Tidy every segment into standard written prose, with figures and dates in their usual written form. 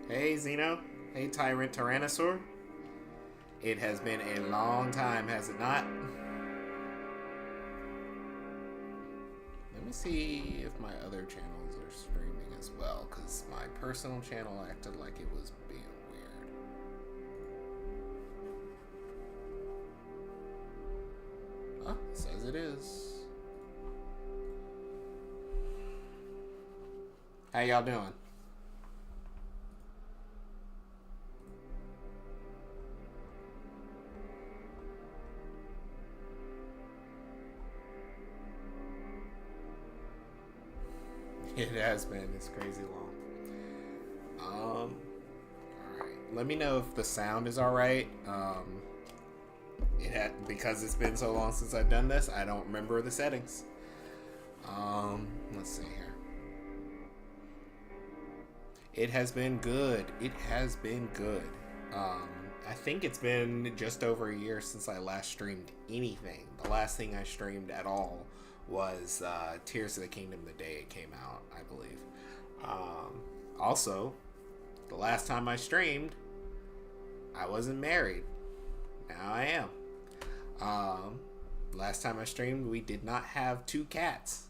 Hey Zeno. Hey Tyrant Tyrannosaur. It has been a long time, has it not? Let me see if my other channels are streaming as well, because my personal channel acted like it was being weird. Oh, it says it is. How y'all doing? It has been. It's crazy long. All right. Let me know if the sound is all right. It had because it's been so long since I've done this. I don't remember the settings. Let's see here. It has been good. It has been good. Um, I think it's been just over a year since I last streamed anything. The last thing I streamed at all was Tears of the Kingdom the day it came out, I believe. Also, the last time I streamed, I wasn't married. Now I am. Last time I streamed, we did not have two cats.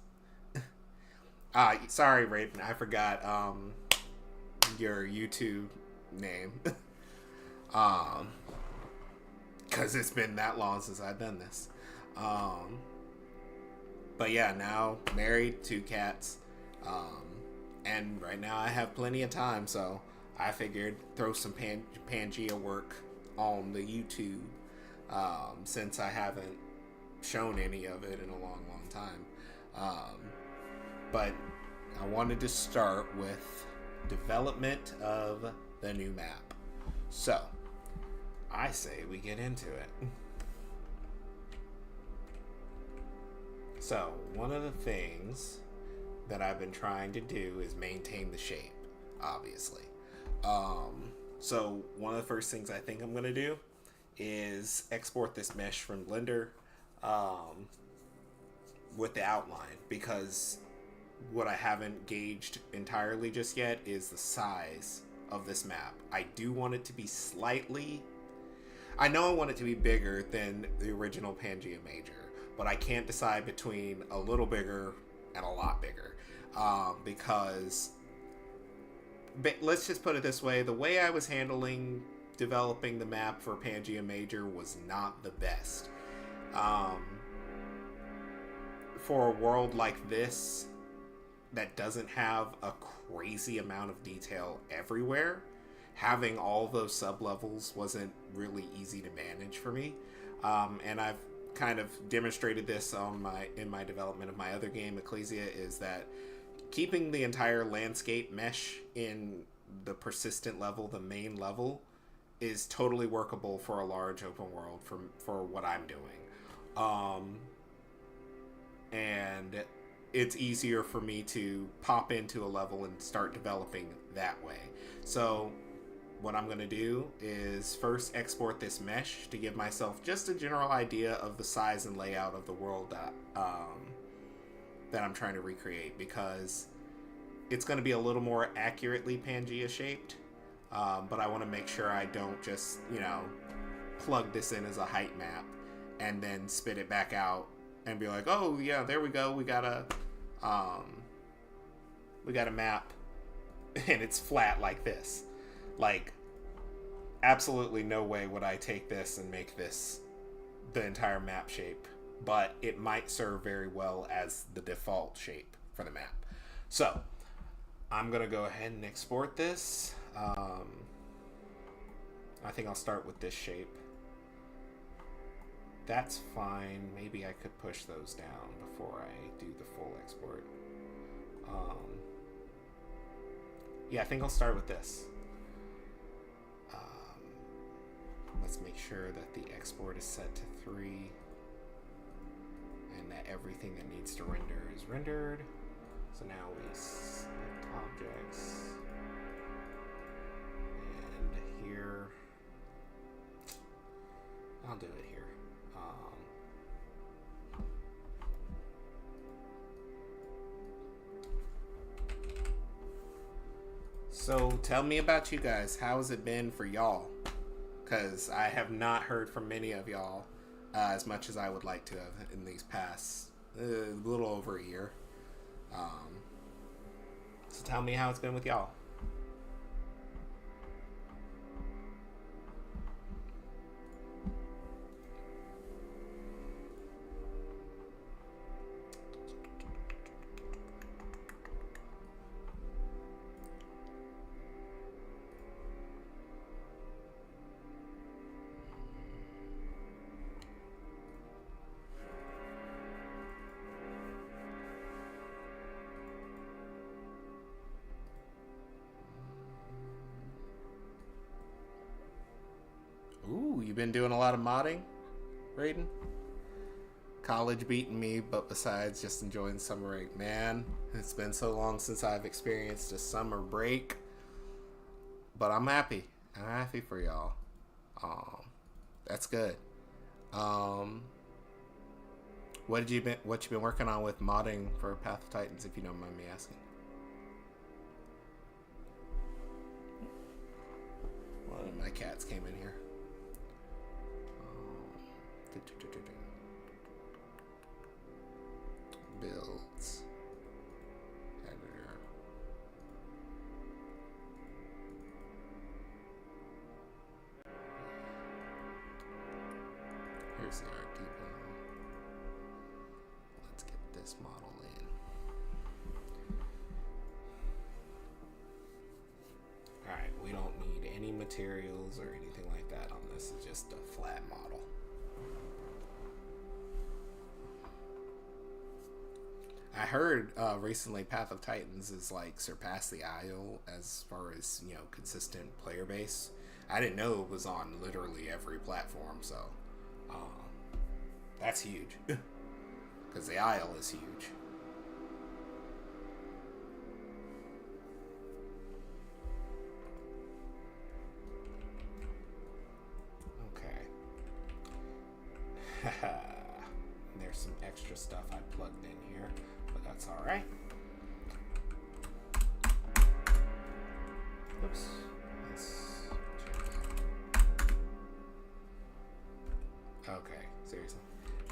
Sorry, Raven, I forgot your YouTube name. Because it's been that long since I've done this. But yeah, now married, two cats, and right now I have plenty of time, so I figured throw some Pangea work on the YouTube, since I haven't shown any of it in a long, long time. But I wanted to start with development of the new map. So, I say we get into it. So, one of the things that I've been trying to do is maintain the shape, obviously. So, one of the first things I think I'm going to do is export this mesh from Blender with the outline, because what I haven't gauged entirely just yet is the size of this map. I do want it to be slightly... I know I want it to be bigger than the original Pangea Major, but I can't decide between a little bigger and a lot bigger. Because, let's just put it this way, the way I was handling developing the map for Pangea Major was not the best. For a world like this, that doesn't have a crazy amount of detail everywhere, having all those sub-levels wasn't really easy to manage for me. And I've kind of demonstrated this in my development of my other game, Ecclesia, is that keeping the entire landscape mesh in the persistent level, the main level, is totally workable for a large open world for what I'm doing. And it's easier for me to pop into a level and start developing that way. So what I'm going to do is first export this mesh to give myself just a general idea of the size and layout of the world that I'm trying to recreate, because it's going to be a little more accurately Pangea shaped, but I want to make sure I don't just, plug this in as a height map and then spit it back out and be like, oh yeah, there we go, we got a map and it's flat like this. Like, absolutely no way would I take this and make this the entire map shape, but it might serve very well as the default shape for the map. So, I'm going to go ahead and export this. I think I'll start with this shape. That's fine. Maybe I could push those down before I do the full export. Yeah, I think I'll start with this. Let's make sure that the export is set to 3 and that everything that needs to render is rendered. So now we select objects, and here, I'll do it here. So tell me about you guys. How has it been for y'all? Because I have not heard from many of y'all as much as I would like to have in these past little over a year. Um, so tell me how it's been with y'all. Ooh, you been doing a lot of modding, Raiden? College beating me, but besides just enjoying summer break, man, it's been so long since I've experienced a summer break. But I'm happy. I'm happy for y'all. Um, that's good. Um, what you been working on with modding for Path of Titans, if you don't mind me asking? One of my cats came in here. Builds. Editor. Here's the art depot. Let's get this model in. Alright, we don't need any materials or anything like that on this. It's just a flat model. I heard recently Path of Titans is like surpassed the Isle as far as, you know, consistent player base. I didn't know it was on literally every platform, so that's huge. Because the Isle is huge. Okay. There's some extra stuff I plugged in here, but that's all right. Oops. Let's check that. Okay, seriously.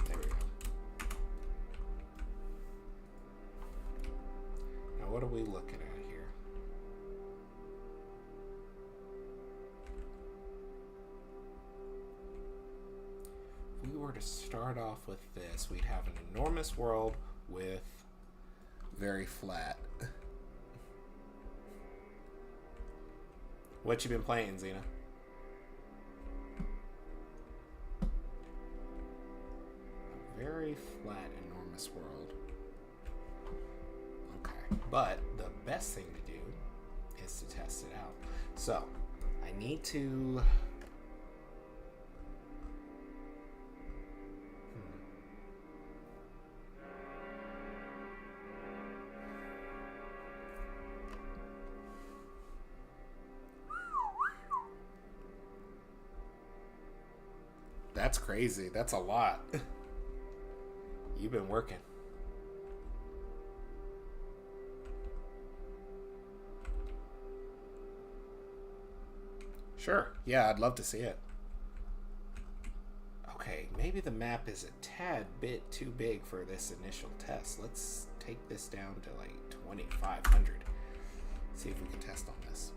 There we go. Now what are we looking at here? If we were to start off with this, we'd have an enormous world with very flat. What you been playing, Xena? A very flat, enormous world. Okay, but the best thing to do is to test it out. So, I need to... That's crazy. That's a lot. You've been working. Sure. Yeah, I'd love to see it. Okay, maybe the map is a tad bit too big for this initial test. Let's take this down to like 2,500. See if we can test on this.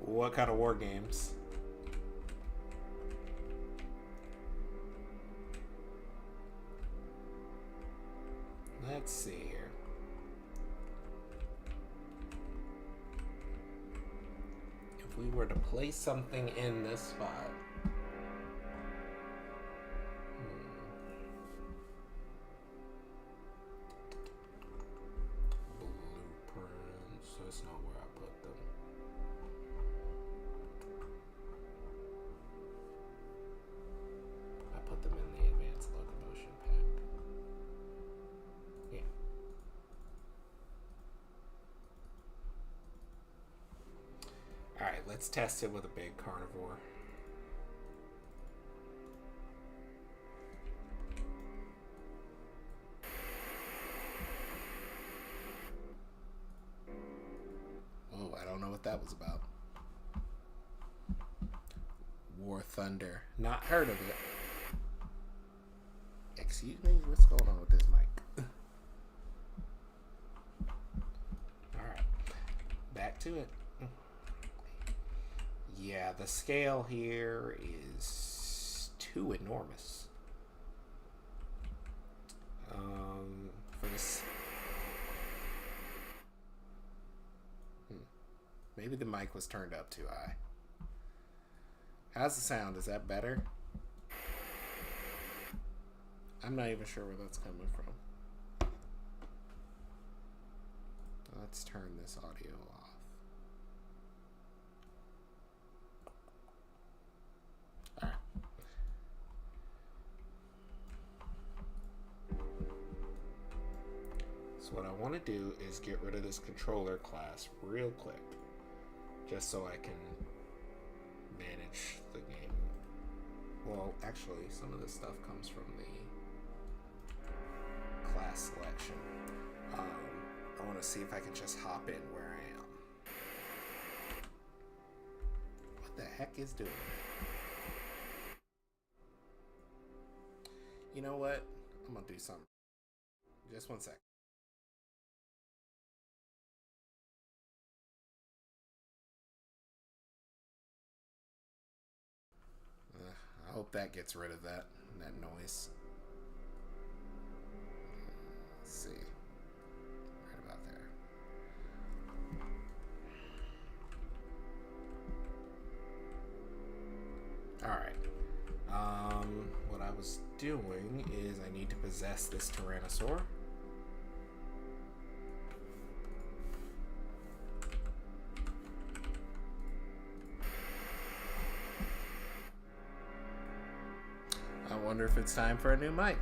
What kind of war games? Let's see here. If we were to place something in this spot. Blueprints. That's not where I put them. I put them in the advanced locomotion pack. Yeah. Alright, let's test it with a big carnivore. don't know what that was about. War Thunder. Not heard of it. Excuse me? What's going on with this mic? Alright. Back to it. Yeah, the scale here is too enormous. For this... Maybe the mic was turned up too high. How's the sound? Is that better? I'm not even sure where that's coming from. Let's turn this audio off. Alright. So what I want to do is get rid of this controller class real quick. Just so I can manage the game. Well, actually, some of this stuff comes from the class selection. I want to see if I can just hop in where I am. What the heck is doing that? You know what? I'm gonna do something. Just 1 sec. I hope that gets rid of that noise. Let's see. Right about there. Alright. What I was doing is I need to possess this Tyrannosaur. I wonder if it's time for a new mic.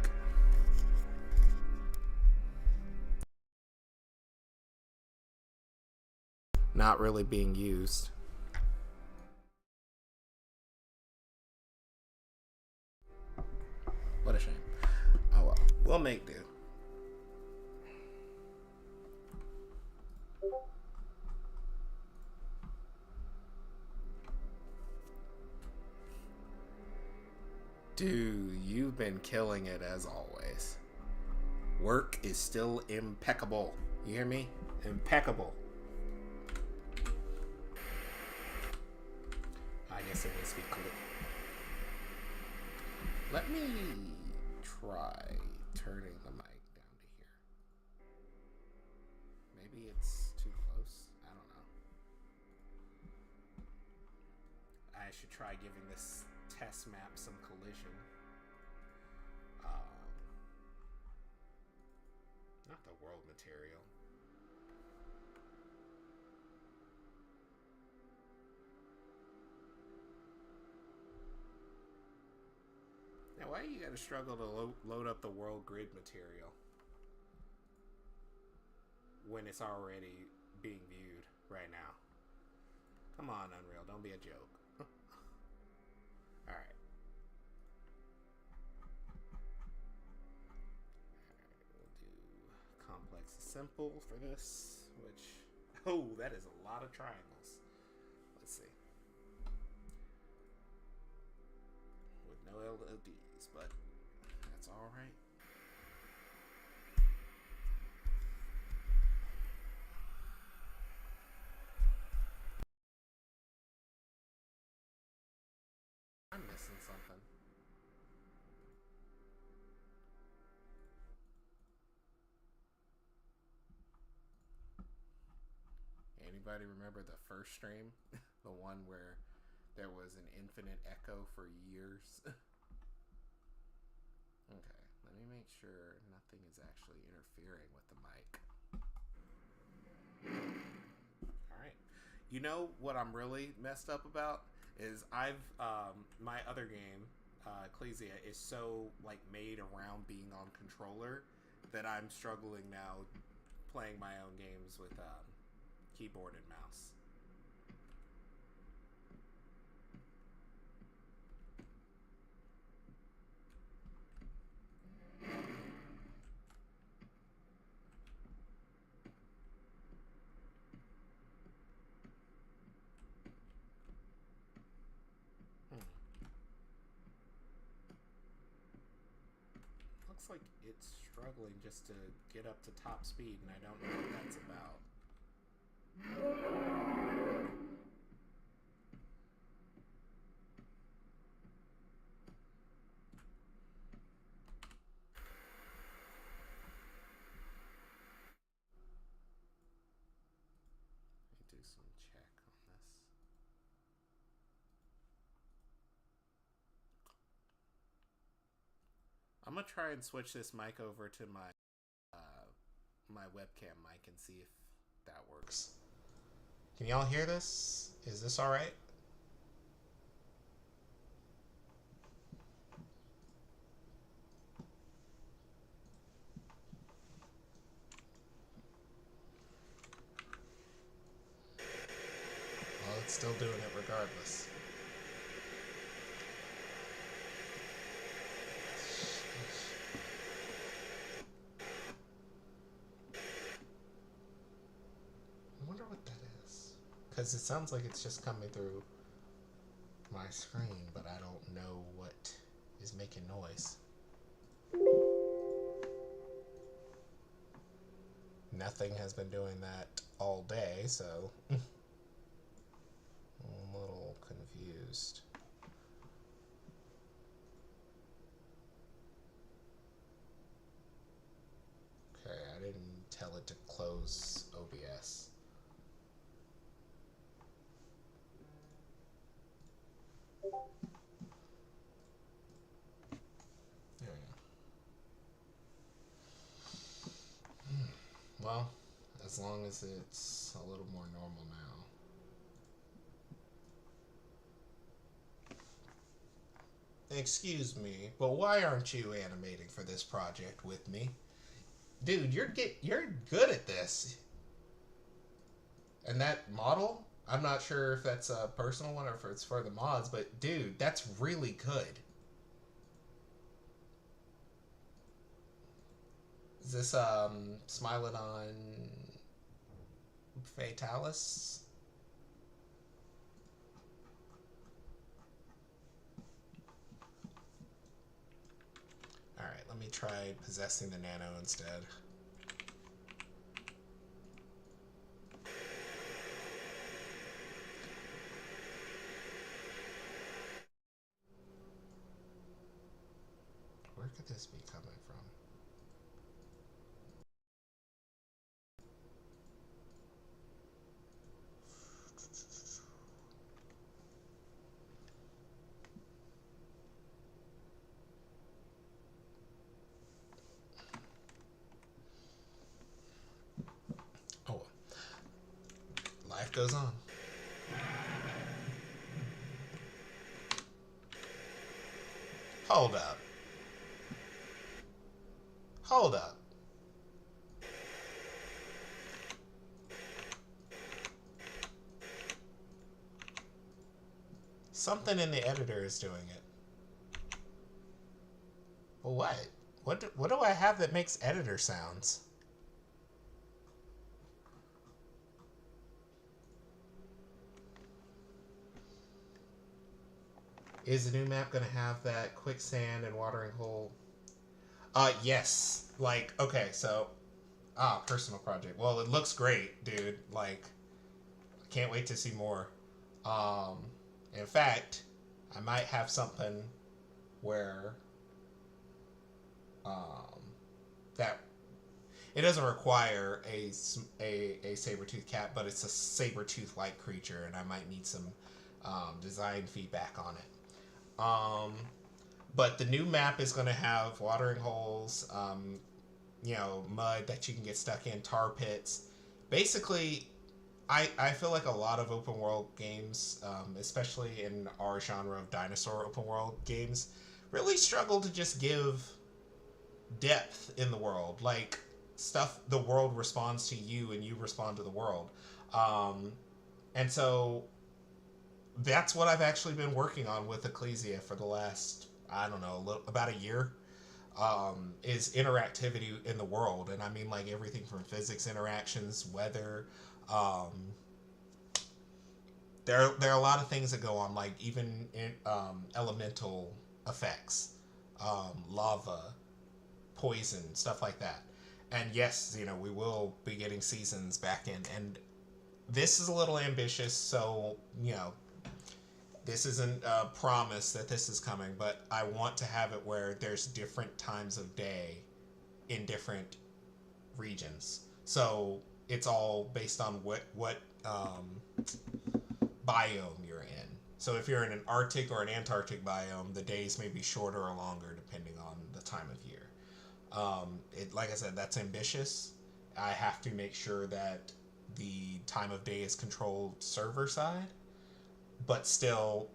Not really being used. What a shame. Oh well, we'll make do. Dude, you've been killing it as always. Work is still impeccable. You hear me? Impeccable. I guess it needs to be clear. Let me try turning the mic down to here. Maybe it's too close. I don't know. I should try giving this test map some collision. Not the world material. Now, why do you gotta struggle to load up the world grid material when it's already being viewed right now? Come on, Unreal, don't be a joke. Alright. We'll do complex to simple for this, which... Oh, that is a lot of triangles. Let's see. With no LODs, but that's alright. I'm missing something. Anybody remember the first stream? The one where there was an infinite echo for years? Okay, let me make sure nothing is actually interfering with the mic. Alright. You know what I'm really messed up about? Is my other game, Ecclesia, is so like made around being on controller that I'm struggling now playing my own games with keyboard and mouse. looks like it's struggling just to get up to top speed, and I don't know what that's about. Let me do some check on this. I'm gonna try and switch this mic over to my webcam mic and see if that works. Can y'all hear this? Is this all right? Well, it's still doing it regardless. I wonder what that is. Because it sounds like it's just coming through my screen, but I don't know what is making noise. Nothing has been doing that all day, so I'm a little confused. Okay, I didn't tell it to close OBS. There we go. Well, as long as it's a little more normal now. Excuse me, but why aren't you animating for this project with me? Dude, you're good at this. And that model, I'm not sure if that's a personal one or if it's for the mods, but dude, that's really good. Is this Smilodon Fatalis? Alright, let me try possessing the nano instead. Where could this be coming from? Oh, life goes on. Hold up. Hold up. Something in the editor is doing it. Well, what? What do I have that makes editor sounds? Is the new map gonna have that quicksand and watering hole? Yes. Like, okay, so personal project. Well, it looks great, dude. Like, I can't wait to see more. In fact, I might have something where that it doesn't require a saber-tooth cat, but it's a saber-tooth-like creature, and I might need some design feedback on it. But the new map is going to have watering holes, mud that you can get stuck in, tar pits. Basically, I feel like a lot of open world games, especially in our genre of dinosaur open world games, really struggle to just give depth in the world. Like, stuff, the world responds to you and you respond to the world. And so that's what I've actually been working on with Ecclesia for the last, I don't know, about a year. Is interactivity in the world, and I mean like everything from physics interactions, weather. There are a lot of things that go on, like even elemental effects, lava, poison, stuff like that. And yes, we will be getting seasons back in. And this is a little ambitious, so, this isn't a promise that this is coming, but I want to have it where there's different times of day in different regions. So it's all based on what biome you're in. So if you're in an Arctic or an Antarctic biome, the days may be shorter or longer depending on the time of year. Like I said, that's ambitious. I have to make sure that the time of day is controlled server side, but still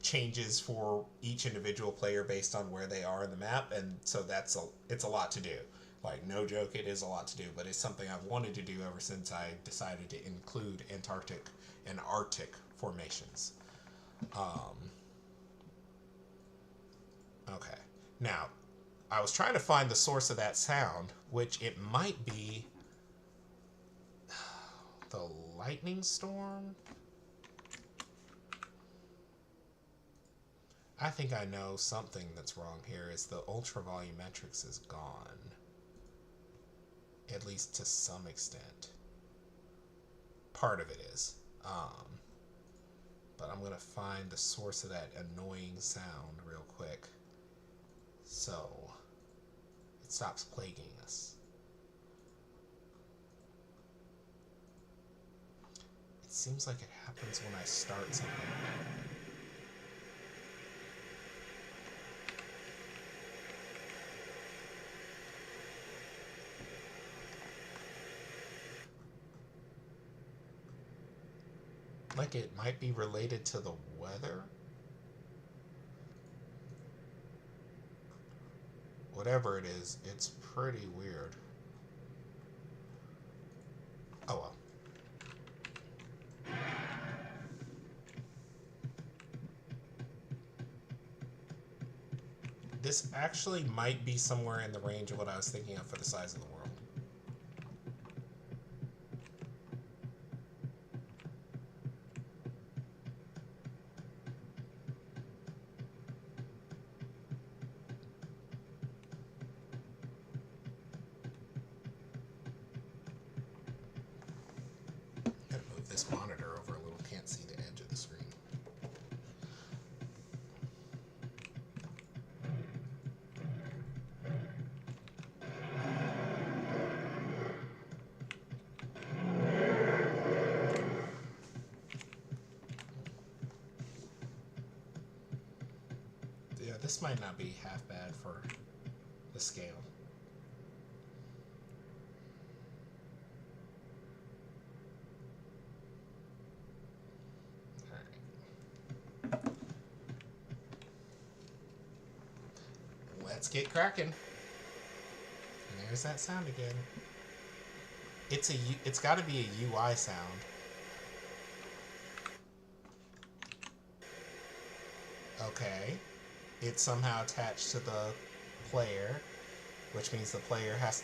changes for each individual player based on where they are in the map, and so it's a lot to do. Like, no joke, it is a lot to do, but it's something I've wanted to do ever since I decided to include Antarctic and Arctic formations. Okay. Now, I was trying to find the source of that sound, which it might be the lightning storm. I think I know something that's wrong here is the ultra volumetrics is gone. At least to some extent. Part of it is. But I'm going to find the source of that annoying sound real quick. So it stops plaguing us. It seems like it happens when I start something. Like it might be related to the weather. Whatever it is, it's pretty weird. Oh well. This actually might be somewhere in the range of what I was thinking of for the size of the world. This monitor over a little, can't see the edge of the screen. Yeah, this might not be half bad for the scale. Let's get cracking. And there's that sound again. It's got to be a UI sound. Okay. It's somehow attached to the player, which means the player has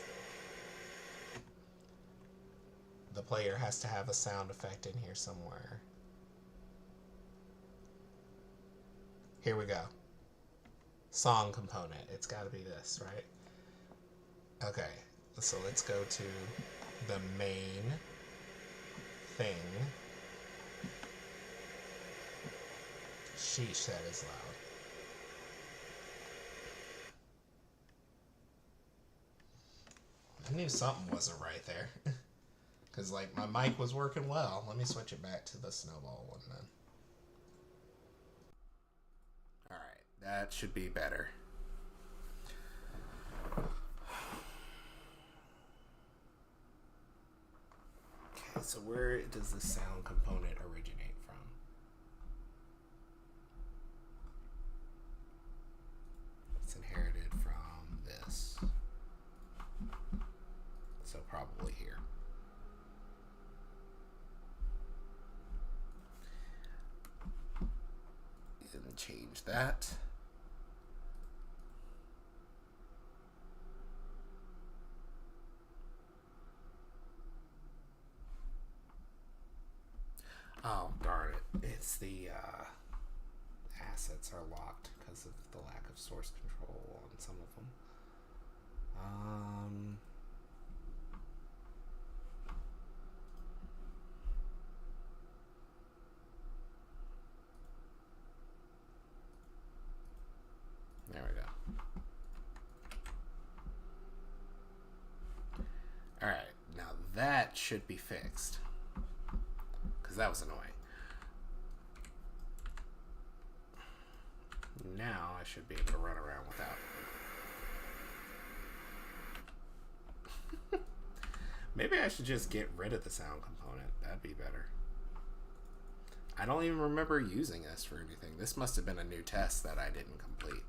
to have a sound effect in here somewhere. Here we go. Song component. It's got to be this, right? Okay, so let's go to the main thing. Sheesh, that is loud. I knew something wasn't right there. Because, like, my mic was working well. Let me switch it back to the snowball one then. That should be better. Okay, so where does the sound component originate from? It's inherited from this. So probably here. Didn't change that. Oh, darn it. It's the assets are locked because of the lack of source control on some of them. Um, there we go. All right, now that should be fixed because that was annoying. Now I should be able to run around without. Maybe I should just get rid of the sound component. That'd be better. I don't even remember using this for anything. This must have been a new test that I didn't complete.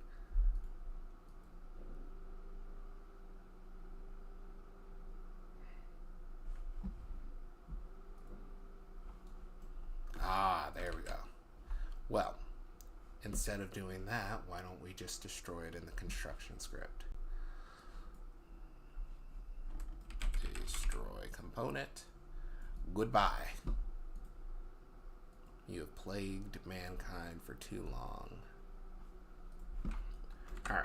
Ah, there we go. Well, instead of doing that, why don't we just destroy it in the construction script? Destroy component. Goodbye. You have plagued mankind for too long. Alright.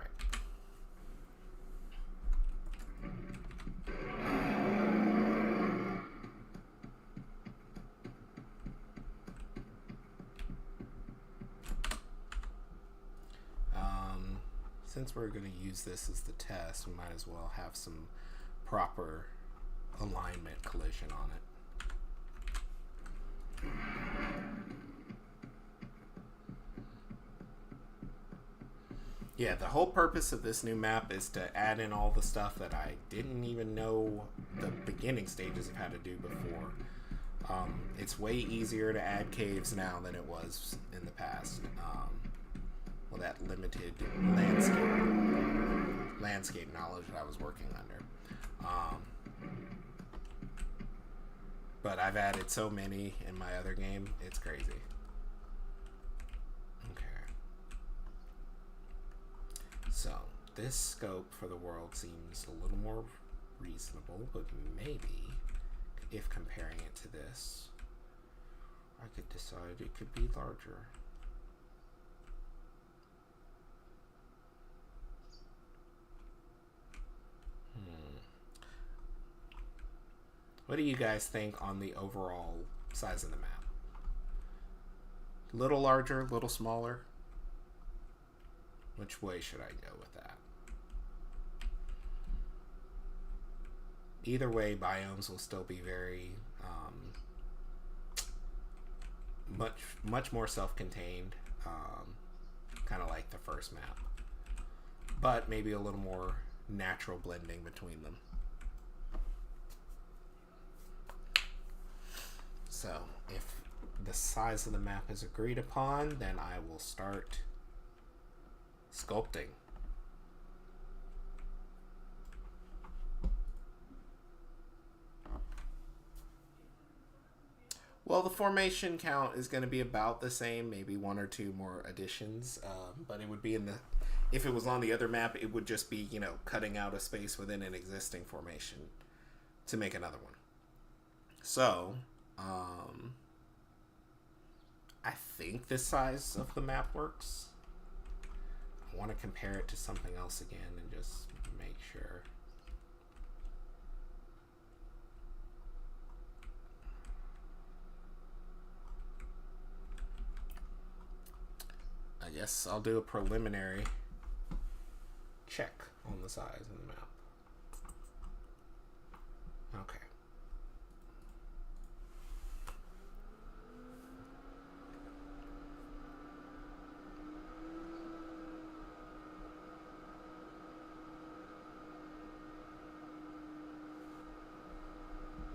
Since we're going to use this as the test, we might as well have some proper alignment collision on it. Yeah, the whole purpose of this new map is to add in all the stuff that I didn't even know the beginning stages of how to do before. It's way easier to add caves now than it was in the past. Well, that limited landscape knowledge that I was working under. But I've added so many in my other game, it's crazy. Okay. So, this scope for the world seems a little more reasonable, but maybe if comparing it to this, I could decide it could be larger. What do you guys think on the overall size of the map? Little larger, little smaller? Which way should I go with that? Either way, biomes will still be very much more self-contained, kind of like the first map, but maybe a little more natural blending between them. So if the size of the map is agreed upon, then I will start sculpting. Well, the formation count is going to be about the same, maybe one or two more additions, but it would be in the, if it was on the other map, it would just be, you know, cutting out a space within an existing formation to make another one. So, I think this size of the map works. I want to compare it to something else again and just make sure. I guess I'll do a preliminary check on the size of the map. Okay.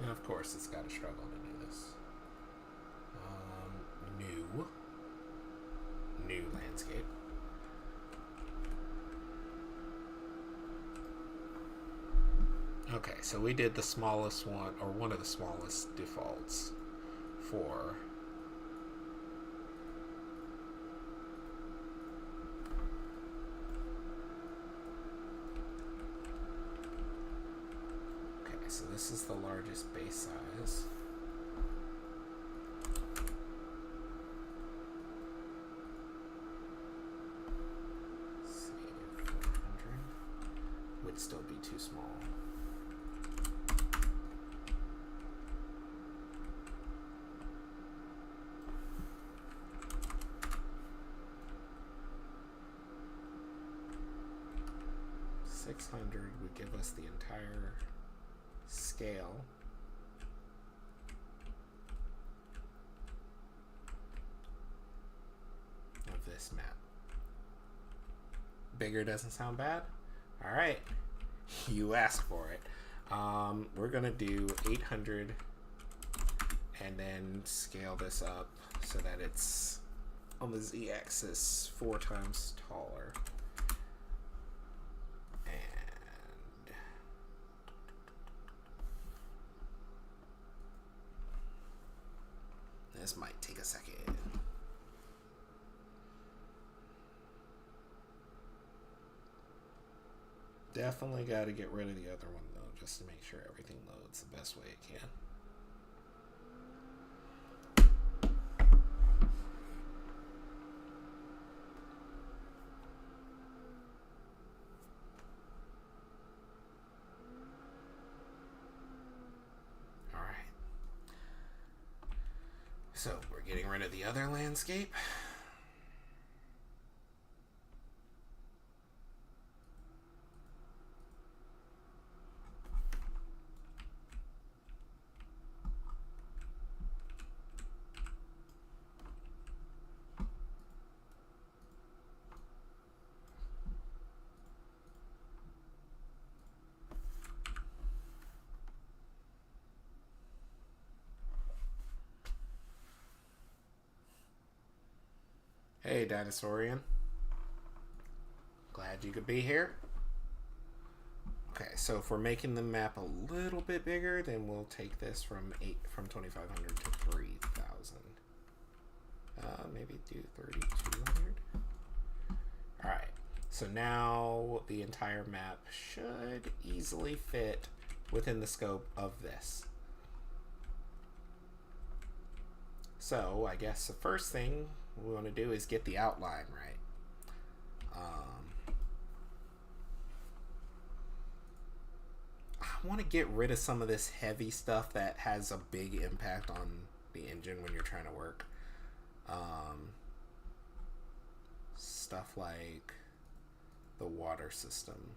And of course, it's got to struggle to do this. New landscape. Okay, so we did the smallest one, or one of the smallest defaults for so this is the largest base size. Let's see, 400 would still be too small. 600 would give us the entire scale of this map. Bigger doesn't sound bad. All right, you asked for it. We're gonna do 800 and then scale this up so that it's on the z-axis 4 times taller. And this might take a second. Definitely got to get rid of the other one though, just to make sure everything loads the best way it can. All right. So we're getting rid of the other landscape. Hey, Dinosaurian. Glad you could be here. Okay, so if we're making the map a little bit bigger, then we'll take this from 2,500 to 3,000. Maybe do 3,200. All right. So now the entire map should easily fit within the scope of this. So I guess the first thing we want to do is get the outline right. I want to get rid of some of this heavy stuff that has a big impact on the engine when you're trying to work. Stuff like the water system.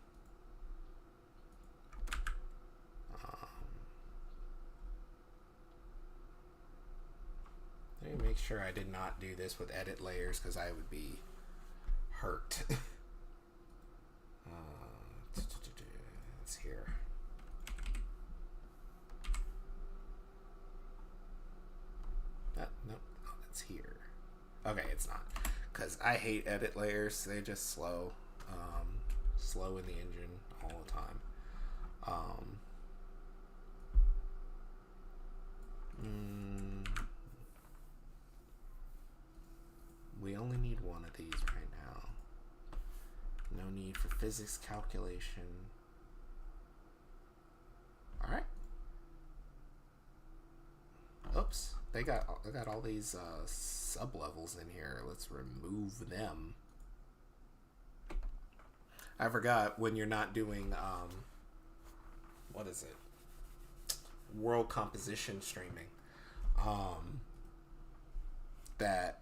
Let me make sure I did not do this with edit layers because I would be hurt. It's here. Nope, it's here. Okay, it's not. Because I hate edit layers. They just slow. Slow in the engine all the time. We only need one of these right now. No need for physics calculation. Alright. Oops. They got all these sub-levels in here. Let's remove them. I forgot when you're not doing, what is it? World composition streaming. That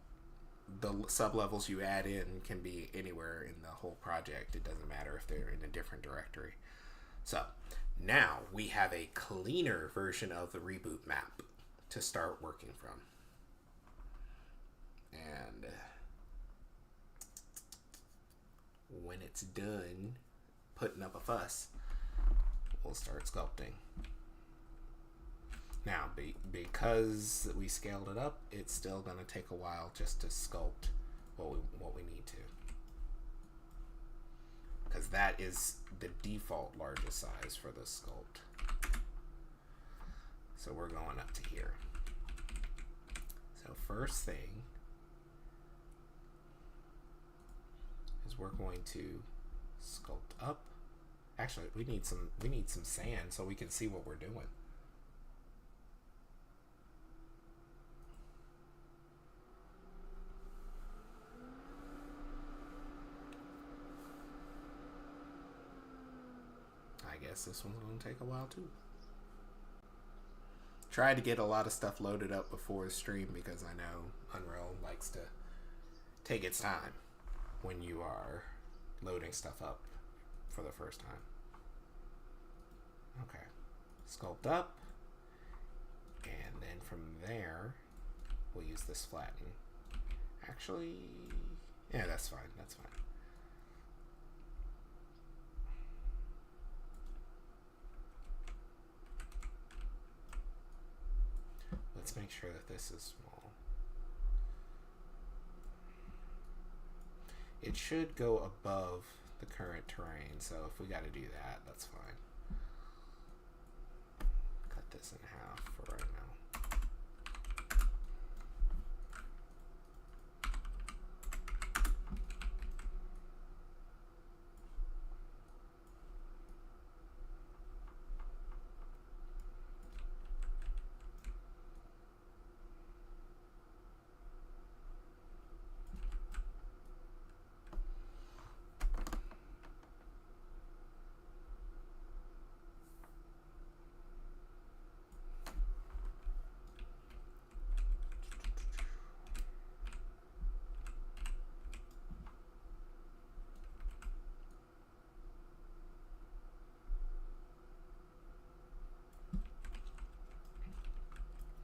the sub-levels you add in can be anywhere in the whole project. It doesn't matter if they're in a different directory. So now we have a cleaner version of the reboot map to start working from. And when it's done putting up a fuss, we'll start sculpting. Now, because we scaled it up, it's still going to take a while just to sculpt what we need to. Because that is the default largest size for the sculpt. So we're going up to here. So first thing is we're going to sculpt up. Actually, we need some sand so we can see what we're doing. I guess this one's going to take a while too. Tried to get a lot of stuff loaded up before the stream because I know Unreal likes to take its time when you are loading stuff up for the first time. Okay. Sculpt up. And then from there, we'll use this flatten. Actually, yeah, that's fine. That's fine. Let's make sure that this is small. It should go above the current terrain, so if we got to do that, that's fine. Cut this in half for right now.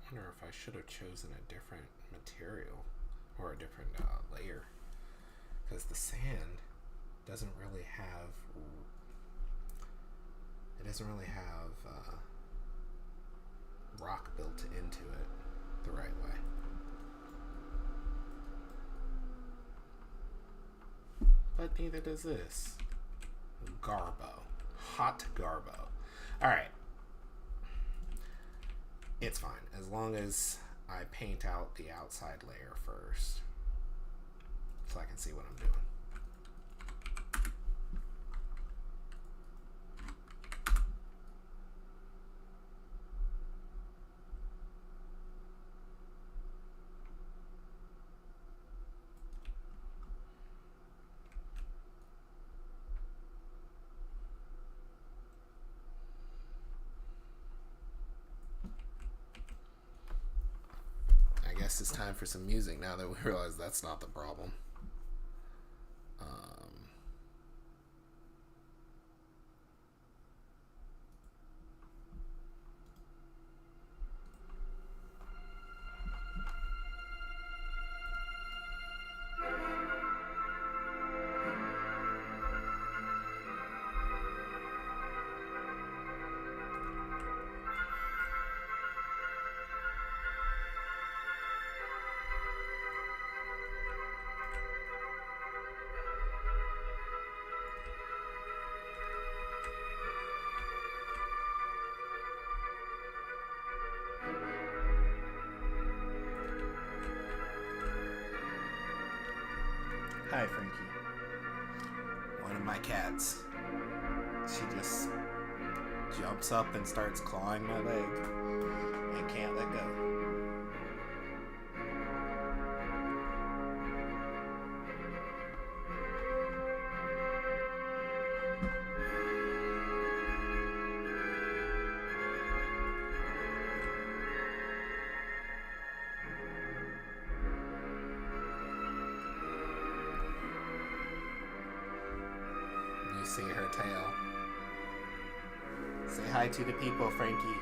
I wonder if I should have chosen a different material or a different layer, because the sand doesn't really have rock built into it the right way. But neither does this. Garbo. Hot Garbo. Alright. It's fine, as long as I paint out the outside layer first, so I can see what I'm doing. I guess it's time for some music now that we realize that's not the problem. Hi, Frankie. One of my cats. She just jumps up and starts clawing my leg and can't let go. See her tail. Say hi to the people, Frankie.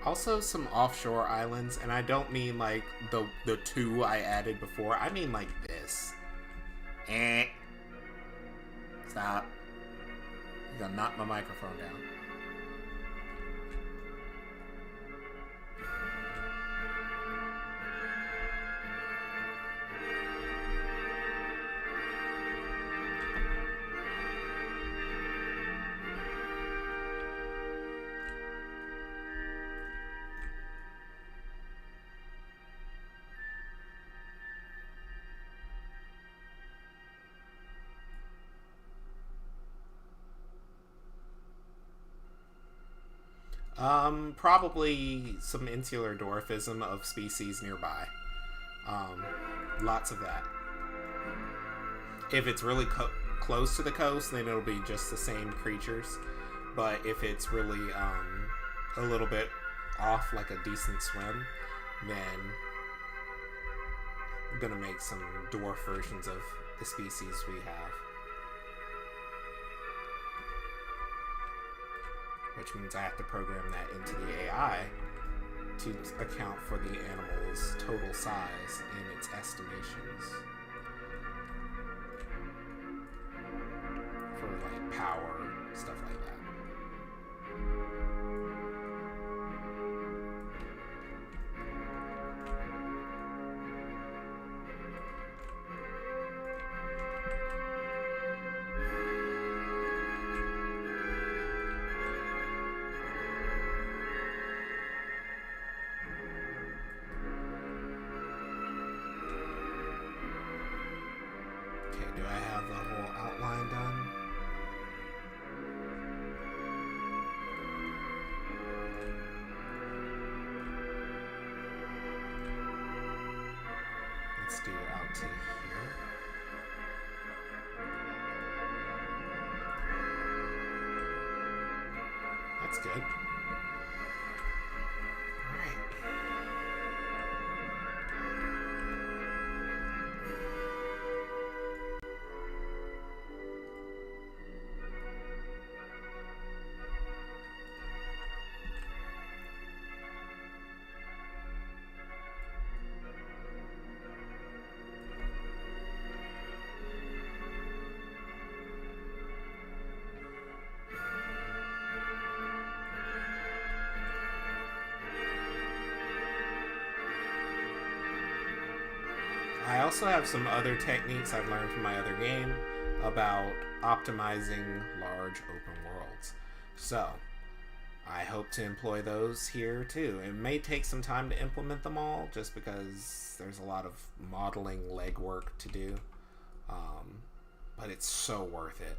Also some offshore islands, and I don't mean like the two I added before. I mean like this. Stop. You're gonna knock my microphone down. Probably some insular dwarfism of species nearby. Um, Lots of that. If it's really close to the coast, then it'll be just the same creatures. But if it's really a little bit off, like a decent swim, then I'm gonna make some dwarf versions of the species we have. Which means I have to program that into the AI to account for the animal's total size in its estimations. For like power, stuff like that. Okay, do I have the whole outline done? Let's do it out to here. That's good. Alright. I also have some other techniques I've learned from my other game about optimizing large open worlds. So, I hope to employ those here too. It may take some time to implement them all just because there's a lot of modeling legwork to do. But it's so worth it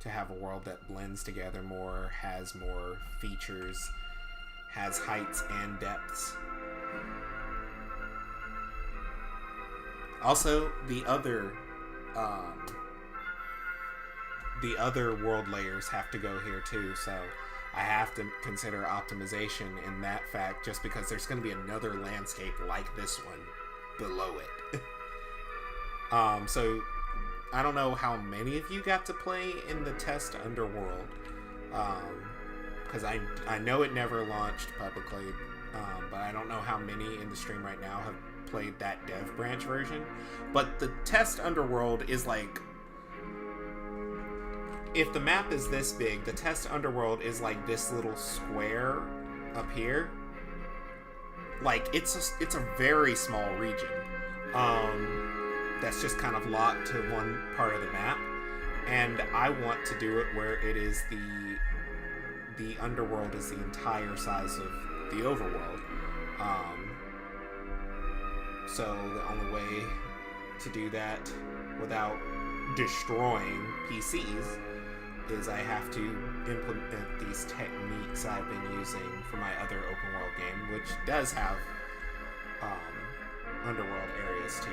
to have a world that blends together more, has more features, has heights and depths. Also, the other world layers have to go here too, so I have to consider optimization in that fact just because there's going to be another landscape like this one below it. So I don't know how many of you got to play in the test Underworld, because I know it never launched publicly, but I don't know how many in the stream right now have played that dev branch version. But the test Underworld is like, if the map is this big, the test Underworld is like this little square up here. Like it's a very small region that's just kind of locked to one part of the map, and I want to do it where it is the Underworld is the entire size of the overworld. So the only way to do that without destroying PCs is I have to implement these techniques I've been using for my other open world game, which does have underworld areas too.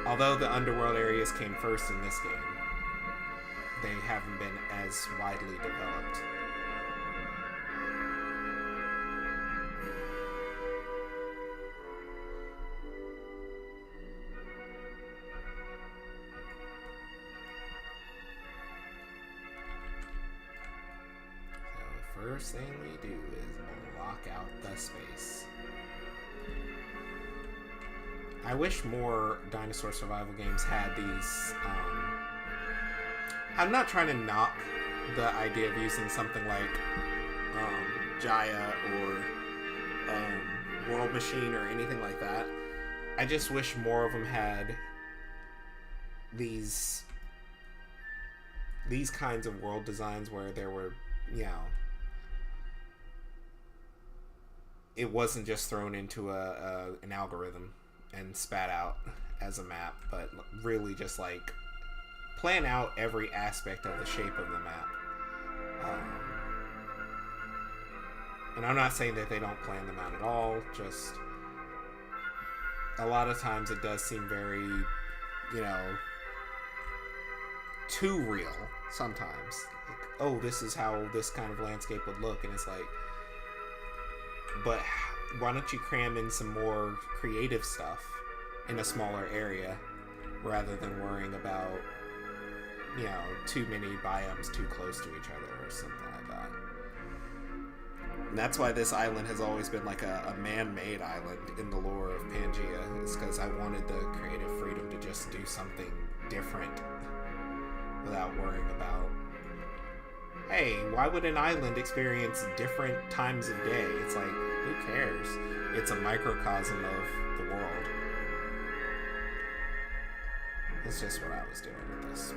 Although the underworld areas came first in this game, they haven't been as widely developed. First thing we do is block out the space. I wish more dinosaur survival games had these. I'm not trying to knock the idea of using something like Jaya or World Machine or anything like that. I just wish more of them had these kinds of world designs where there were, it wasn't just thrown into an algorithm and spat out as a map, but really just like plan out every aspect of the shape of the map. And I'm not saying that they don't plan them out at all, just a lot of times it does seem very, you know, too real sometimes. Like, oh, this is how this kind of landscape would look, and it's like, but why don't you cram in some more creative stuff in a smaller area rather than worrying about, you know, too many biomes too close to each other or something like that. And that's why this island has always been like a man-made island in the lore of Pangea. It's because I wanted the creative freedom to just do something different without worrying about, hey, why would an island experience different times of day? It's like, who cares? It's a microcosm of the world. It's just what I was doing with this.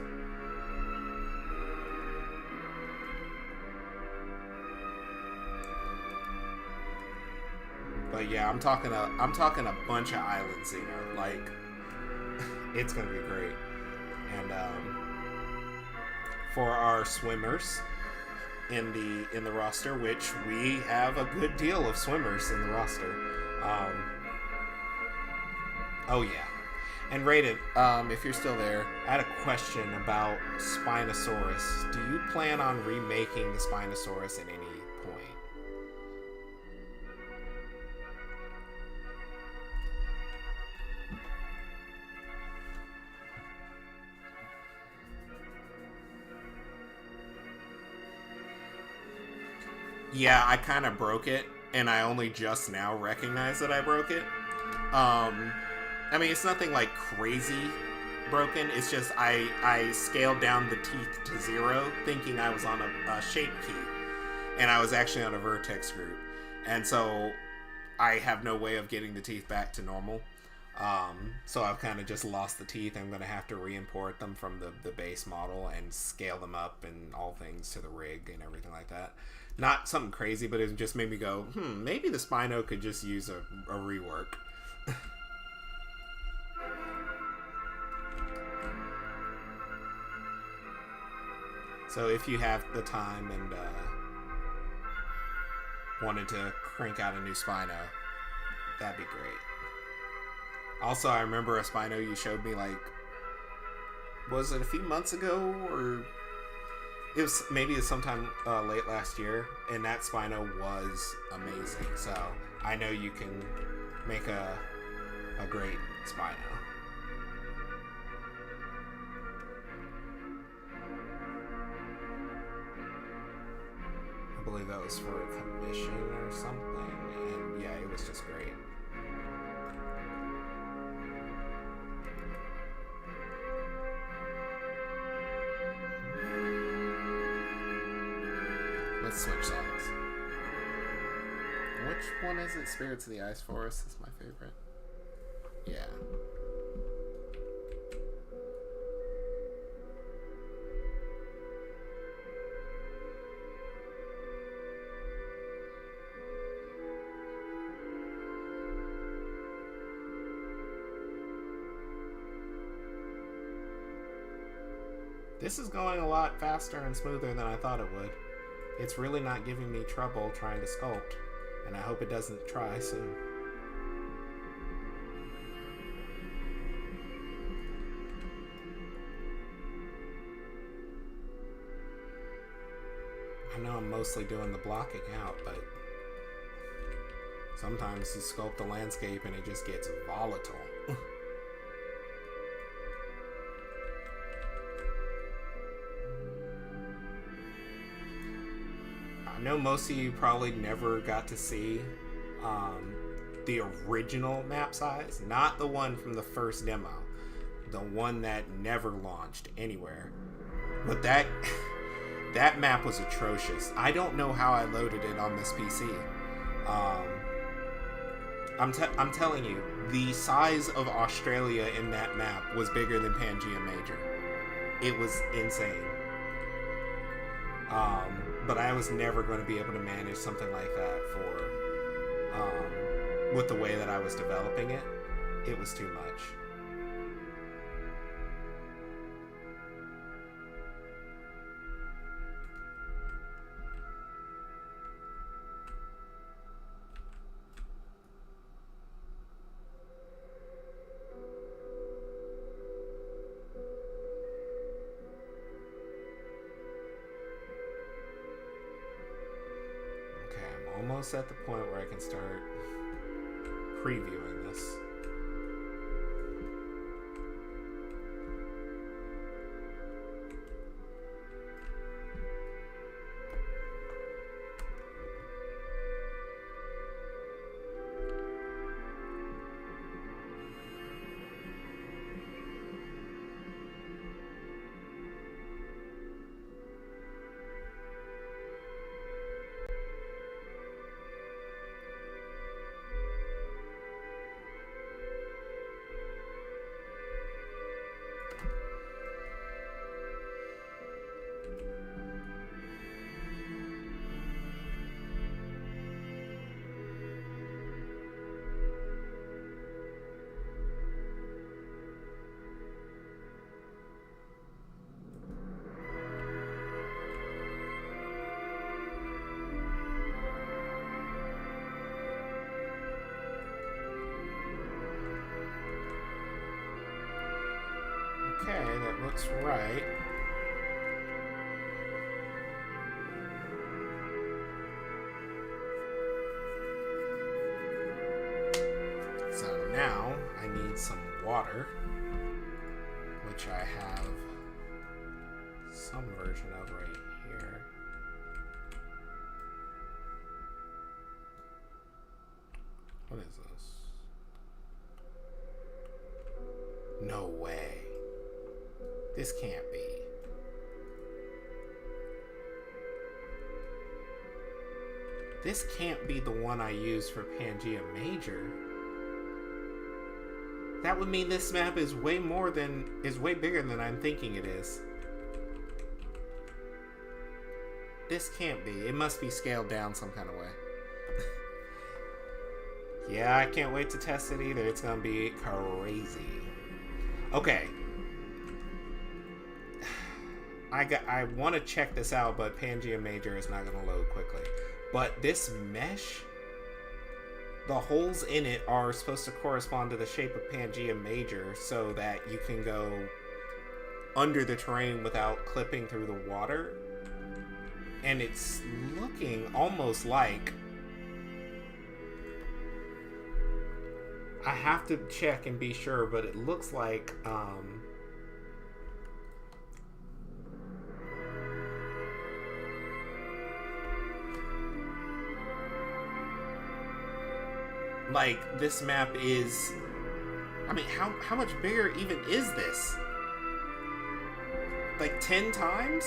But yeah, I'm talking a bunch of islands, you know, like it's gonna be great. And for our swimmers in the roster, which we have a good deal of swimmers in the roster. Oh yeah. And Raiden, if you're still there, I had a question about Spinosaurus. Do you plan on remaking the Spinosaurus at any point? Yeah, I kind of broke it, and I only just now recognize that I broke it. I mean, it's nothing like crazy broken. It's just I scaled down the teeth to 0, thinking I was on a shape key, and I was actually on a vertex group, and so I have no way of getting the teeth back to normal. So I've kind of just lost the teeth. I'm going to have to re-import them from the base model and scale them up and all things to the rig and everything like that. Not something crazy, but it just made me go, maybe the Spino could just use a rework. So if you have the time and wanted to crank out a new Spino, that'd be great. Also, I remember a Spino you showed me, like, was it a few months ago, or it was maybe sometime late last year, and that Spino was amazing. So I know you can make a great Spino. I believe that was for a commission or something, and yeah, it was just great. Let's switch songs. Which one is it? Spirits of the Ice Forest is my favorite. Yeah. This is going a lot faster and smoother than I thought it would. It's really not giving me trouble trying to sculpt, and I hope it doesn't try soon. I know I'm mostly doing the blocking out, but sometimes you sculpt the landscape and it just gets volatile. I know most of you probably never got to see the original map size, not the one from the first demo, the one that never launched anywhere. But that map was atrocious. I don't know how I loaded it on this PC. I'm telling you, the size of Australia in that map was bigger than Pangea Major. It was insane. But I was never going to be able to manage something like that with the way that I was developing it. It was too much. almost at the point where I can start previewing this. Okay, that looks right. So now I need some water, which I have some version of right here. What is this? No way. This can't be. This can't be the one I used for Pangea Major. That would mean this map is way bigger than I'm thinking it is. This can't be. It must be scaled down some kind of way. Yeah, I can't wait to test it either. It's gonna be crazy. Okay. I want to check this out, but Pangea Major is not going to load quickly. But this mesh, the holes in it are supposed to correspond to the shape of Pangea Major so that you can go under the terrain without clipping through the water. And it's looking almost like... I have to check and be sure, but it looks like... like, this map is... I mean, how much bigger even is this? Like, 10 times?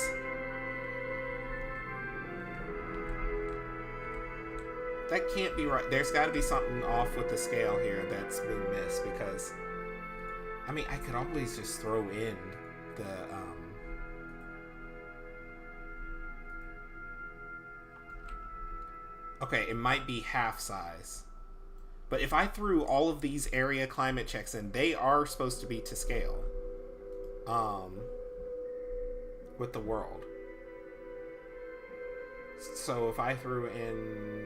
That can't be right. There's got to be something off with the scale here that's being missed, because... I mean, I could always just throw in the, Okay, it might be half size. But if I threw all of these area climate checks in, they are supposed to be to scale. With the world. So if I threw in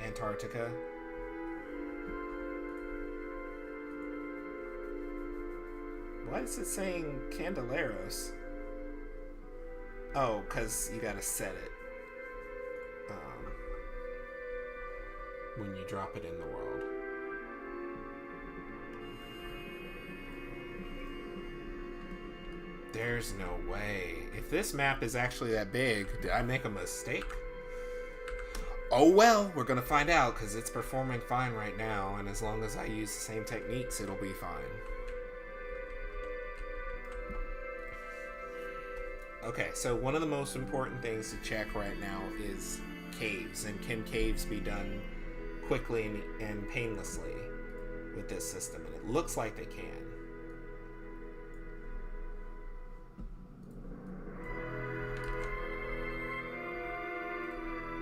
Antarctica. Why is it saying Candeleros? Oh, because you gotta set it. When you drop it in the world. There's no way. If this map is actually that big, did I make a mistake? Oh well, we're gonna find out, because it's performing fine right now, and as long as I use the same techniques, it'll be fine. Okay, so one of the most important things to check right now is caves, and can caves be done quickly and painlessly with this system, and it looks like they can.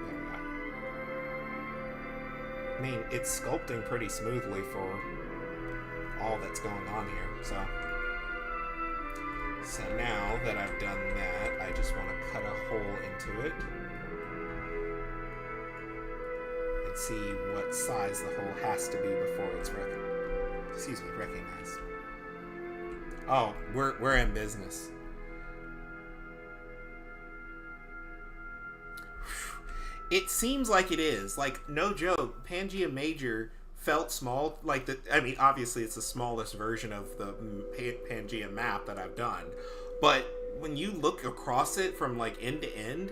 There we go. I mean, it's sculpting pretty smoothly for all that's going on here, so now that I've done that, I just want to cut a hole into it. See what size the hole has to be before it's recognized. Oh, we're in business. It seems like it is. Like, no joke, Pangea Major felt small. Like, I mean, obviously it's the smallest version of the Pangea map that I've done. But when you look across it from, like, end to end,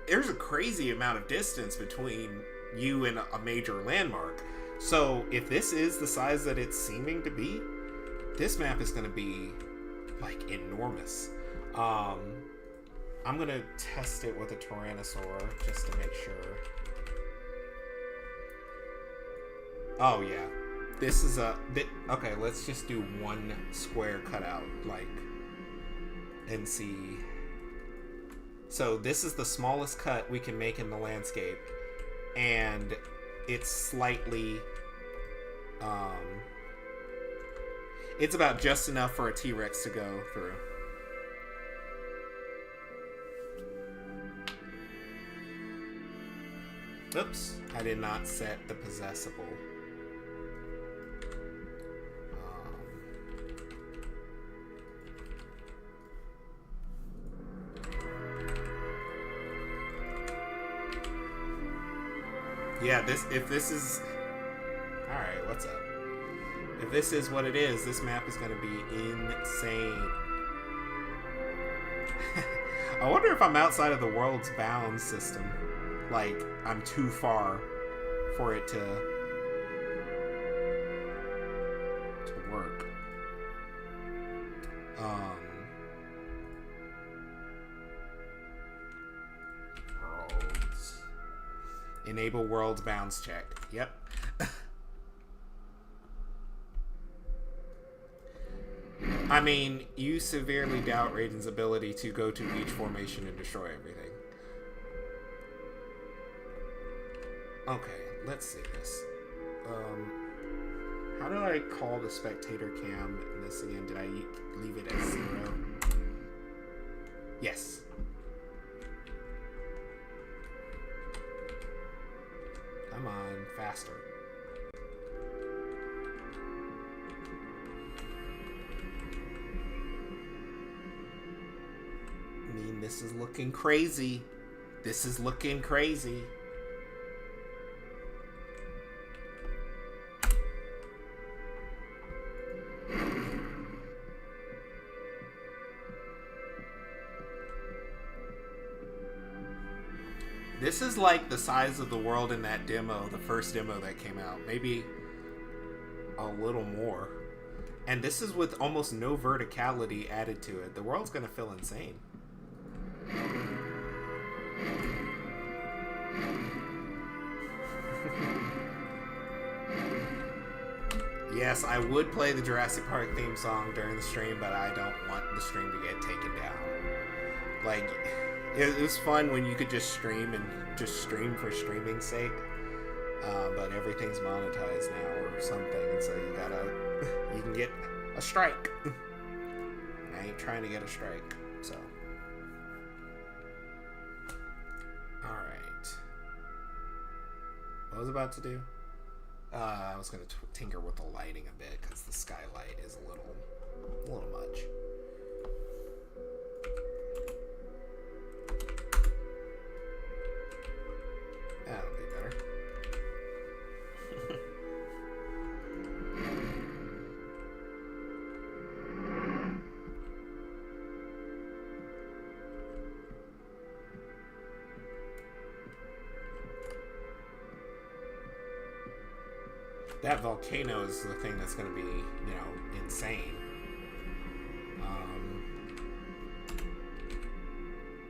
there's a crazy amount of distance between you and a major landmark. So, if this is the size that it's seeming to be, this map is going to be, like, enormous. I'm gonna test it with a Tyrannosaur just to make sure. Oh yeah, this is okay. Let's just do one square cutout, like, and see. So this is the smallest cut we can make in the landscape, and it's slightly, it's about just enough for a T-Rex to go through. Oops, I did not set the possessable. Yeah, if this is... Alright, what's up? If this is what it is, this map is going to be insane. I wonder if I'm outside of the world's bounds system. Like, I'm too far for it to work. Worlds. Enable world's bounds check. Yep. I mean, you severely doubt Raiden's ability to go to each formation and destroy everything. Okay, let's see this. How do I call the spectator cam in this again? Did I leave it at 0? Yes. Come on, faster. I mean, this is looking crazy. This is looking crazy. This is like the size of the world in that demo, the first demo that came out. Maybe a little more. And this is with almost no verticality added to it. The world's gonna feel insane. Yes, I would play the Jurassic Park theme song during the stream, but I don't want the stream to get taken down. Like, it was fun when you could just stream and just stream for streaming's sake, but everything's monetized now or something, and so you can get a strike. I ain't trying to get a strike, so. Alright. What was I about to do? I was going to tinker with the lighting a bit, because the skylight is a little much. That'll be better. That volcano is the thing that's going to be, insane.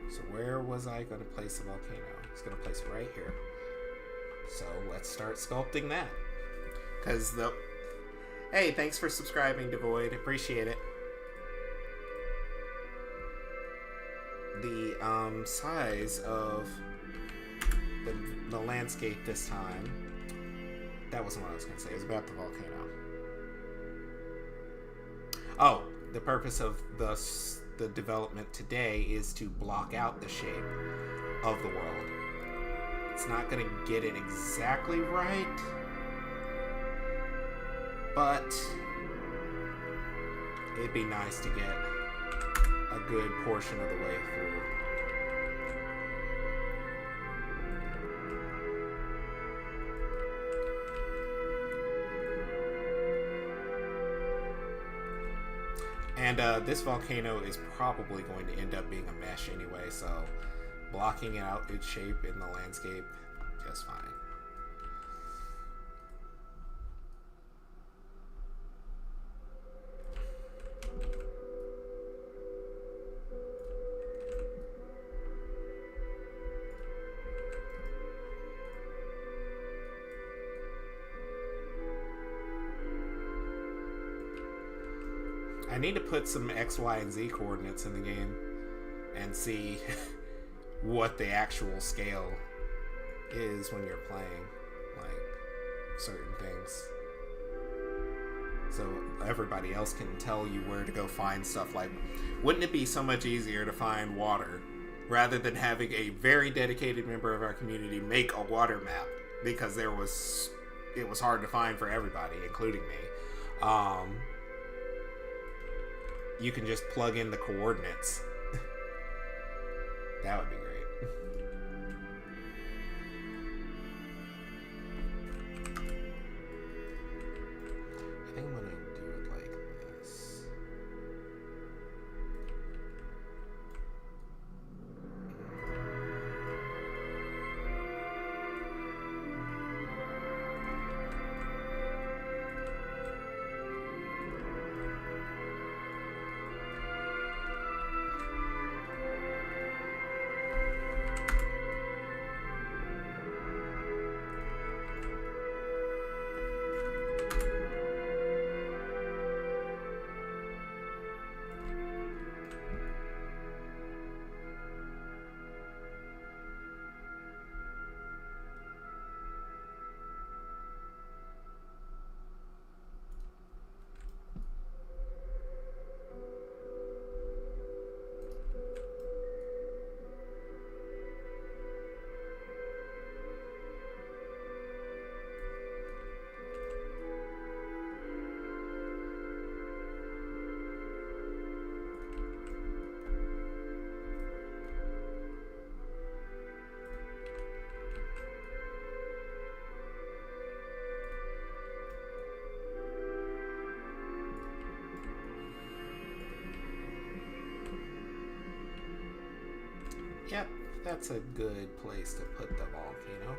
So where was I going to place the volcano? I was going to place it right here. So let's start sculpting that. Because Hey, thanks for subscribing, Devoid. Appreciate it. The size of the landscape this time. That wasn't what I was going to say. It was about the volcano. Oh, the purpose of the development today is to block out the shape of the world. It's not going to get it exactly right, but it'd be nice to get a good portion of the way through. And this volcano is probably going to end up being a mesh anyway, so blocking out its shape in the landscape, just fine. I need to put some X, Y, and Z coordinates in the game and see what the actual scale is when you're playing, like, certain things. So everybody else can tell you where to go find stuff. Like, wouldn't it be so much easier to find water rather than having a very dedicated member of our community make a water map? Because it was hard to find for everybody, including me. You can just plug in the coordinates. That would be great. I think I'm gonna do it like this. Yep, that's a good place to put the volcano.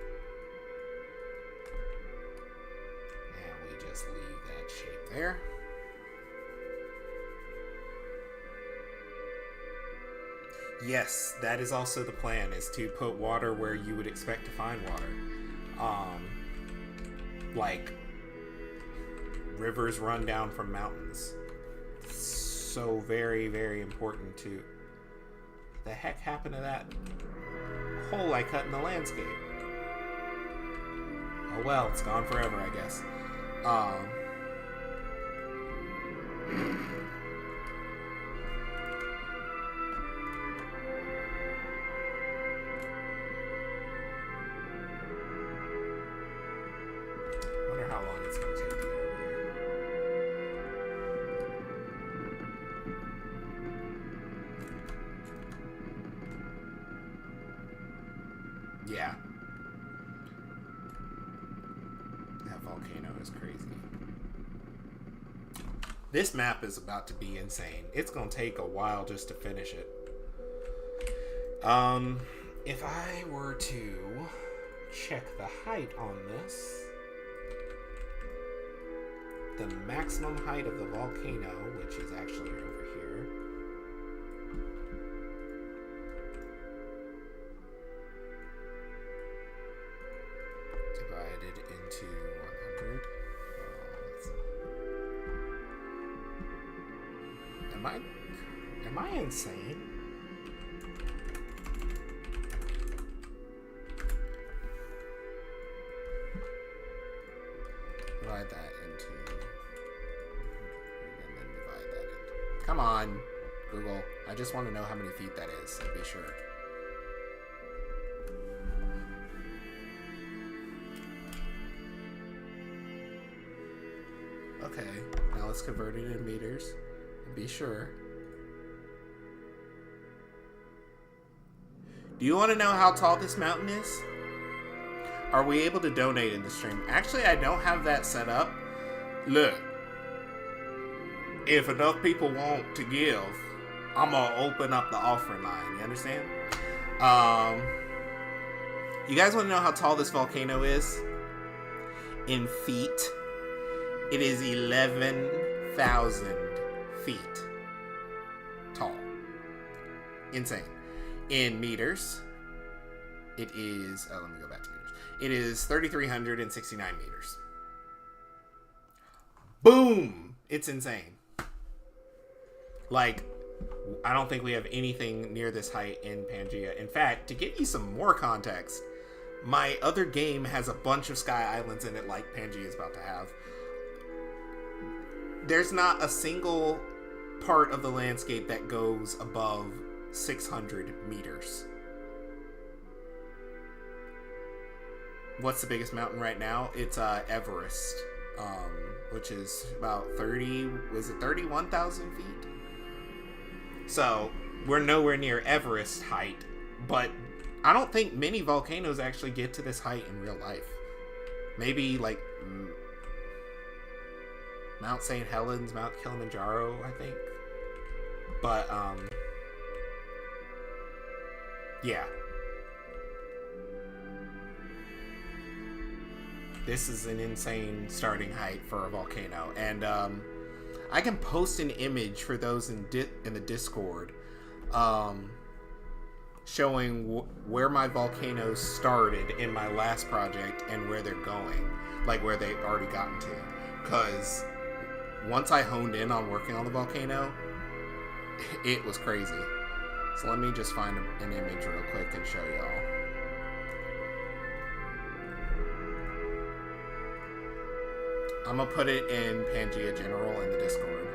And we just leave that shape there. Yes, that is also the plan, is to put water where you would expect to find water. Like, rivers run down from mountains. So very, very important to... The heck happened to that hole I cut in the landscape? Oh well, it's gone forever, I guess. Wonder how long it's gonna take to get over there. Yeah. That volcano is crazy. This map is about to be insane. It's gonna take a while just to finish it. If I were to check the height on this, the maximum height of the volcano, which is actually over here, divided into 100. Am I insane? Divide that into, and then divide that into. Come on, Google. I just want to know how many feet that is, to be sure. Okay, now let's convert it in meters and be sure. Do you want to know how tall this mountain is? Are we able to donate in the stream? Actually, I don't have that set up. Look. if enough people want to give, I'm gonna open up the offering line. You understand? Um, you guys want to know how tall this volcano is? In feet, it is 11,000 feet tall. Insane. In meters, it is. Oh, let me go back to meters. It is 3,369 meters. Boom! It's insane. Like, I don't think we have anything near this height in Pangea. In fact, to give you some more context, my other game has a bunch of sky islands in it like Pangea is about to have. There's not a single part of the landscape that goes above 600 meters. What's the biggest mountain right now? It's Everest, which is about 31,000 feet? So, we're nowhere near Everest height, but I don't think many volcanoes actually get to this height in real life. Maybe, like, Mount St. Helens, Mount Kilimanjaro, I think. But, yeah. This is an insane starting height for a volcano. And, I can post an image for those in the Discord, showing where my volcanoes started in my last project and where they're going, like where they've already gotten to. Because once I honed in on working on the volcano, it was crazy. So let me just find an image real quick and show y'all. I'm gonna put it in Pangea General in the Discord.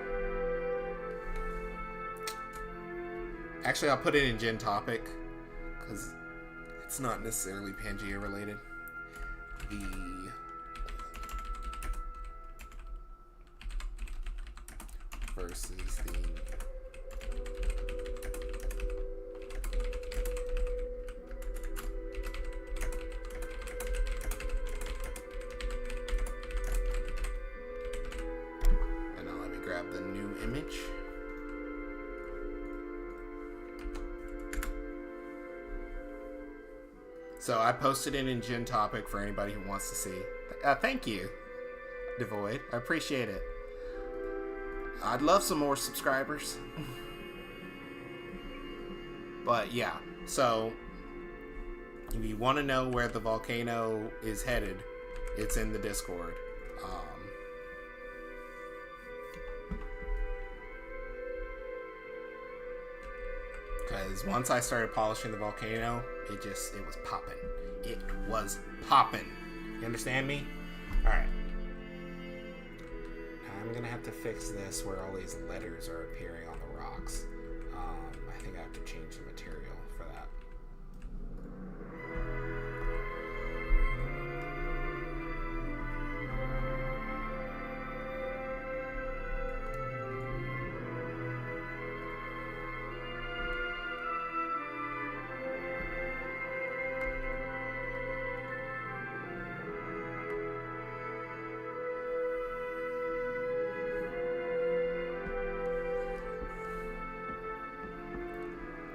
Actually, I'll put it in Gen Topic, because it's not necessarily Pangea related. The versus the grab the new image. So I posted it in Gen Topic for anybody who wants to see. Thank you, Devoid. I appreciate it. I'd love some more subscribers. But yeah, so if you want to know where the volcano is headed, it's in the Discord. Because once I started polishing the volcano, it was popping. It was popping. You understand me? Alright. I'm going to have to fix this where all these letters are appearing on the rocks. I think I have to change the material for that.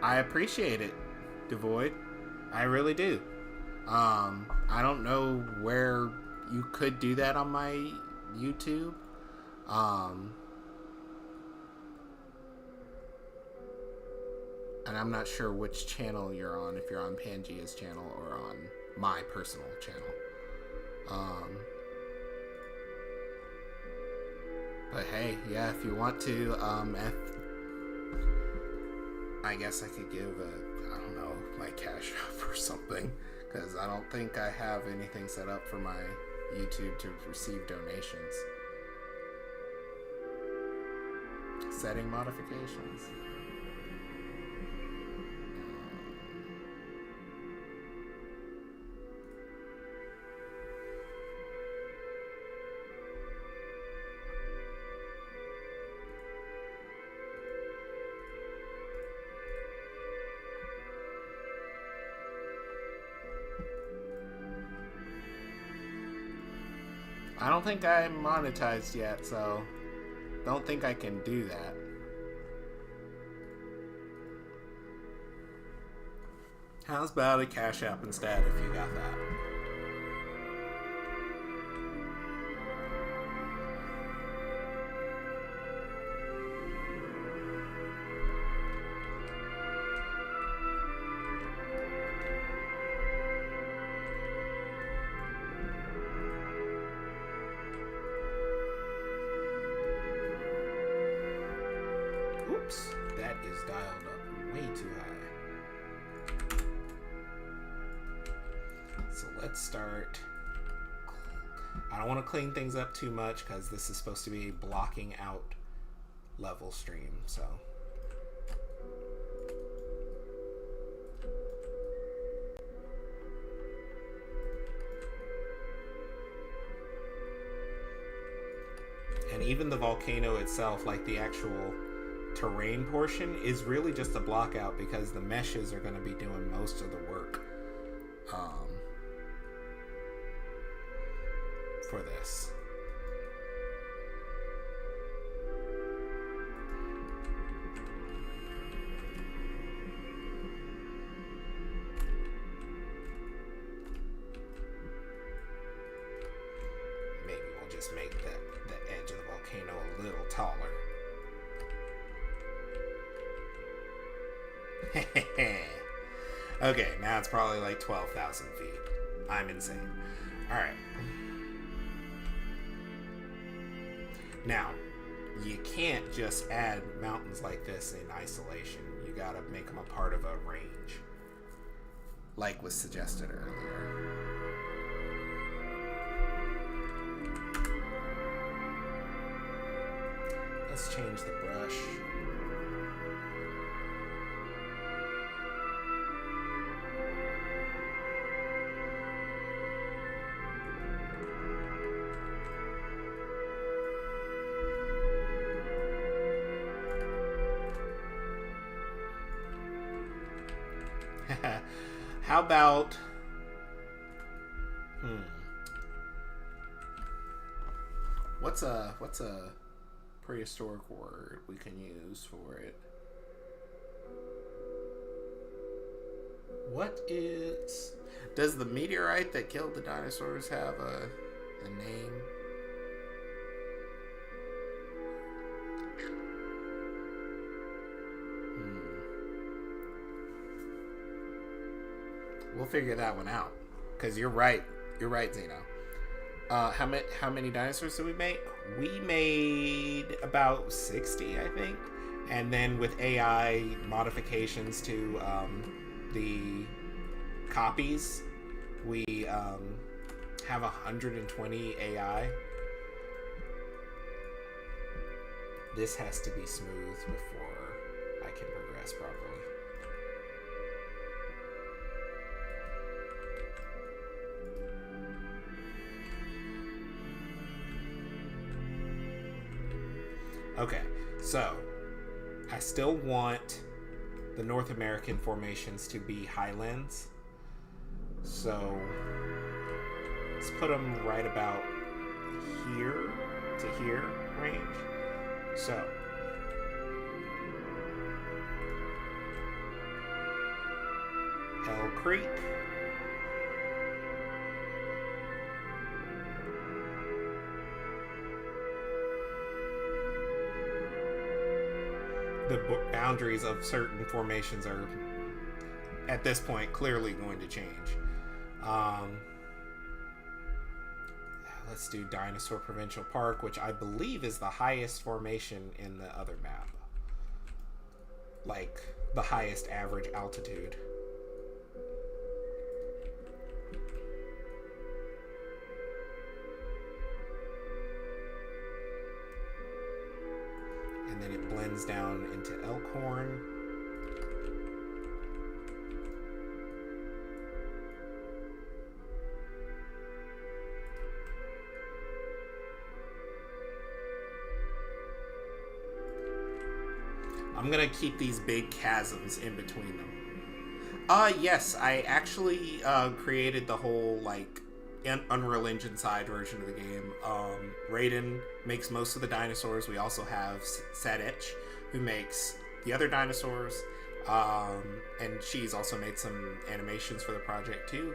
I appreciate it, Devoid. I really do. I don't know where you could do that on my YouTube. And I'm not sure which channel you're on, if you're on Pangea's channel or on my personal channel. But hey, yeah, if you want to, I guess I could give my cash app or something, because I don't think I have anything set up for my YouTube to receive donations. Setting modifications. I don't think I'm monetized yet, so Don't think I can do that. How's about a Cash App instead if you got that? Oops, that is dialed up way too high. So let's start. I don't want to clean things up too much because this is supposed to be blocking out level stream, so. And even the volcano itself, like the actual terrain portion, is really just a block out because the meshes are going to be doing most of the work for this. Maybe we'll just make the edge of the volcano a little taller. Okay, now it's probably like 12,000 feet. I'm insane. Alright. Now, you can't just add mountains like this in isolation. You gotta make them a part of a range, like was suggested earlier. Let's change the brush. How about what's a prehistoric word we can use for it? Does the meteorite that killed the dinosaurs have a name? We'll figure that one out. Because you're right. You're right, Zeno. How many dinosaurs did we make? We made about 60, I think. And then with AI modifications to the copies, we have 120 AI. This has to be smooth before I can progress properly. Okay, so I still want the North American formations to be highlands. So let's put them right about here to here range. So Hell Creek. The boundaries of certain formations are, at this point, clearly going to change. Let's do Dinosaur Provincial Park, which I believe is the highest formation in the other map. Like, the highest average altitude. And then it blends down into Elkhorn. I'm gonna keep these big chasms in between them. Yes, I actually created the whole, like, Unreal Engine side version of the game. Raiden makes most of the dinosaurs. We also have Sadetch, who makes the other dinosaurs. And she's also made some animations for the project too.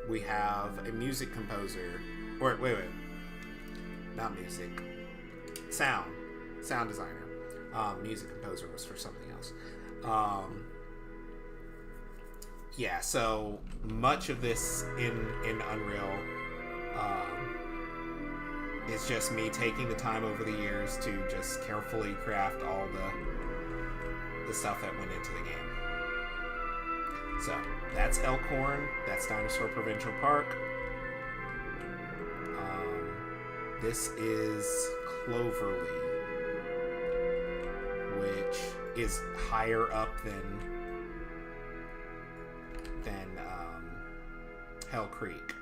We have a music composer. Wait. Not music. Sound designer. Music composer was for something else. Yeah, so much of this in Unreal is just me taking the time over the years to just carefully craft all the stuff that went into the game. So that's Elkhorn. That's Dinosaur Provincial Park. This is Cloverly, which is higher up than Hell Creek,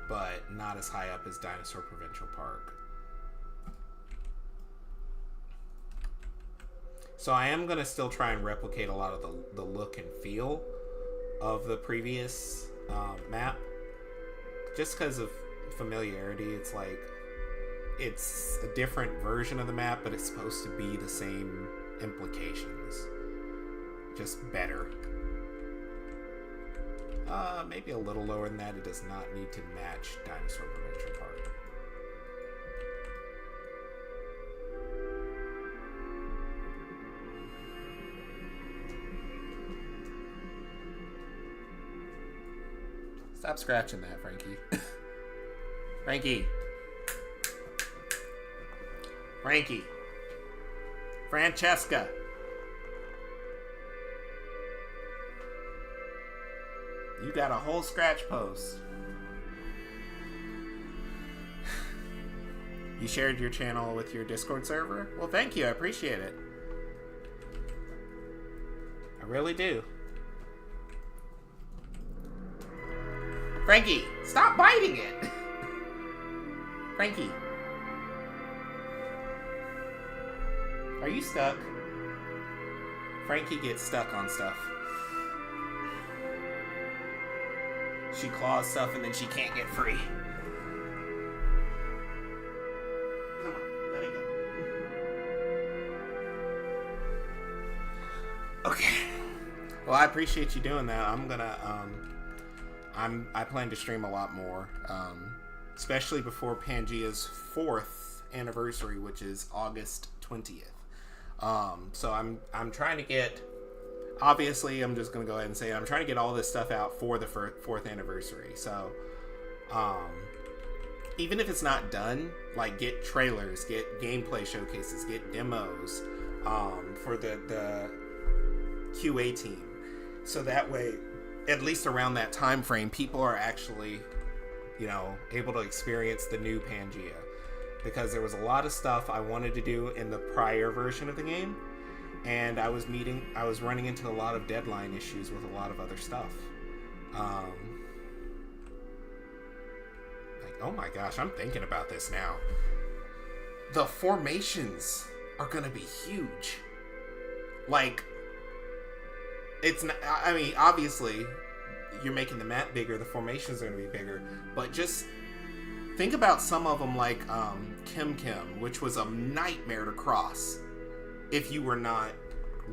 but not as high up as Dinosaur Provincial Park. So I am going to still try and replicate a lot of the look and feel of the previous map, just because of familiarity. It's like, it's a different version of the map, but it's supposed to be the same implications, just better. Maybe a little lower than that. It does not need to match Dinosaur Provincial Park. Stop scratching that, Frankie. Frankie. Francesca. You got a whole scratch post. You shared your channel with your Discord server? Well, thank you. I appreciate it. I really do. Frankie, stop biting it. Frankie. Are you stuck? Frankie gets stuck on stuff. She claws stuff and then she can't get free. Come on, let it go. Okay. Well, I appreciate you doing that. I'm gonna, I plan to stream a lot more, especially before Pangea's 4th anniversary, which is August 20th. So I'm trying to get, obviously I'm just going to go ahead and say it, I'm trying to get all this stuff out for the 4th anniversary. So, even if it's not done, like, get trailers, get gameplay showcases, get demos, for the QA team. So that way, at least around that time frame, people are actually, able to experience the new Pangea. Because there was a lot of stuff I wanted to do in the prior version of the game, and I was running into a lot of deadline issues with a lot of other stuff. Oh my gosh, I'm thinking about this now. The formations are gonna be huge. Like, it's not, I mean, obviously, you're making the map bigger, the formations are gonna be bigger, but just think about some of them, like Kim Kim, which was a nightmare to cross if you were not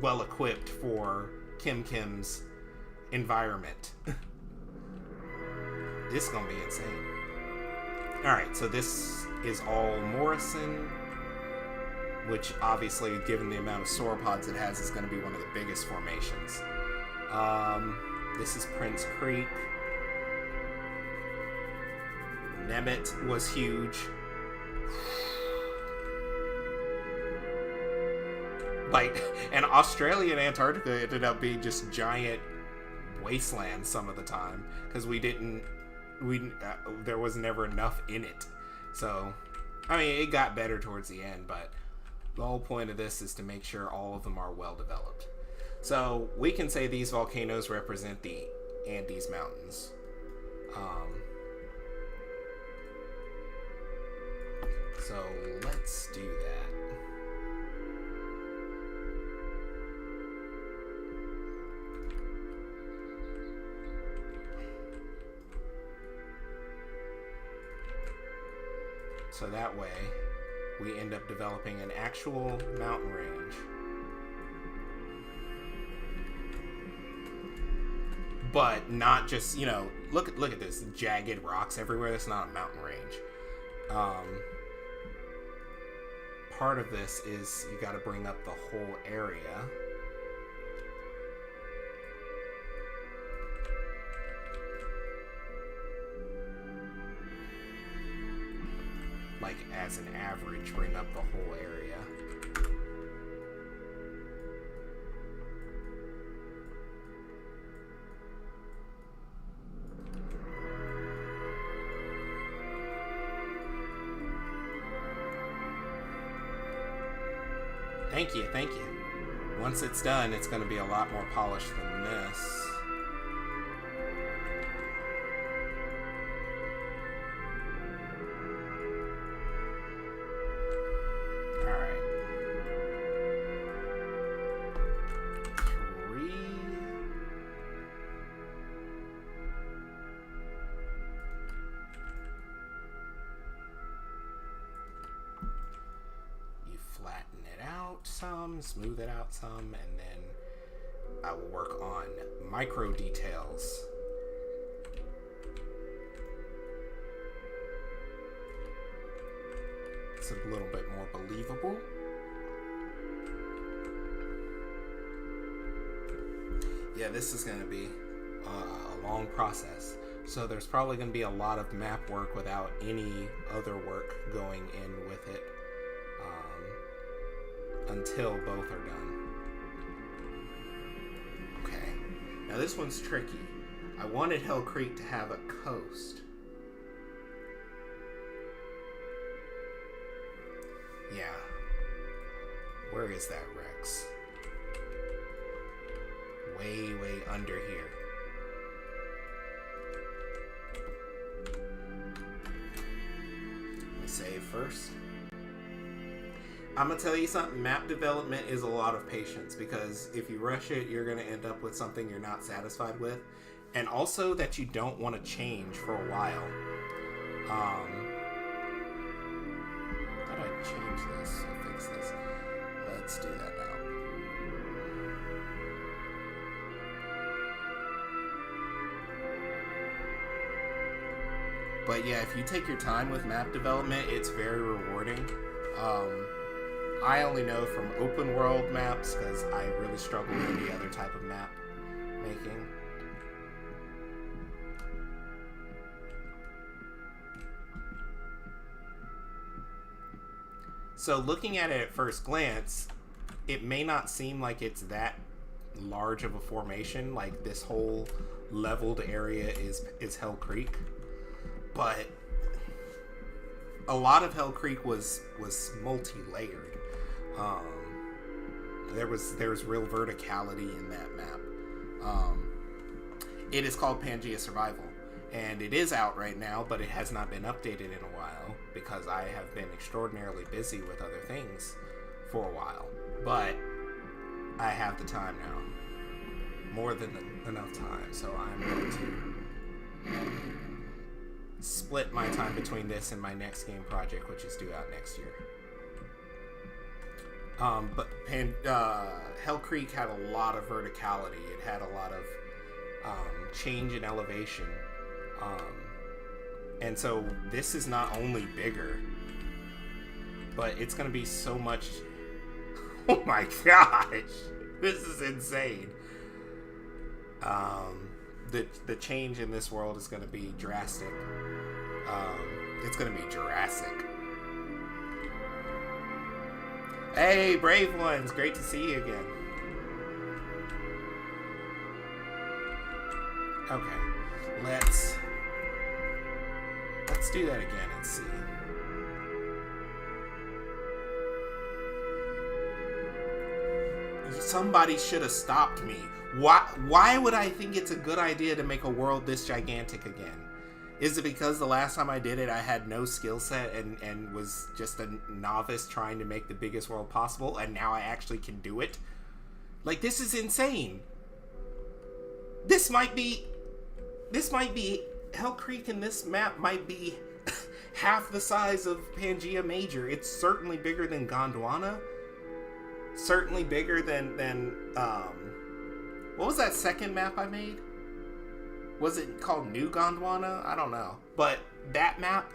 well equipped for Kim Kim's environment. This is gonna be insane. Alright, so this is all Morrison, which obviously, given the amount of sauropods it has, is going to be one of the biggest formations. This is Prince Creek. Nemeth was huge. Like, and Australia and Antarctica ended up being just giant wastelands some of the time, because there was never enough in it. So, I mean, it got better towards the end, but the whole point of this is to make sure all of them are well developed. So, we can say these volcanoes represent the Andes Mountains. So, let's do that. So that way, we end up developing an actual mountain range. But not just, you know, look at this jagged rocks everywhere. That's not a mountain range. Part of this is you got to bring up the whole area. Like, as an average, bring up the whole area. Thank you, thank you. Once it's done, it's going to be a lot more polished than this. Smooth it out some, and then I will work on micro details. It's a little bit more believable. Yeah, this is going to be a long process. So there's probably going to be a lot of map work without any other work going in with it. Until both are done. Okay. Now this one's tricky. I wanted Hell Creek to have a coast. Yeah. Where is that, Rex? Way, way under here. Let me save first. I'm going to tell you something, map development is a lot of patience, because if you rush it, you're going to end up with something you're not satisfied with, and also that you don't want to change for a while. How do I change this or fix this? Let's do that now. But yeah, if you take your time with map development, it's very rewarding. I only know from open world maps because I really struggle with any other type of map making. So looking at it at first glance, it may not seem like it's that large of a formation, like this whole leveled area is Hell Creek. But a lot of Hell Creek was multi-layered. There's real verticality in that map. It is called Pangea Survival, and it is out right now, but it has not been updated in a while because I have been extraordinarily busy with other things for a while. But I have the time now, more than enough time, so I'm going to split my time between this and my next game project, which is due out next year. But Hell Creek had a lot of verticality. It had a lot of change in elevation. And so this is not only bigger, but it's going to be so much... Oh my gosh! This is insane. The change in this world is going to be drastic. It's going to be Jurassic. Hey, brave ones! Great to see you again. Okay, let's do that again and see. Somebody should have stopped me. Why would I think it's a good idea to make a world this gigantic again? Is it because the last time I did it, I had no skill set and was just a novice trying to make the biggest world possible, and now I actually can do it? Like, this is insane. This might be Hell Creek, and this map might be half the size of Pangea Major. It's certainly bigger than Gondwana. Certainly bigger than what was that second map I made? Was it called New Gondwana? I don't know. But that map,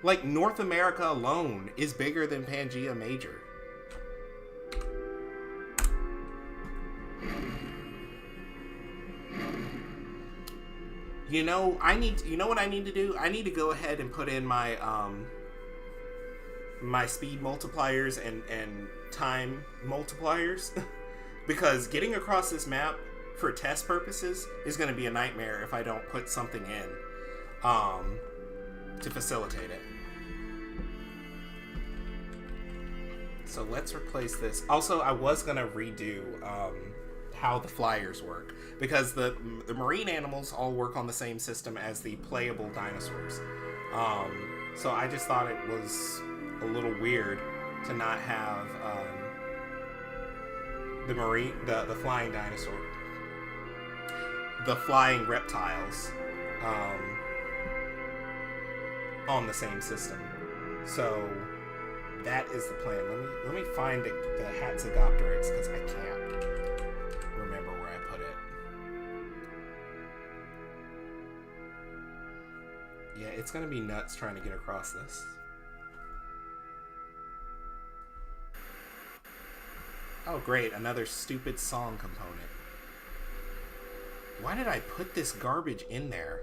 like North America alone, is bigger than Pangea Major. You know, you know what I need to do? I need to go ahead and put in my my speed multipliers and time multipliers because getting across this map for test purposes is going to be a nightmare if I don't put something in to facilitate it. So let's replace this. Also, I was going to redo how the flyers work because the marine animals all work on the same system as the playable dinosaurs. So I just thought it was a little weird to not have the flying dinosaur, the flying reptiles on the same system. So that is the plan. Let me find the Hatzegopteryx because I can't remember where I put it. Yeah, it's gonna be nuts trying to get across this. Oh great, another stupid song component. Why did I put this garbage in there?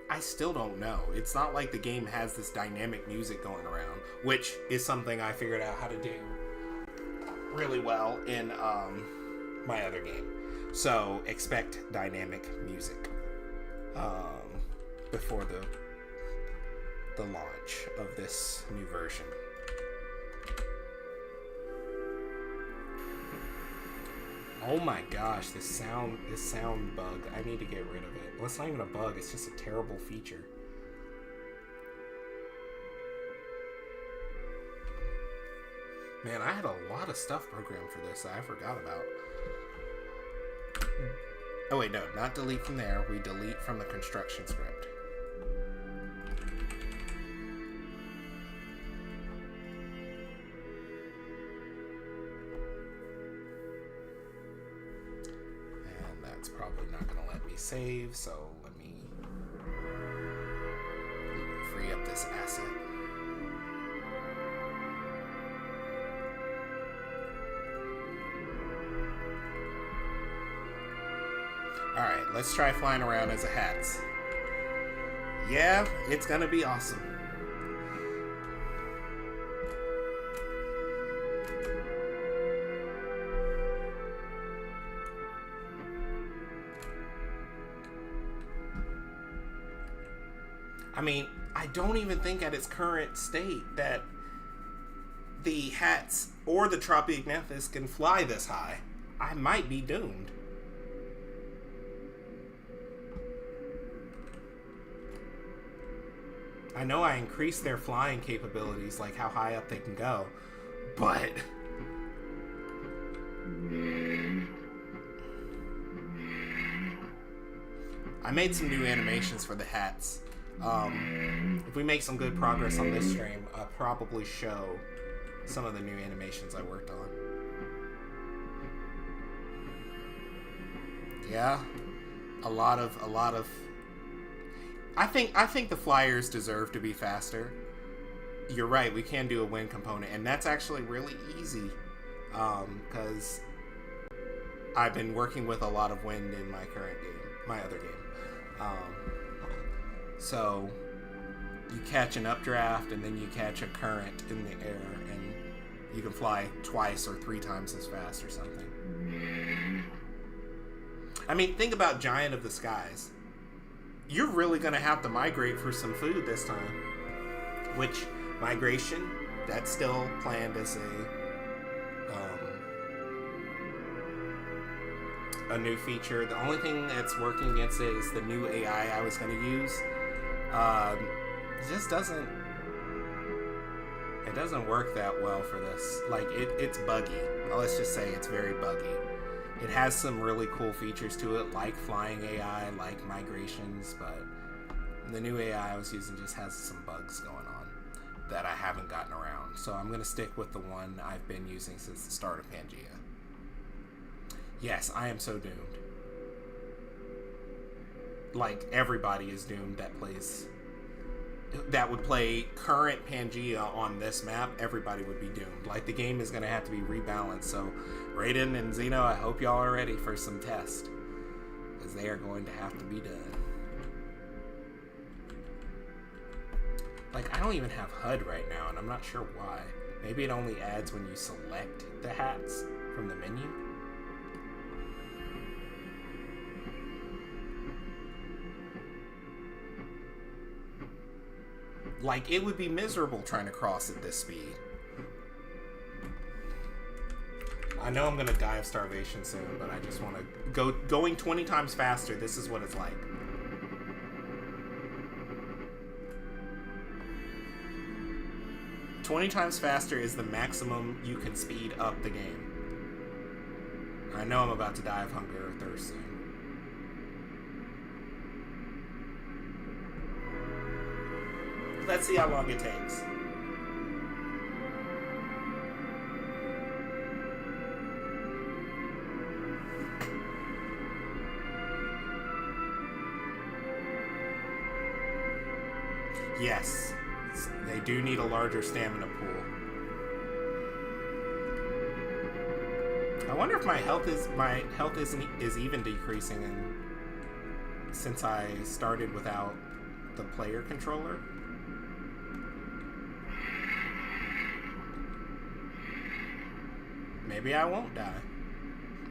I still don't know. It's not like the game has this dynamic music going around, which is something I figured out how to do really well in my other game. So expect dynamic music before the launch of this new version. Oh my gosh, this sound bug. I need to get rid of it. Well, it's not even a bug, it's just a terrible feature. Man, I had a lot of stuff programmed for this that I forgot about. Oh wait, no, not delete from there. We delete from the construction script. Probably not going to let me save, so let me free up this asset. Alright, let's try flying around as a Hatz. Yeah, it's going to be awesome. I mean, I don't even think at its current state that the Hatz or the Tropiognathus can fly this high. I might be doomed. I know I increased their flying capabilities, like how high up they can go, but I made some new animations for the Hatz. If we make some good progress on this stream, I'll probably show some of the new animations I worked on. Yeah, a lot of. I think the flyers deserve to be faster. You're right. We can do a wind component, and that's actually really easy, because I've been working with a lot of wind in my current game, my other game. So you catch an updraft and then you catch a current in the air and you can fly twice or 3 times as fast or something. I mean, think about Giant of the Skies. You're really going to have to migrate for some food this time. Which, migration, that's still planned as a new feature. The only thing that's working against it is the new AI I was going to use. It just doesn't work that well for this. Like, it's buggy. Let's just say it's very buggy. It has some really cool features to it, like flying AI, like migrations, but The new AI I was using just has some bugs going on that I haven't gotten around. So I'm going to stick with the one I've been using since the start of Pangea. Yes, I am so doomed. Like, everybody is doomed that would play current Pangea on this map. Everybody would be doomed. Like, the game is going to have to be rebalanced. So Raiden and Xeno, I hope y'all are ready for some tests, because they are going to have to be done. Like, I don't even have HUD right now, and I'm not sure why. Maybe it only adds when you select the hats from the menu. Like, it would be miserable trying to cross at this speed. I know I'm gonna die of starvation soon, but I just want to going 20 times faster. This is what it's like. "20 times faster is the maximum you can speed up the game." I know I'm about to die of hunger or thirst soon. Let's see how long it takes. Yes, they do need a larger stamina pool. I wonder if my health is even decreasing since I started without the player controller. Maybe I won't die.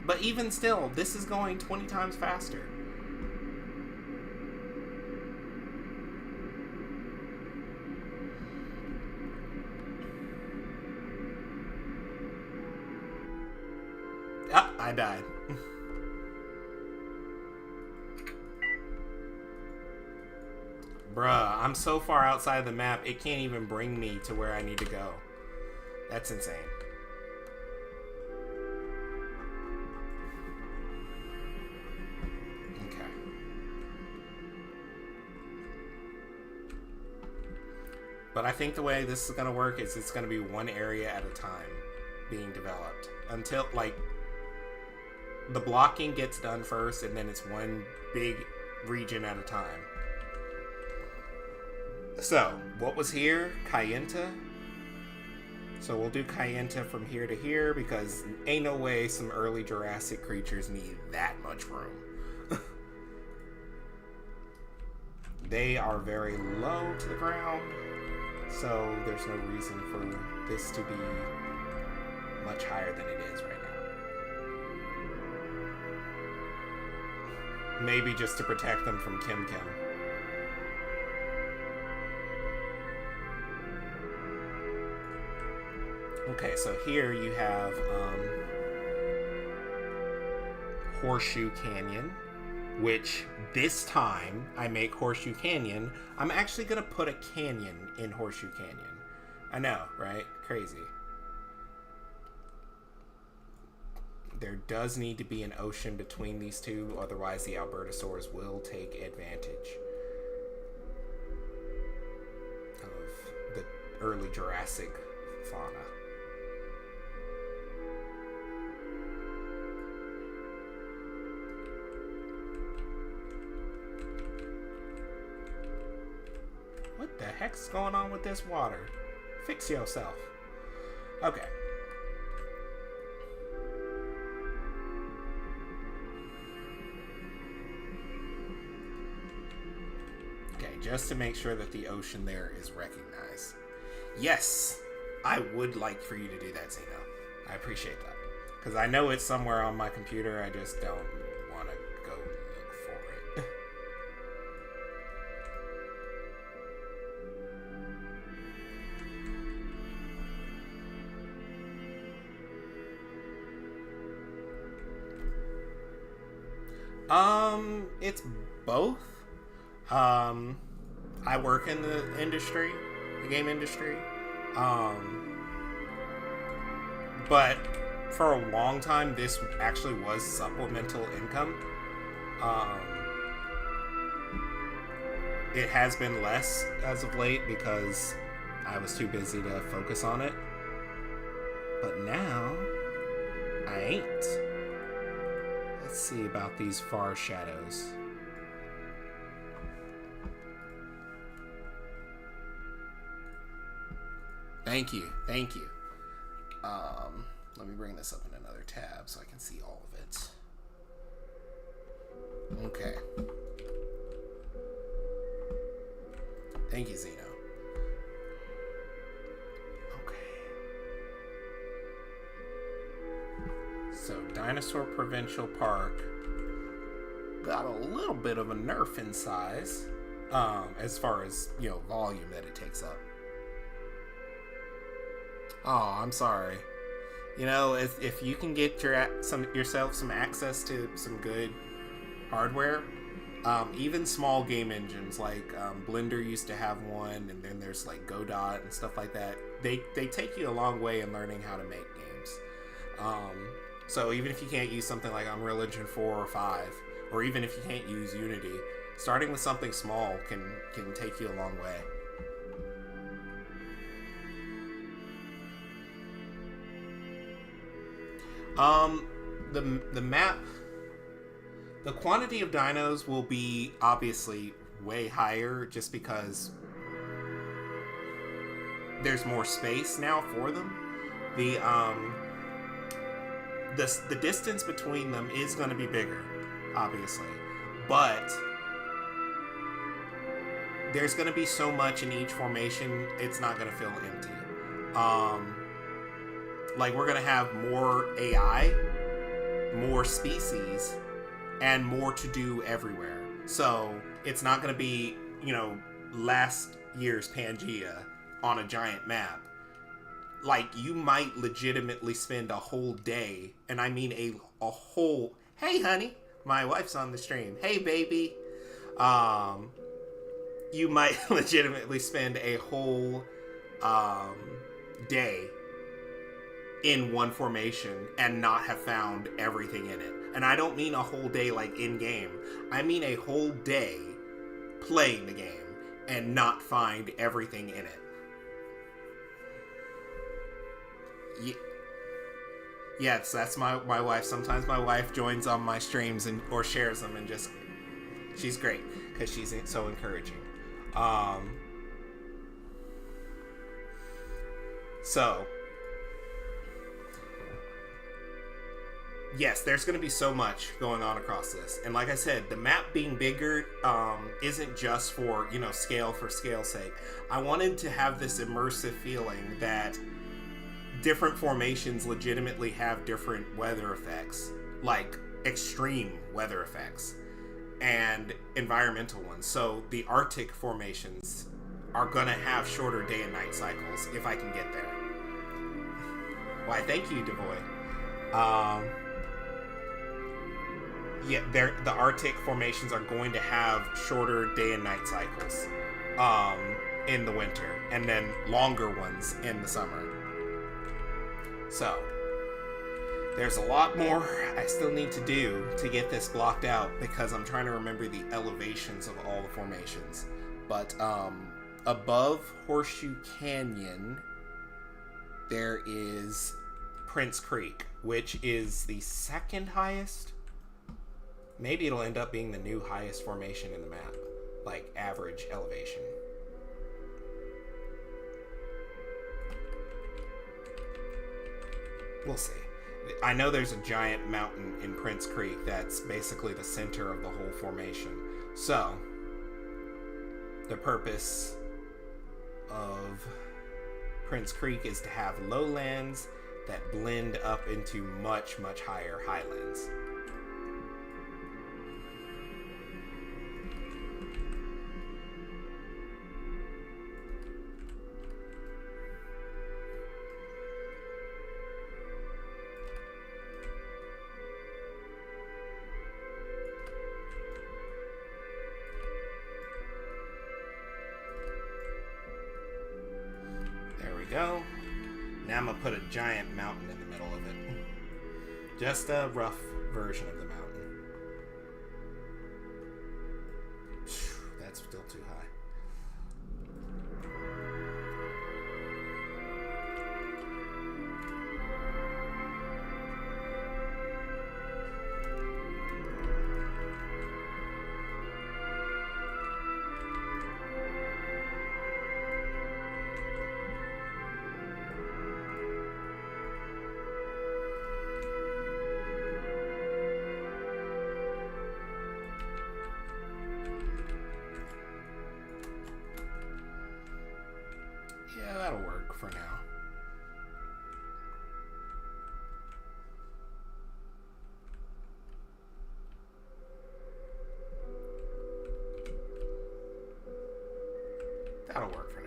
But even still, this is going 20 times faster. Ah, I died. Bruh, I'm so far outside the map, it can't even bring me to where I need to go. That's insane. Okay. But I think the way this is going to work is it's going to be one area at a time being developed. Until, like, the blocking gets done first, and then it's one big region at a time. So, what was here? Kayenta. So we'll do Kayenta from here to here, because ain't no way some early Jurassic creatures need that much room. They are very low to the ground, so there's no reason for this to be much higher than it is right now. Maybe just to protect them from Kim Kim. Okay, so here you have Horseshoe Canyon, which this time I make Horseshoe Canyon. I'm actually going to put a canyon in Horseshoe Canyon. I know, right? Crazy. There does need to be an ocean between these two, otherwise the Albertosaurs will take advantage of the early Jurassic fauna. What the heck's going on with this water? Fix yourself. Okay. Okay, just to make sure that the ocean there is recognized. Yes, I would like for you to do that, Xeno. I appreciate that. Because I know it's somewhere on my computer, I just don't want to go look for it. It's both. I work in the industry, the game industry. But for a long time, this actually was supplemental income. It has been less as of late because I was too busy to focus on it. But now, I ain't. Let's see about these far shadows. Thank you. Let me bring this up in another tab so I can see all of it. Okay. Thank you, Zeno. Okay. So, Dinosaur Provincial Park got a little bit of a nerf in size, as far as, volume that it takes up. Oh, I'm sorry. If you can get yourself some access to some good hardware, even small game engines like Blender used to have one, and then there's like Godot and stuff like that. They take you a long way in learning how to make games. So even if you can't use something like Unreal Engine 4 or 5, or even if you can't use Unity, starting with something small can take you a long way. The map, the quantity of dinos will be obviously way higher just because there's more space now for them. The distance between them is going to be bigger, obviously, but there's going to be so much in each formation, it's not going to feel empty. Like, we're going to have more AI, more species, and more to do everywhere. So, it's not going to be, last year's Pangea on a giant map. Like, you might legitimately spend a whole day, and I mean a whole... Hey, honey! My wife's on the stream. Hey, baby! You might legitimately spend a whole day in one formation and not have found everything in it. And I don't mean a whole day like in-game. I mean a whole day playing the game and not find everything in it. Yes, that's my wife. Sometimes my wife joins on my streams or shares them, and just... She's great, because she's so encouraging. So... Yes, there's going to be so much going on across this. And like I said, the map being bigger isn't just for, scale for scale's sake. I wanted to have this immersive feeling that different formations legitimately have different weather effects, like extreme weather effects, and environmental ones. So the Arctic formations are going to have shorter day and night cycles if I can get there. Why, thank you, Devoy. Yeah, the Arctic formations are going to have shorter day and night cycles in the winter, and then longer ones in the summer. So, there's a lot more I still need to do to get this blocked out, because I'm trying to remember the elevations of all the formations. But above Horseshoe Canyon, there is Prince Creek, which is the second highest. Maybe it'll end up being the new highest formation in the map, like average elevation. We'll see. I know there's a giant mountain in Prince Creek that's basically the center of the whole formation. So, the purpose of Prince Creek is to have lowlands that blend up into much, much higher highlands. Go. Now I'm gonna put a giant mountain in the middle of it. Just a rough version of the mountain. it's still too high. Yeah, that'll work for now. That'll work for now.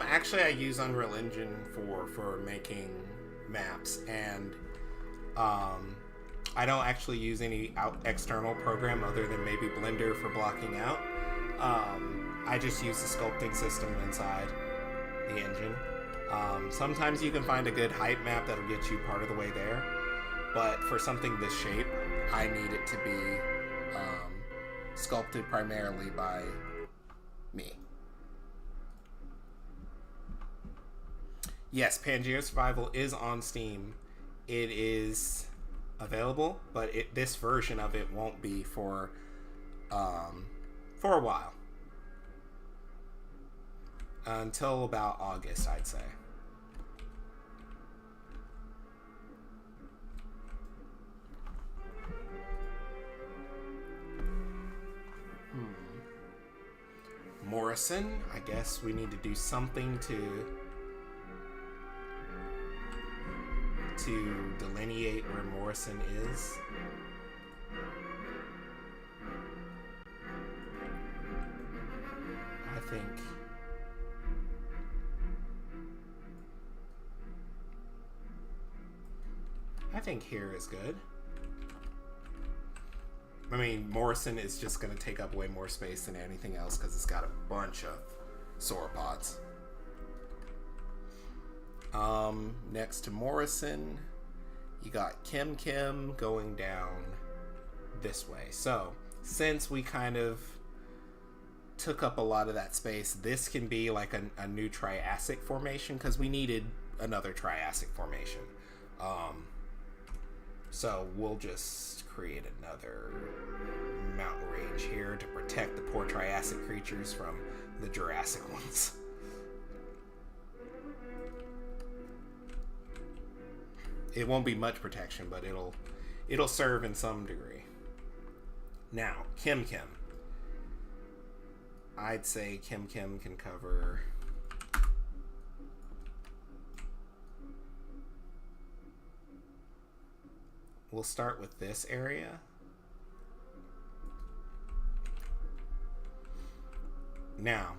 Actually, I use Unreal Engine for making maps, and I don't actually use any external program other than maybe Blender for blocking out. I just use the sculpting system inside the engine. Sometimes you can find a good height map that'll get you part of the way there, but for something this shape, I need it to be sculpted primarily by me. Yes, Pangea Survival is on Steam. It is available, but this version of it won't be for a while. Until about August, I'd say. Morrison, I guess we need to do something to delineate where Morrison is. I think here is good. I mean, Morrison is just going to take up way more space than anything else because it's got a bunch of sauropods. Next to Morrison, you got Kim Kim going down this way. So, since we kind of took up a lot of that space, this can be like a new Triassic formation because we needed another Triassic formation. So we'll just create another mountain range here to protect the poor Triassic creatures from the Jurassic ones. It won't be much protection, but it'll serve in some degree. Now, Kim Kim. I'd say Kim Kim can cover... We'll start with this area. Now,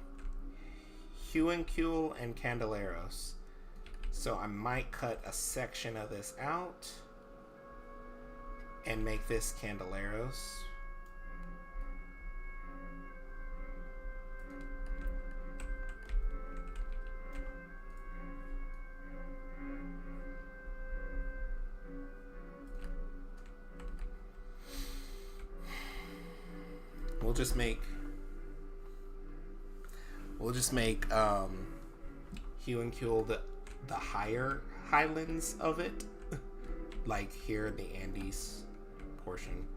Huancule and Candeleros. So I might cut a section of this out and make this Candeleros. We'll just make Huancule the higher highlands of it, like here in the Andes portion.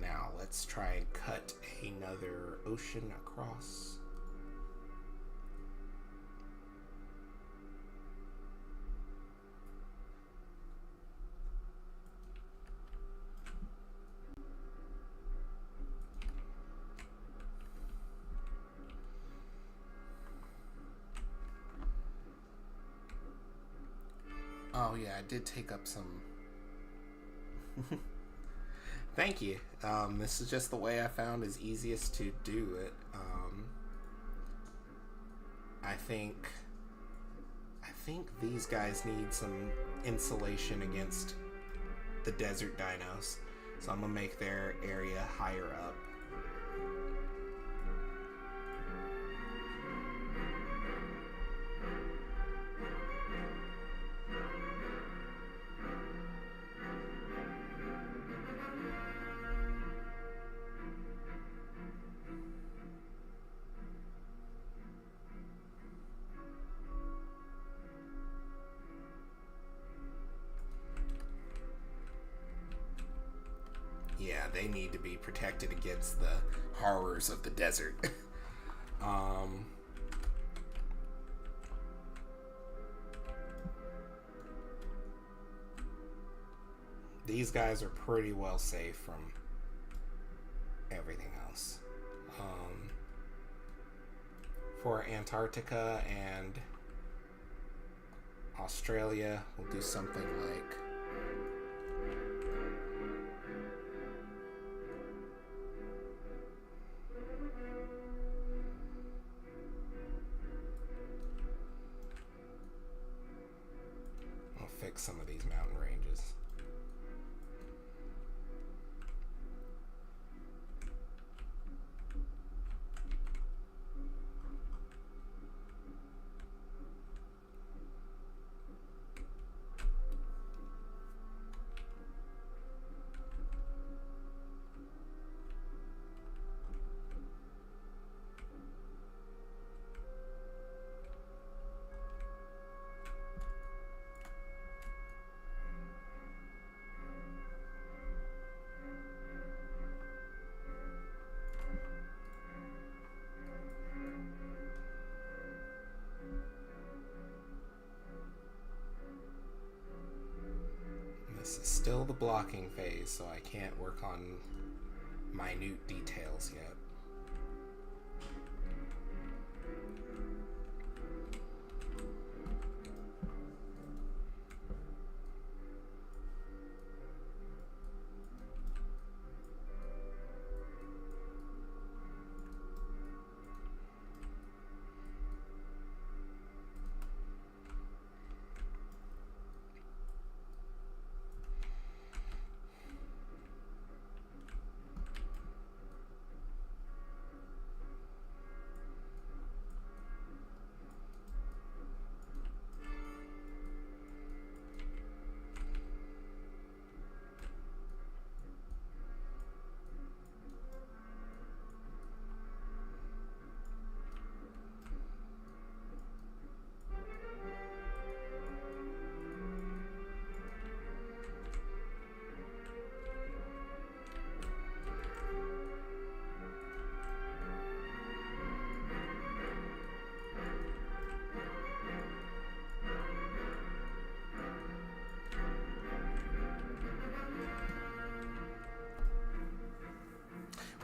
Now let's try and cut another ocean across. yeah, I did take up some. Thank you. This is just the way I found is easiest to do it. I think these guys need some insulation against the desert dinos, so I'm gonna make their area higher up. Yeah, they need to be protected against the horrors of the desert. These guys are pretty well safe from everything else. For Antarctica and Australia, we'll do something like fix some of these mountain ranges. This is still the blocking phase, so I can't work on minute details yet.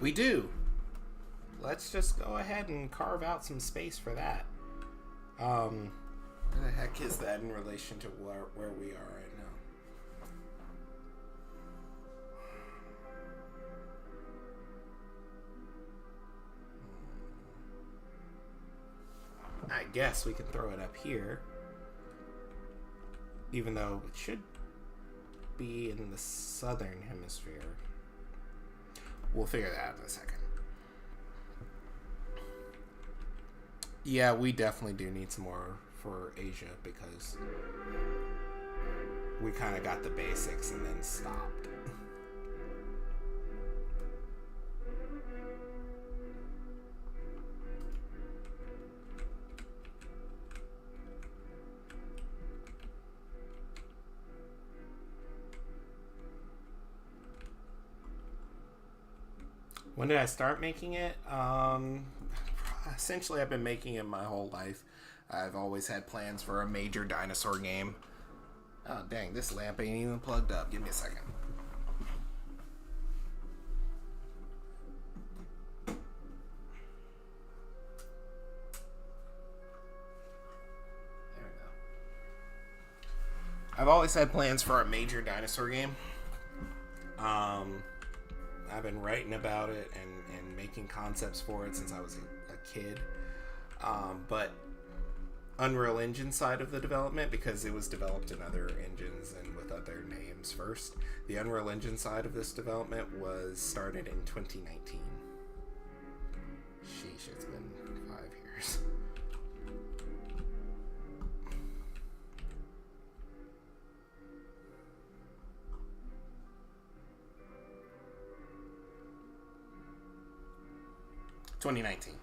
We do. Let's just go ahead and carve out some space for that. Where the heck is that in relation to where we are right now? I guess we can throw it up here. Even though it should be in the southern hemisphere. We'll figure that out in a second. Yeah, we definitely do need some more for Asia because we kind of got the basics and then stopped. When did I start making it? Essentially, I've been making it my whole life. I've always had plans for a major dinosaur game. Oh, dang, this lamp ain't even plugged up. Give me a second. There we go. I've always had plans for a major dinosaur game. I've been writing about it and making concepts for it since I was a kid. But Unreal Engine side of the development, because it was developed in other engines and with other names first, the Unreal Engine side of this development was started in 2019. Sheesh, it's been 5 years. (2019).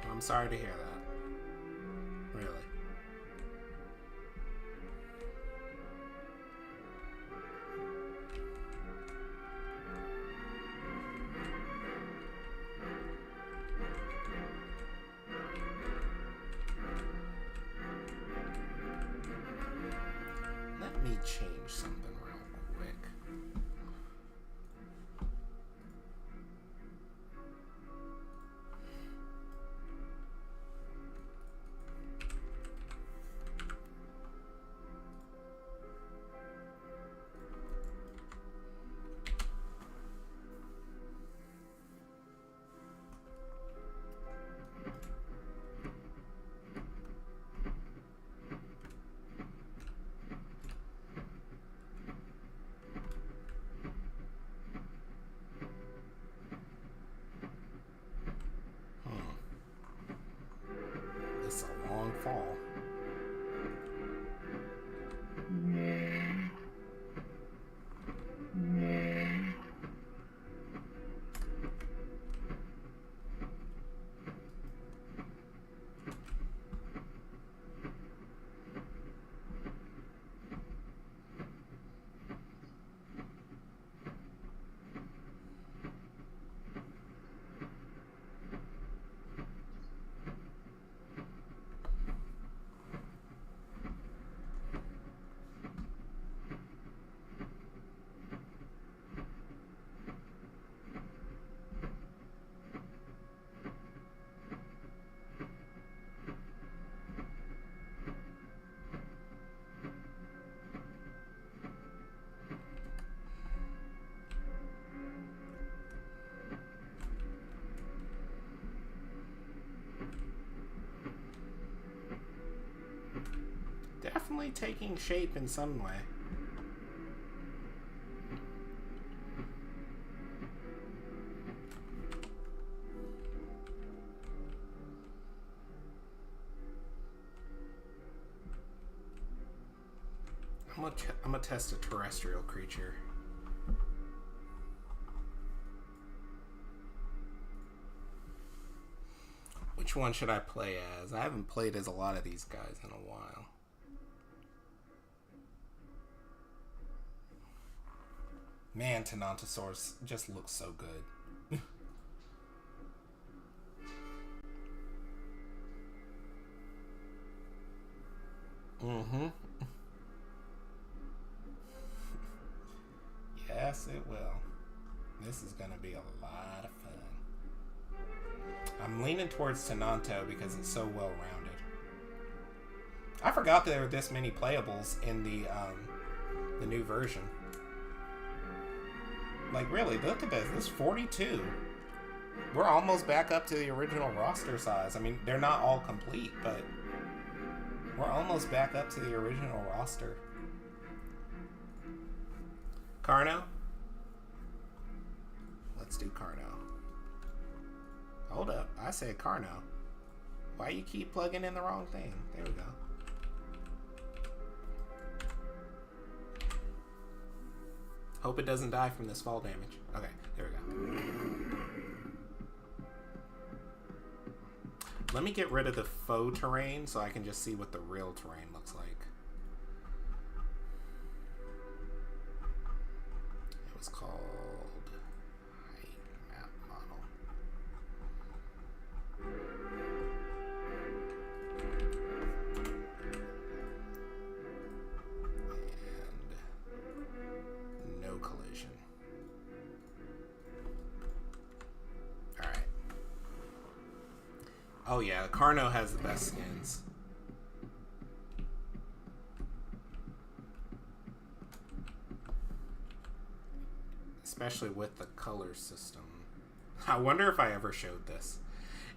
I'm sorry to hear that. Really. Let me change something real quick. It's a long fall. Definitely taking shape in some way. I'm gonna test a terrestrial creature. Which one should I play as? I haven't played as a lot of these guys in a while. Man, Tenontosaurus just looks so good. Mm-hmm. Yes, it will. This is going to be a lot of fun. I'm leaning towards Tenonto because it's so well-rounded. I forgot there were this many playables in the new version. Like, really, look at this. This is 42. We're almost back up to the original roster size. I mean, they're not all complete, but we're almost back up to the original roster. Carno? Let's do Carno. Hold up. I said Carno. Why you keep plugging in the wrong thing? There we go. Hope it doesn't die from this fall damage. Okay, there we go. Let me get rid of the faux terrain so I can just see what the real terrain looks like. It was called height map model. And no collision. Alright. Oh yeah, Carno has the best skins. Especially with the color system. I wonder if I ever showed this.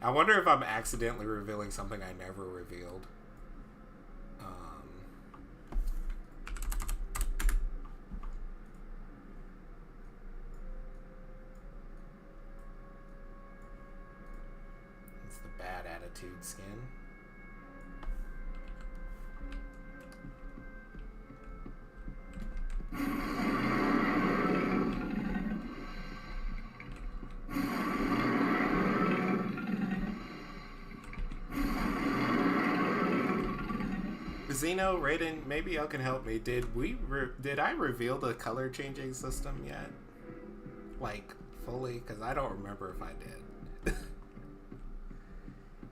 I wonder if I'm accidentally revealing something I never revealed. It's the bad attitude skin. Zeno, Raiden, maybe y'all can help me. Did I reveal the color changing system yet? Like, fully? Because I don't remember if I did.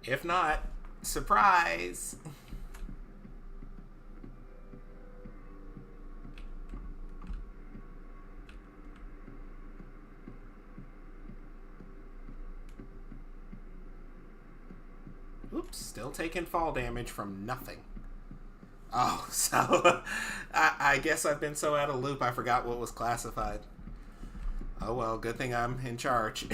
If not, surprise! Oops, still taking fall damage from nothing. Oh, so I guess I've been so out of loop I forgot what was classified. Oh well, good thing I'm in charge.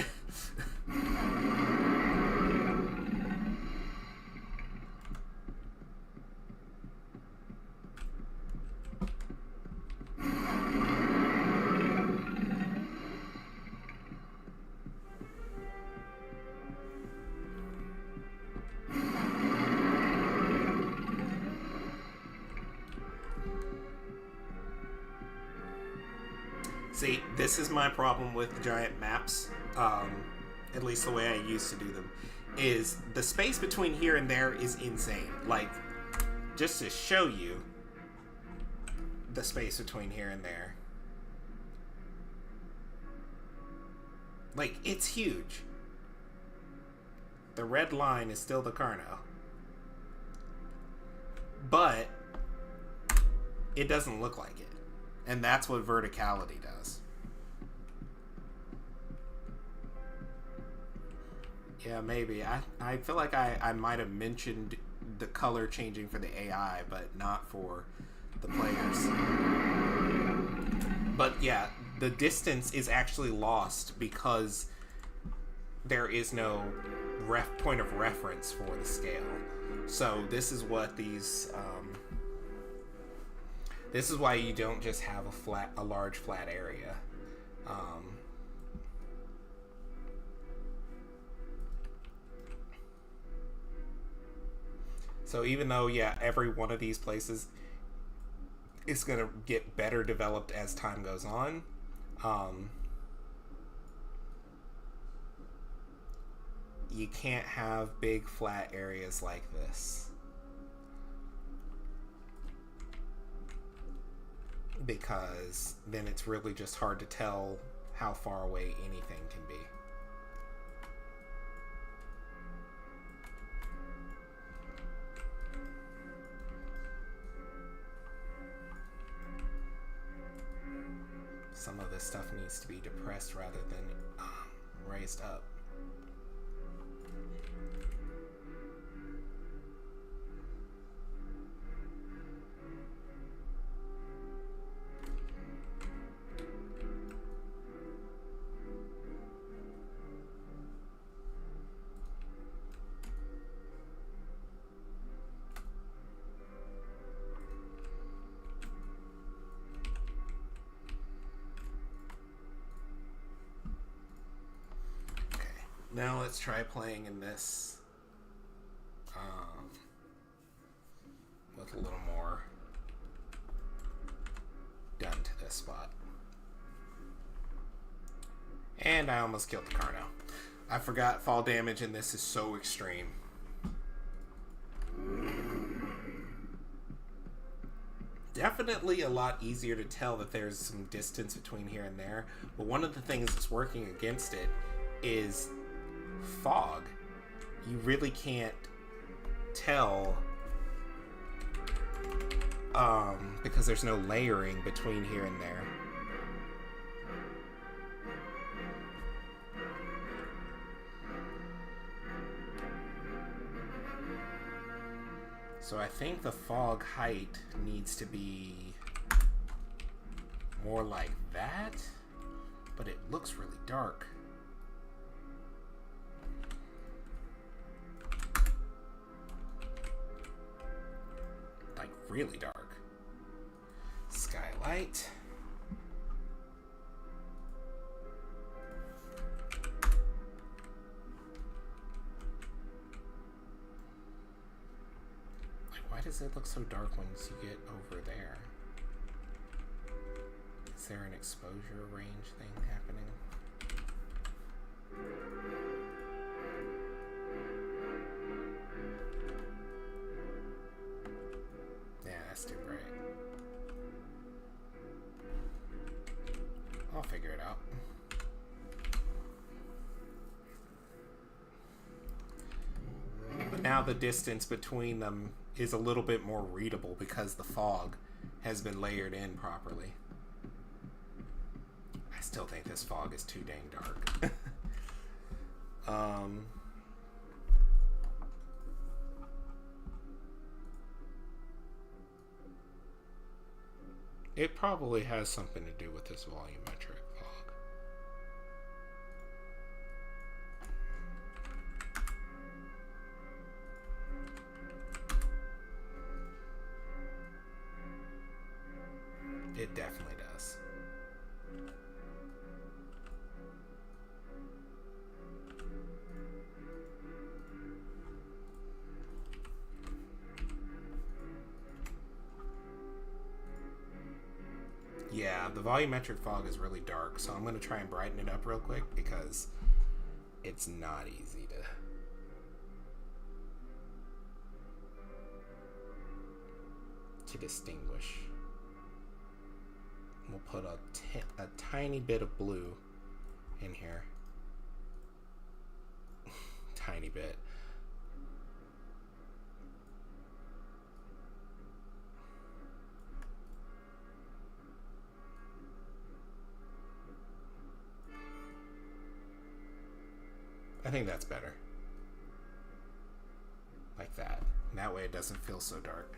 See, this is my problem with giant maps, at least the way I used to do them, is the space between here and there is insane. Like, just to show you the space between here and there. Like, it's huge. The red line is still the Carno. But it doesn't look like it. And that's what verticality does. Yeah, maybe. I feel like I might have mentioned the color changing for the AI, but not for the players. But yeah, the distance is actually lost because there is no point of reference for the scale. So this is what these... this is why you don't just have a large flat area. So even though, yeah, every one of these places is going to get better developed as time goes on, you can't have big flat areas like this. Because then it's really just hard to tell how far away anything can be. Some of this stuff needs to be depressed rather than raised up. Now let's try playing in this with a little more done to this spot. And I almost killed the Carno. I forgot fall damage in this is so extreme. definitely a lot easier to tell that there's some distance between here and there. But one of the things that's working against it is fog. You really can't tell because there's no layering between here and there. So I think the fog height needs to be more like that, but it looks really dark. Like really dark. Skylight. Why does it look so dark once you get over there? Is there an exposure range thing happening? Yeah, that's too bright. I'll figure it out. But now the distance between them is a little bit more readable because the fog has been layered in properly. I still think this fog is too dang dark. It probably has something to do with this volumetric fog. It definitely does. Yeah, the volumetric fog is really dark, so I'm going to try and brighten it up real quick because it's not easy to distinguish. We'll put a tiny bit of blue in here. Tiny bit. I think that's better. Like that. And that way it doesn't feel so dark.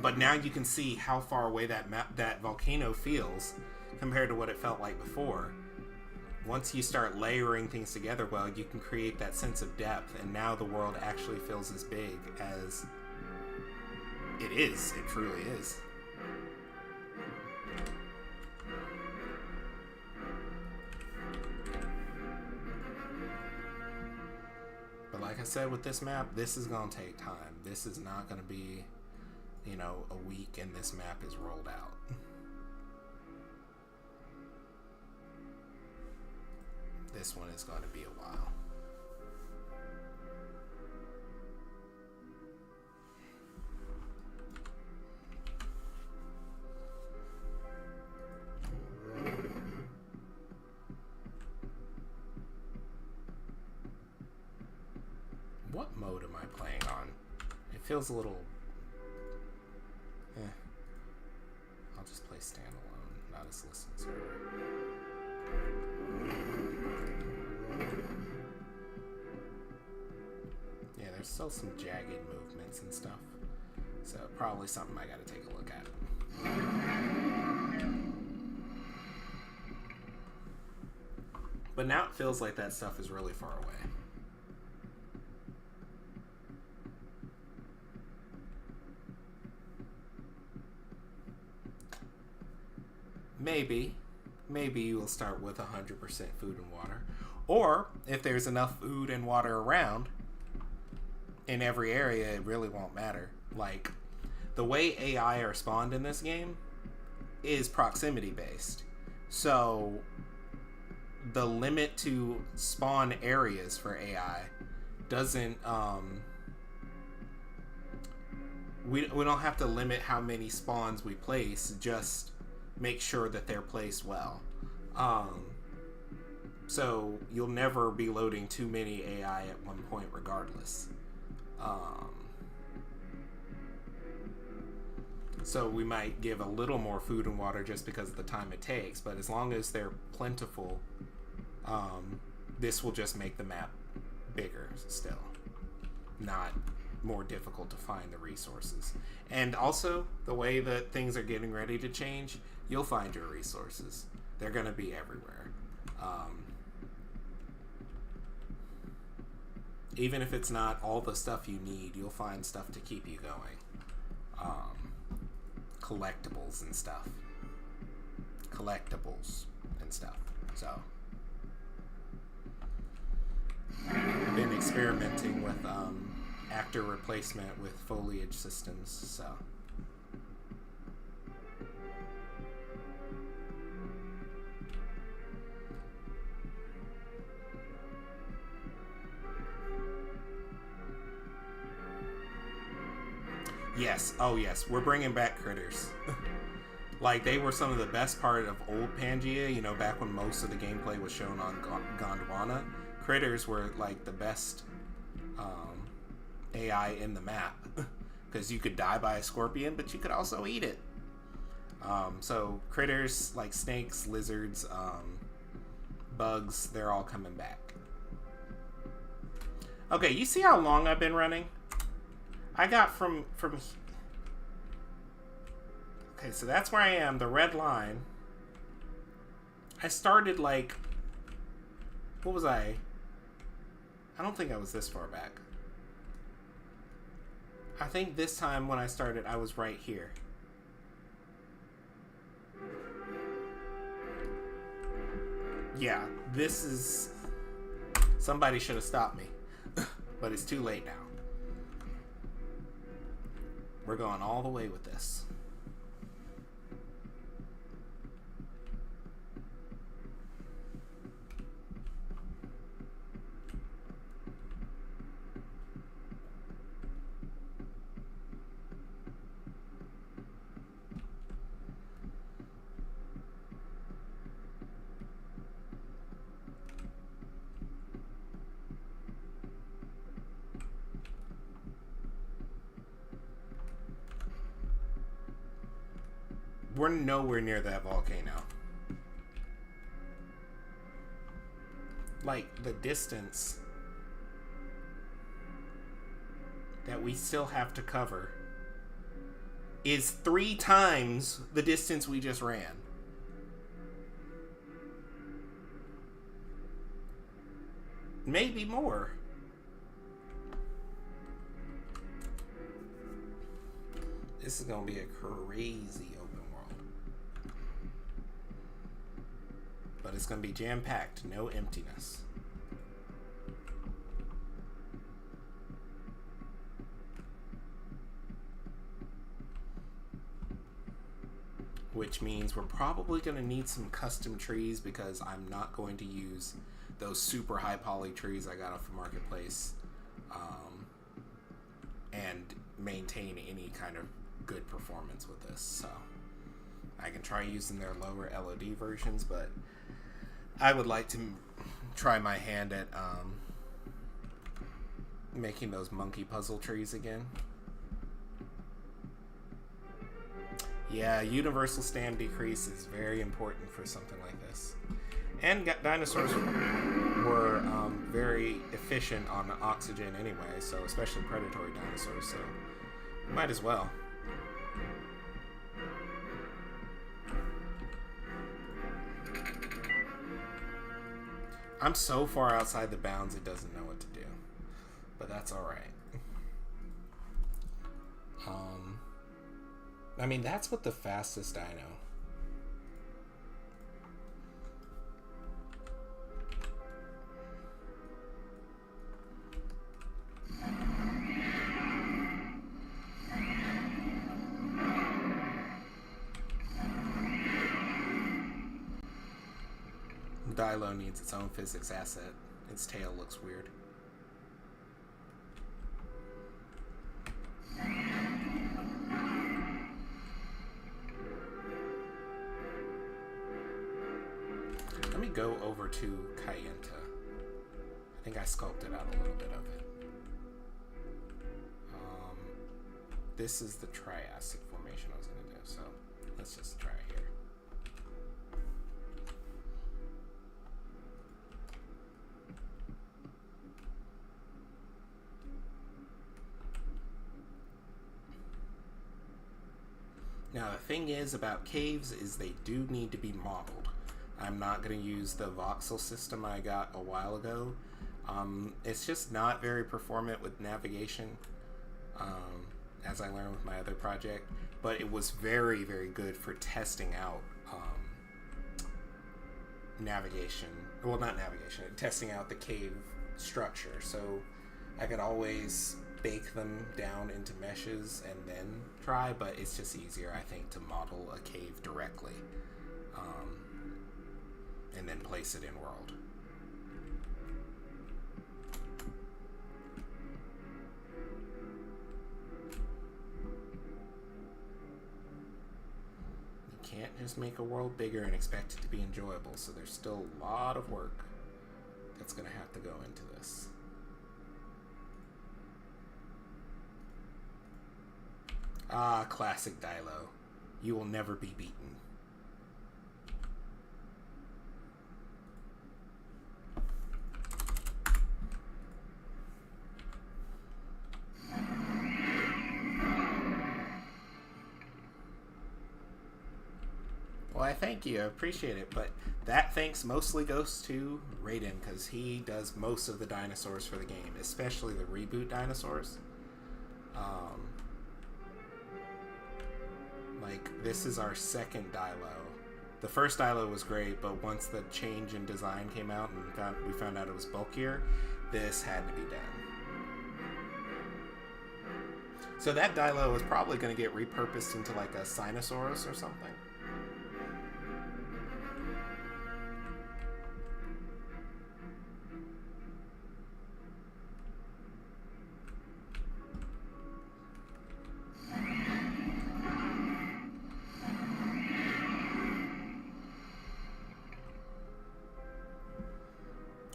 But now you can see how far away that volcano feels compared to what it felt like before. Once you start layering things together well, you can create that sense of depth, and now the world actually feels as big as it is. It truly is. But like I said with this map, this is going to take time. This is not going to be, you know, a week and this map is rolled out. This one is going to be a while. What mode am I playing on? It feels a little... I'll just play standalone, not as listen server. Yeah, there's still some jagged movements and stuff. So probably something I gotta take a look at. But now it feels like that stuff is really far away. Maybe you will start with 100% food and water. Or, if there's enough food and water around in every area, it really won't matter. Like, the way AI are spawned in this game is proximity based. So, the limit to spawn areas for AI doesn't we don't have to limit how many spawns we place, just make sure that they're placed well. So you'll never be loading too many AI at one point regardless. So we might give a little more food and water just because of the time it takes, but as long as they're plentiful, this will just make the map bigger still, not more difficult to find the resources. And also, the way that things are getting ready to change, you'll find your resources. They're going to be everywhere. Even if it's not all the stuff you need, you'll find stuff to keep you going. Collectibles and stuff. So I've been experimenting with actor replacement with foliage systems, so yes, oh yes, we're bringing back critters. Like, they were some of the best part of old Pangea, you know, back when most of the gameplay was shown on Gondwana. Critters were, like, the best AI in the map. Because you could die by a scorpion, but you could also eat it. So, critters, like snakes, lizards, bugs, they're all coming back. Okay, you see how long I've been running? I got from okay, so that's where I am, the red line. I started, like, what was I don't think I was this far back. I think this time when I started, I was right here. Yeah, this is... Somebody should have stopped me. But it's too late now. We're going all the way with this. We're nowhere near that volcano. Like, the distance that we still have to cover is 3 times the distance we just ran. Maybe more. This is gonna be a crazy open world. But it's gonna be jam-packed, no emptiness. Which means we're probably gonna need some custom trees because I'm not going to use those super high poly trees I got off the marketplace and maintain any kind of good performance with this. So I can try using their lower LOD versions, but I would like to try my hand at making those monkey puzzle trees again. Yeah, universal stand decrease is very important for something like this. And dinosaurs were very efficient on oxygen anyway, so especially predatory dinosaurs, so might as well. I'm so far outside the bounds it doesn't know what to do, but that's alright. I mean, that's what the fastest dino. Dilo needs its own physics asset. Its tail looks weird. Let me go over to Kayenta. I think I sculpted out a little bit of it. This is the Triassic formation I was going to do, so let's just try it here. Now the thing is about caves is they do need to be modeled. I'm not going to use the voxel system I got a while ago. It's just not very performant with navigation, as I learned with my other project, but it was very, very good for testing out navigation. Well, not navigation, testing out the cave structure. So I could always bake them down into meshes and then try, but it's just easier, I think, to model a cave directly and then place it in world. Can't just make a world bigger and expect it to be enjoyable, so there's still a lot of work that's going to have to go into this. Ah, classic Dilo. You will never be beaten. Well, I thank you. I appreciate it. But that thanks mostly goes to Raiden, because he does most of the dinosaurs for the game, especially the reboot dinosaurs. Like, this is our second Dilo. The first Dilo was great, but once the change in design came out and we found out it was bulkier, this had to be done. So that Dilo is probably going to get repurposed into like a Sinosaurus or something.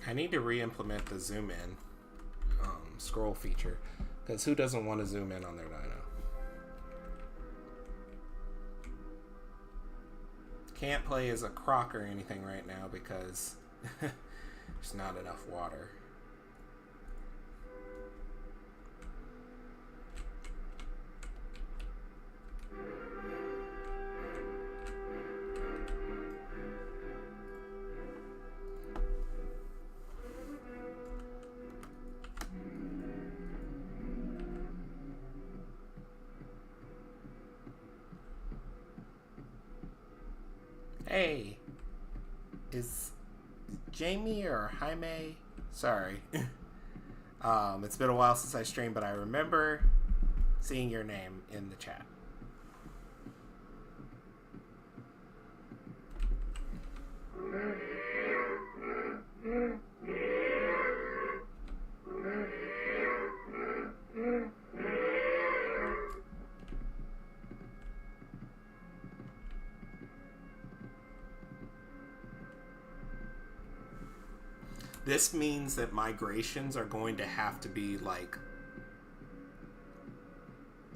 I need to re-implement the zoom in scroll feature, because who doesn't want to zoom in on their dino? Can't play as a croc or anything right now because there's not enough water. Hey, is Jamie or Jaime? Sorry. It's been a while since I streamed, but I remember seeing your name in the chat. This means that migrations are going to have to be like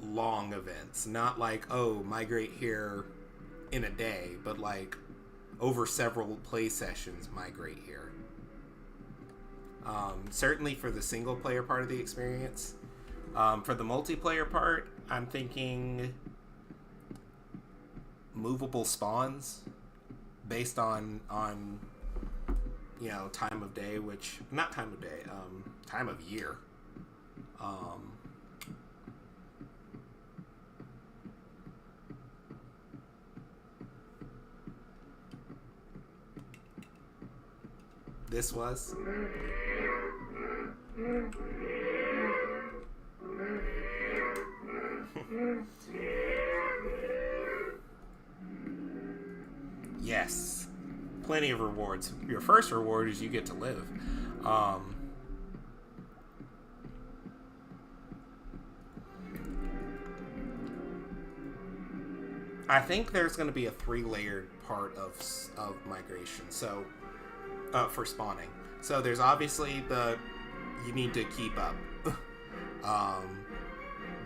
long events, not like, oh, migrate here in a day, but like over several play sessions, migrate here. Certainly for the single player part of the experience. For the multiplayer part, I'm thinking movable spawns based on you know, time of day, which, not time of day, time of year. This was? Yes. Plenty of rewards. Your first reward is you get to live. I think there's going to be a 3-layered part of migration. So for spawning, so there's obviously you need to keep up. um,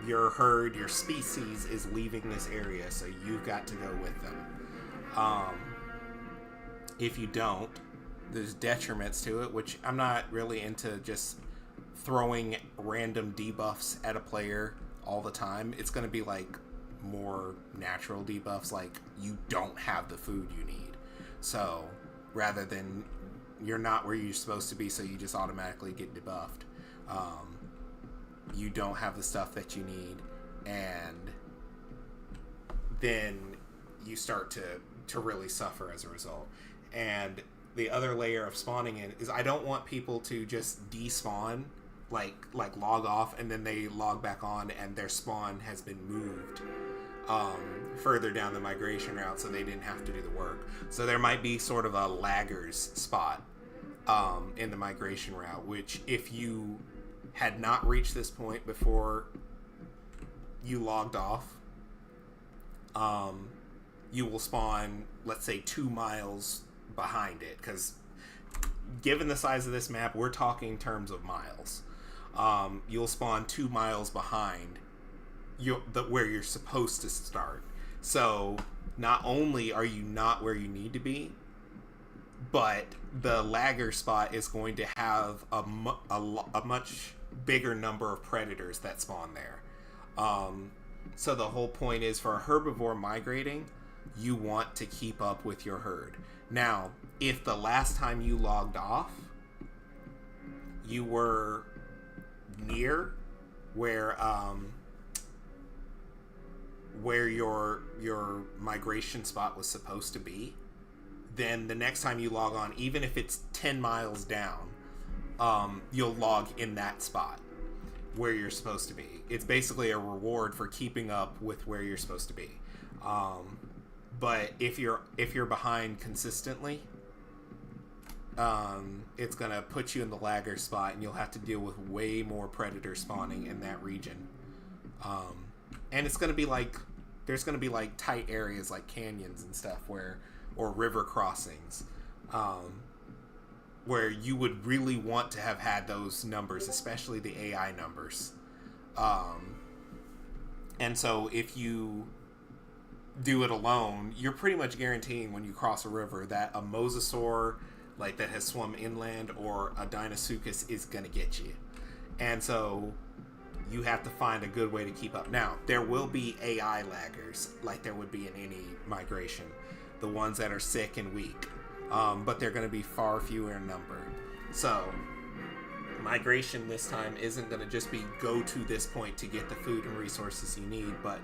your herd, your species is leaving this area, so you've got to go with them. If you don't, there's detriments to it, which I'm not really into just throwing random debuffs at a player all the time. It's going to be like more natural debuffs, like you don't have the food you need. So rather than you're not where you're supposed to be, so you just automatically get debuffed. You don't have the stuff that you need, and then you start to really suffer as a result. And the other layer of spawning in is I don't want people to just despawn, like log off, and then they log back on and their spawn has been moved further down the migration route, so they didn't have to do the work. So there might be sort of a laggers spot in the migration route, which if you had not reached this point before you logged off, you will spawn, let's say, 2 miles behind it, because given the size of this map, we're talking terms of miles. You'll spawn 2 miles behind where you're supposed to start. So not only are you not where you need to be, but the lagger spot is going to have a much bigger number of predators that spawn there. So the whole point is, for a herbivore migrating, you want to keep up with your herd. Now, if the last time you logged off, you were near where your migration spot was supposed to be, then the next time you log on, even if it's 10 miles down, you'll log in that spot where you're supposed to be. It's basically a reward for keeping up with where you're supposed to be. But if you're behind consistently, it's gonna put you in the lagger spot, and you'll have to deal with way more predator spawning in that region. And it's gonna be like, there's gonna be like tight areas like canyons and stuff or river crossings, where you would really want to have had those numbers, especially the AI numbers. And so if you do it alone, you're pretty much guaranteeing when you cross a river that a mosasaur, like that has swum inland, or a Deinosuchus is gonna get you. And so you have to find a good way to keep up. Now, there will be AI laggers, like there would be in any migration, the ones that are sick and weak, but they're going to be far fewer in number. So migration this time isn't going to just be go to this point to get the food and resources you need, but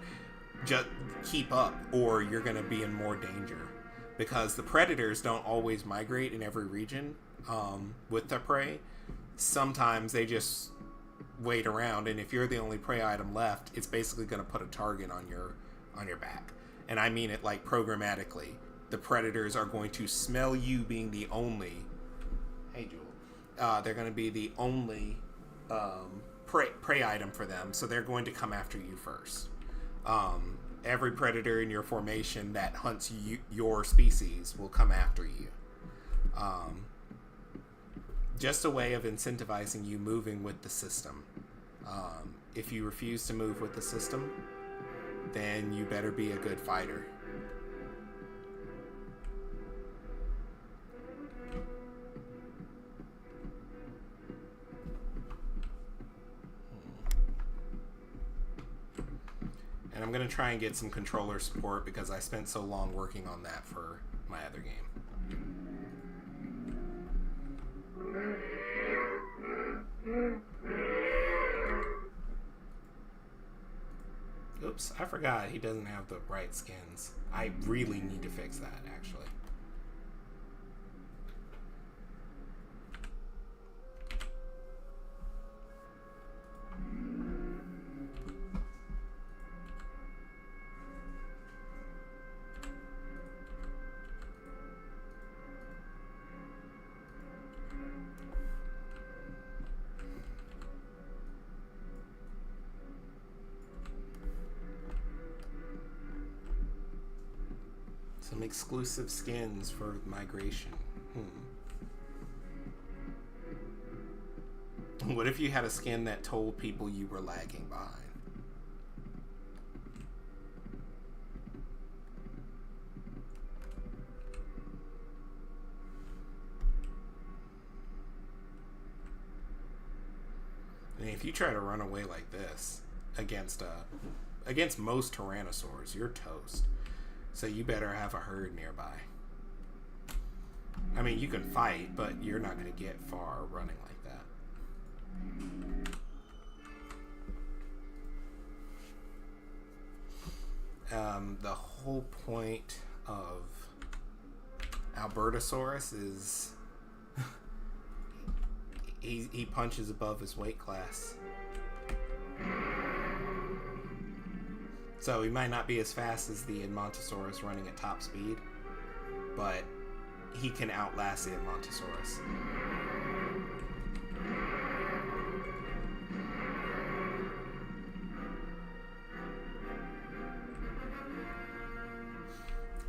just keep up, or you're going to be in more danger, because the predators don't always migrate in every region with their prey. Sometimes they just wait around, and if you're the only prey item left, it's basically going to put a target on your back. And I mean it like programmatically. The predators are going to smell you being the only, hey Jewel, they're going to be the only prey item for them, so they're going to come after you first. Every predator in your formation that hunts your species will come after you. Just a way of incentivizing you moving with the system. If you refuse to move with the system, then you better be a good fighter. And I'm going to try and get some controller support, because I spent so long working on that for my other game. Oops, I forgot he doesn't have the right skins. I really need to fix that, actually. Some exclusive skins for migration. What if you had a skin that told people you were lagging behind? I mean, if you try to run away like this against most tyrannosaurs, you're toast. So you better have a herd nearby. I mean, you can fight, but you're not going to get far running like that. The whole point of Albertosaurus is he punches above his weight class. So he might not be as fast as the Edmontosaurus running at top speed, but he can outlast the Edmontosaurus.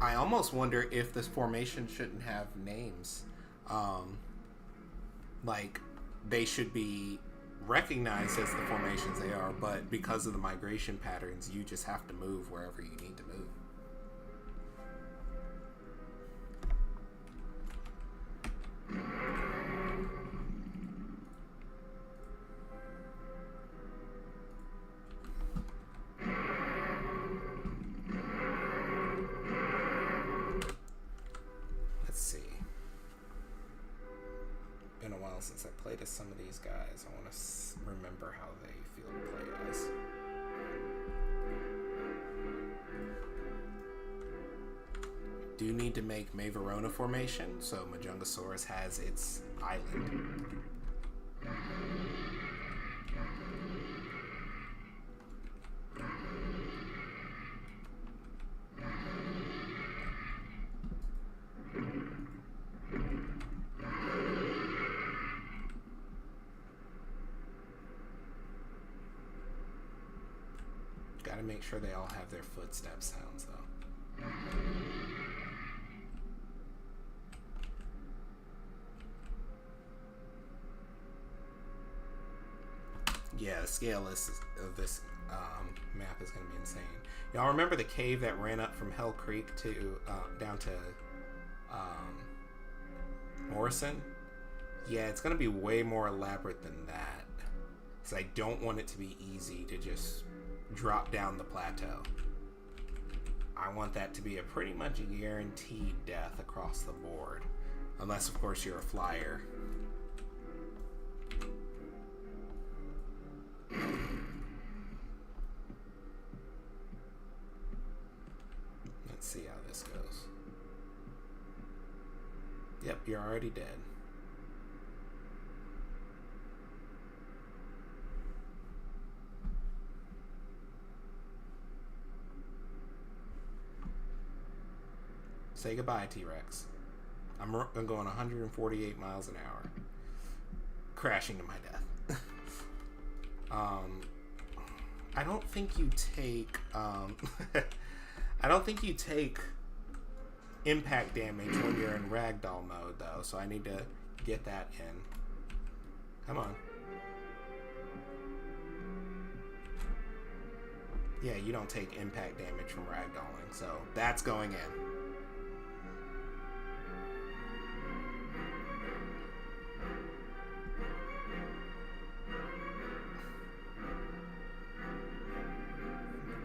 I almost wonder if this formation shouldn't have names. Like, they should be recognized as the formations they are, but because of the migration patterns, you just have to move wherever you need to move. Let's see. Been a while since I played as some of these guys. I want to remember how they feel to play as. Do need to make Maverona formation, so Majungasaurus has its island. Gotta make sure they all have their footstep sounds, though. Yeah, the scale of this map is going to be insane. Y'all remember the cave that ran up from Hell Creek to down to Morrison? Yeah, it's going to be way more elaborate than that. Because I don't want it to be easy to just drop down the plateau. I want that to be a pretty much guaranteed death across the board. Unless, of course, you're a flyer. Let's see how this goes. Yep, you're already dead. Say goodbye, T-Rex. I'm going 148 miles an hour. Crashing to my death. I don't think you take I don't think you take impact damage when you're in ragdoll mode, though, so I need to get that in. Come on. Yeah, you don't take impact damage from ragdolling, so that's going in.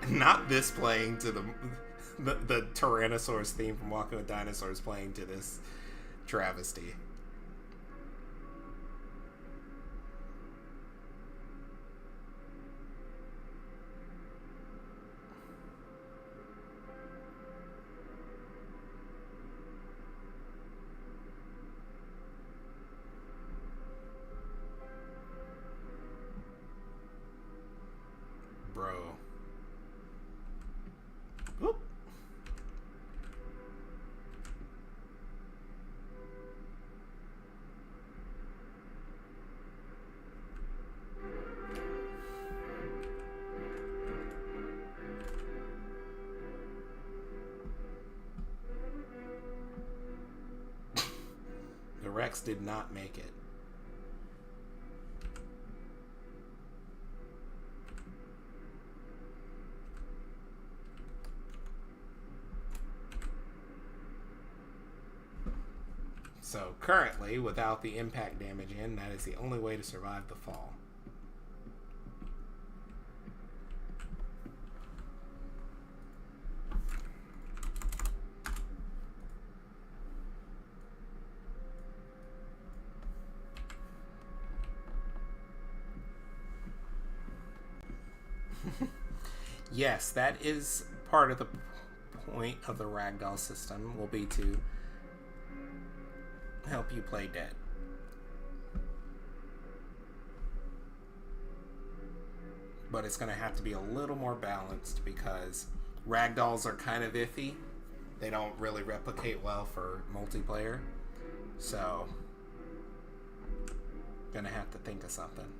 Not this playing to the Tyrannosaurus theme from Walking with Dinosaurs playing to this travesty. Bro. Whoop. Rex did not make it. So currently, without the impact damage in, that is the only way to survive the fall. Yes, that is part of the point of the ragdoll system, will be to help you play dead. But it's going to have to be a little more balanced because ragdolls are kind of iffy. They don't really replicate well for multiplayer. So, going to have to think of something.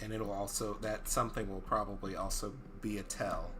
And it'll also, that something will probably also be a tell.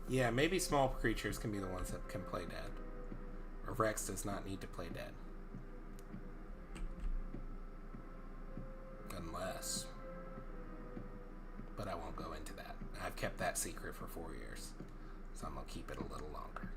Yeah, maybe small creatures can be the ones that can play dead. Or Rex does not need to play dead. Unless. But I won't go into that. I've kept that secret for 4 years. So I'm going to keep it a little longer.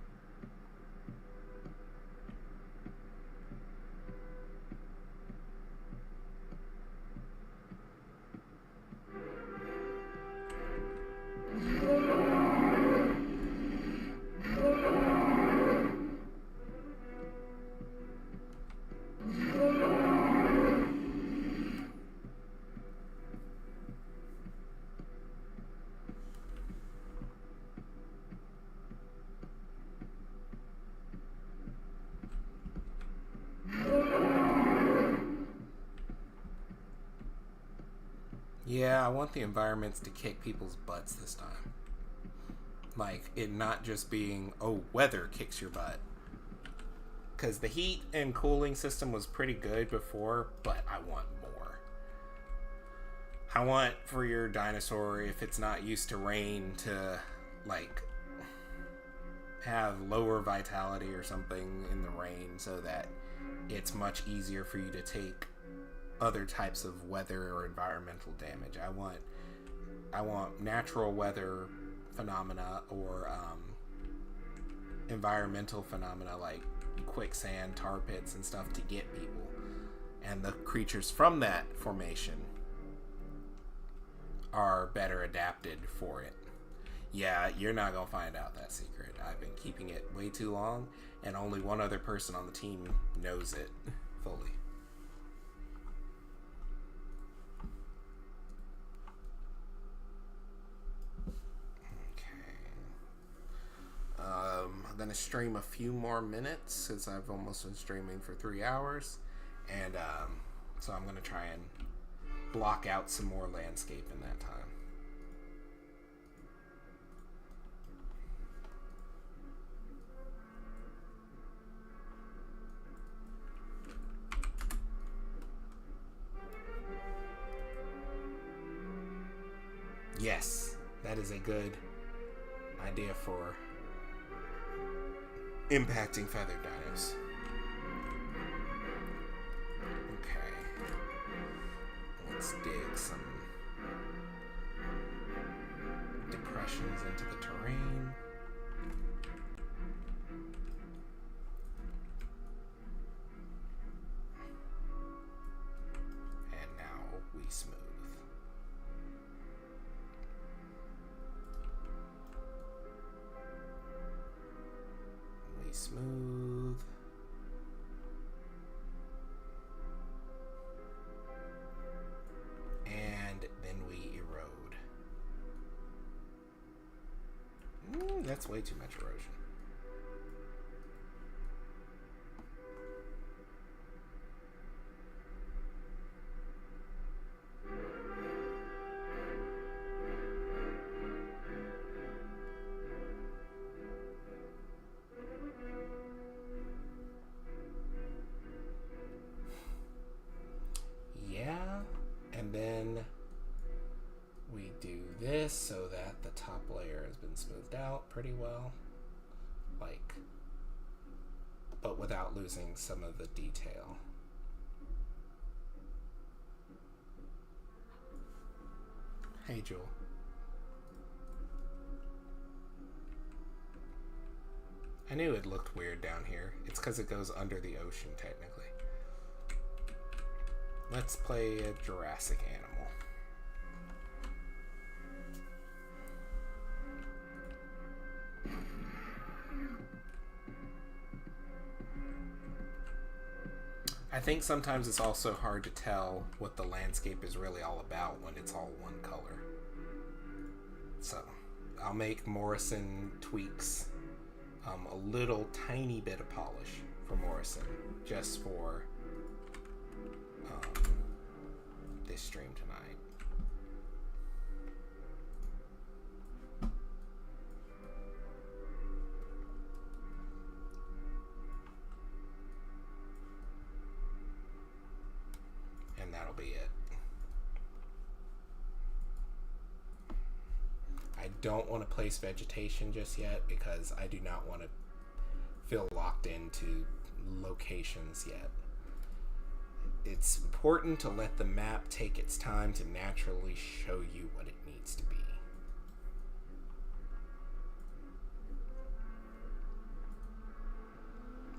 Yeah, I want the environments to kick people's butts this time. Like, it not just being, oh, weather kicks your butt. Because the heat and cooling system was pretty good before, but I want more. I want for your dinosaur, if it's not used to rain, to, like, have lower vitality or something in the rain so that it's much easier for you to take other types of weather or environmental damage. I want natural weather phenomena or environmental phenomena like quicksand, tar pits, and stuff to get people. And the creatures from that formation are better adapted for it. Yeah, you're not going to find out that secret. I've been keeping it way too long, and only one other person on the team knows it fully. I'm going to stream a few more minutes since I've almost been streaming for 3 hours. And so I'm going to try and block out some more landscape in that time. Yes, that is a good idea for impacting feathered dinos. Okay. Let's dig some depressions into the terrain. And now we smooth. We smooth. And then we erode. That's way too much erosion. Yeah, and then we do this so that the top layer has been smoothed out pretty well, like, but without losing some of the detail. Hey, Jewel. I knew it looked weird down here. It's because it goes under the ocean, technically. Let's play a Jurassic animal. I think sometimes it's also hard to tell what the landscape is really all about when it's all one color. So I'll make Morrison tweaks, a little tiny bit of polish for Morrison, just for this stream tonight. And that'll be it. I don't want to place vegetation just yet because I do not want to feel locked into locations yet. It's important to let the map take its time to naturally show you what it needs to be.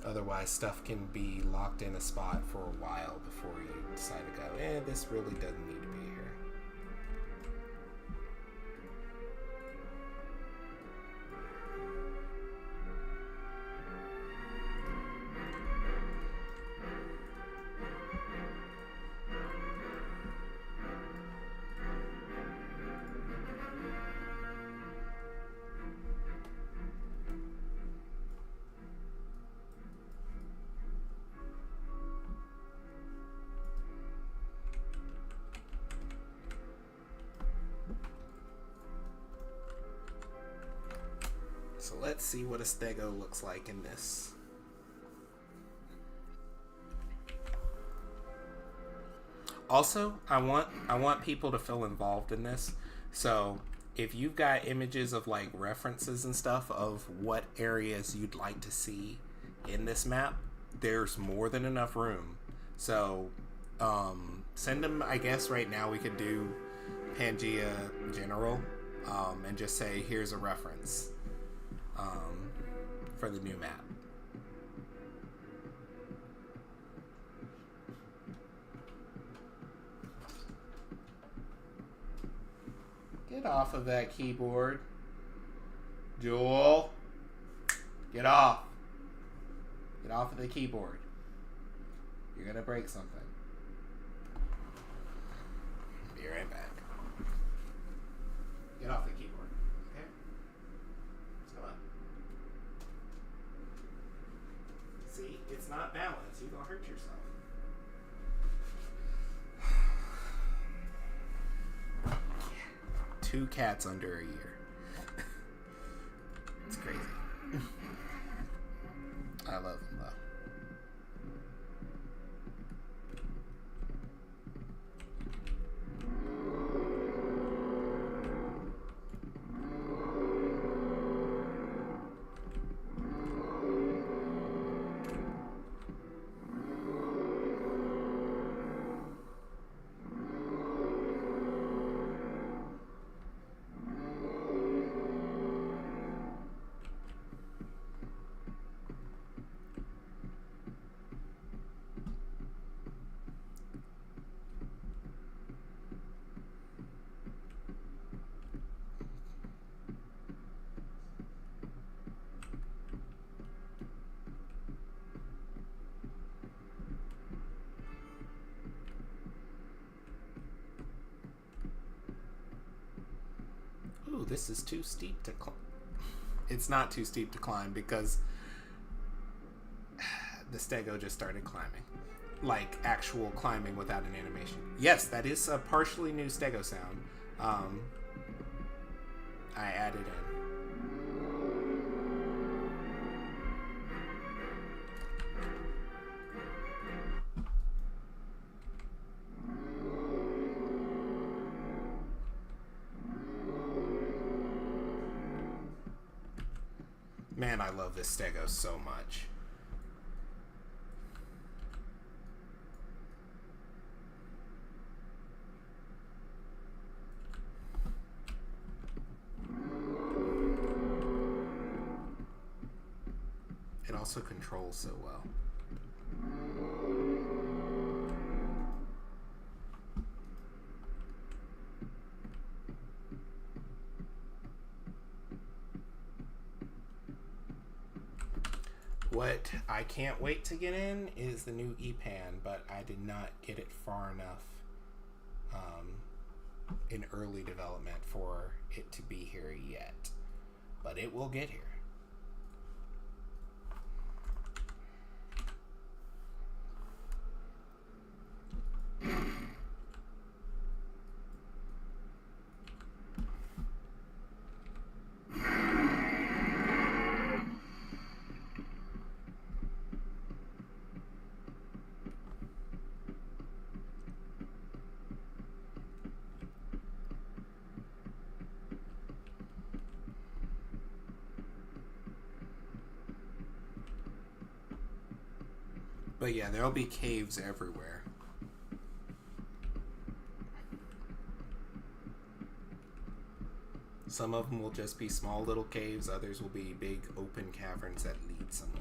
Otherwise, stuff can be locked in a spot for a while before you decide to go, this really doesn't need to be here. So let's see what a stego looks like in this. Also, I want people to feel involved in this. So if you've got images of like references and stuff of what areas you'd like to see in this map, there's more than enough room. So send them. I guess right now we could do Pangea General and just say here's a reference for the new map. Get off of that keyboard. Jewel. Get off. Get off of the keyboard. You're gonna break something. Be right back. Get off the keyboard. Okay? Let's come on. See? It's not balanced. You're gonna hurt yourself. Two cats under a year. It's crazy. I love them though. this is too steep to climb. It's not too steep to climb because the stego just started climbing. Like actual climbing without an animation. Yes, that is a partially new stego sound. I added in. Man, I love this stego so much. It also controls so well. What I can't wait to get in is the new EPAN, but I did not get it far enough in early development for it to be here yet. But it will get here. But yeah, there'll be caves everywhere. Some of them will just be small little caves, others will be big open caverns that lead somewhere.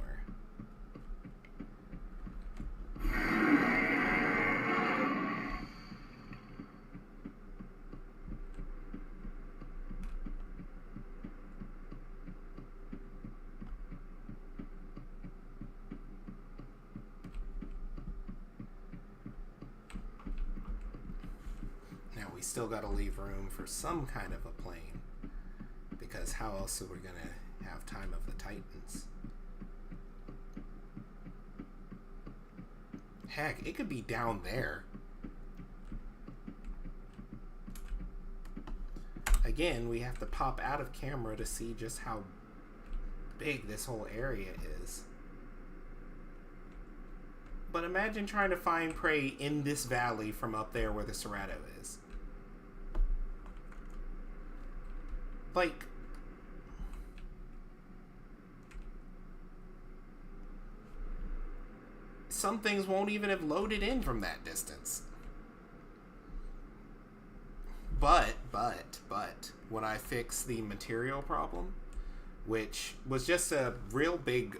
We still got to leave room for some kind of a plane, because how else are we going to have Time of the Titans? Heck, it could be down there. Again, we have to pop out of camera to see just how big this whole area is. But imagine trying to find prey in this valley from up there where the Cerrado is. Like, some things won't even have loaded in from that distance. But, when I fix the material problem, which was just a real big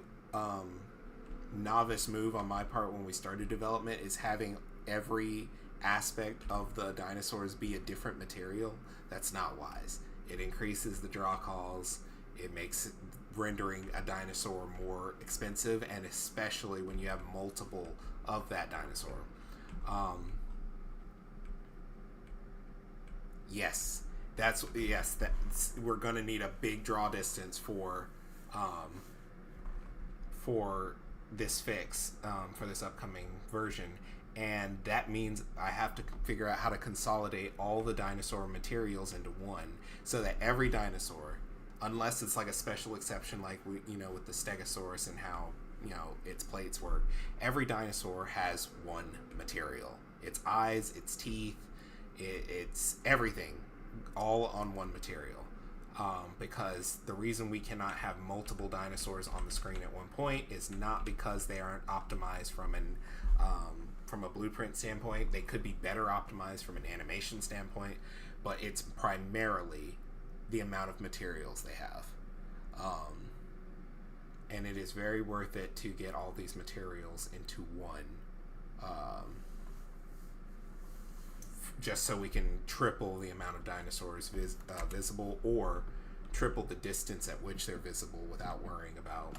novice move on my part when we started development, is having every aspect of the dinosaurs be a different material. That's not wise. It increases the draw calls. It makes rendering a dinosaur more expensive, and especially when you have multiple of that dinosaur. Yes, we're gonna need a big draw distance for this fix, for this upcoming version. And that means I have to figure out how to consolidate all the dinosaur materials into one, so that every dinosaur, unless it's like a special exception, like with the Stegosaurus and how its plates work, every dinosaur has one material. Its eyes, its teeth, it's everything, all on one material. Because the reason we cannot have multiple dinosaurs on the screen at one point is not because they aren't optimized from a blueprint standpoint. They could be better optimized from an animation standpoint, but it's primarily the amount of materials they have. And it is very worth it to get all these materials into one, just so we can triple the amount of dinosaurs visible, or triple the distance at which they're visible without worrying about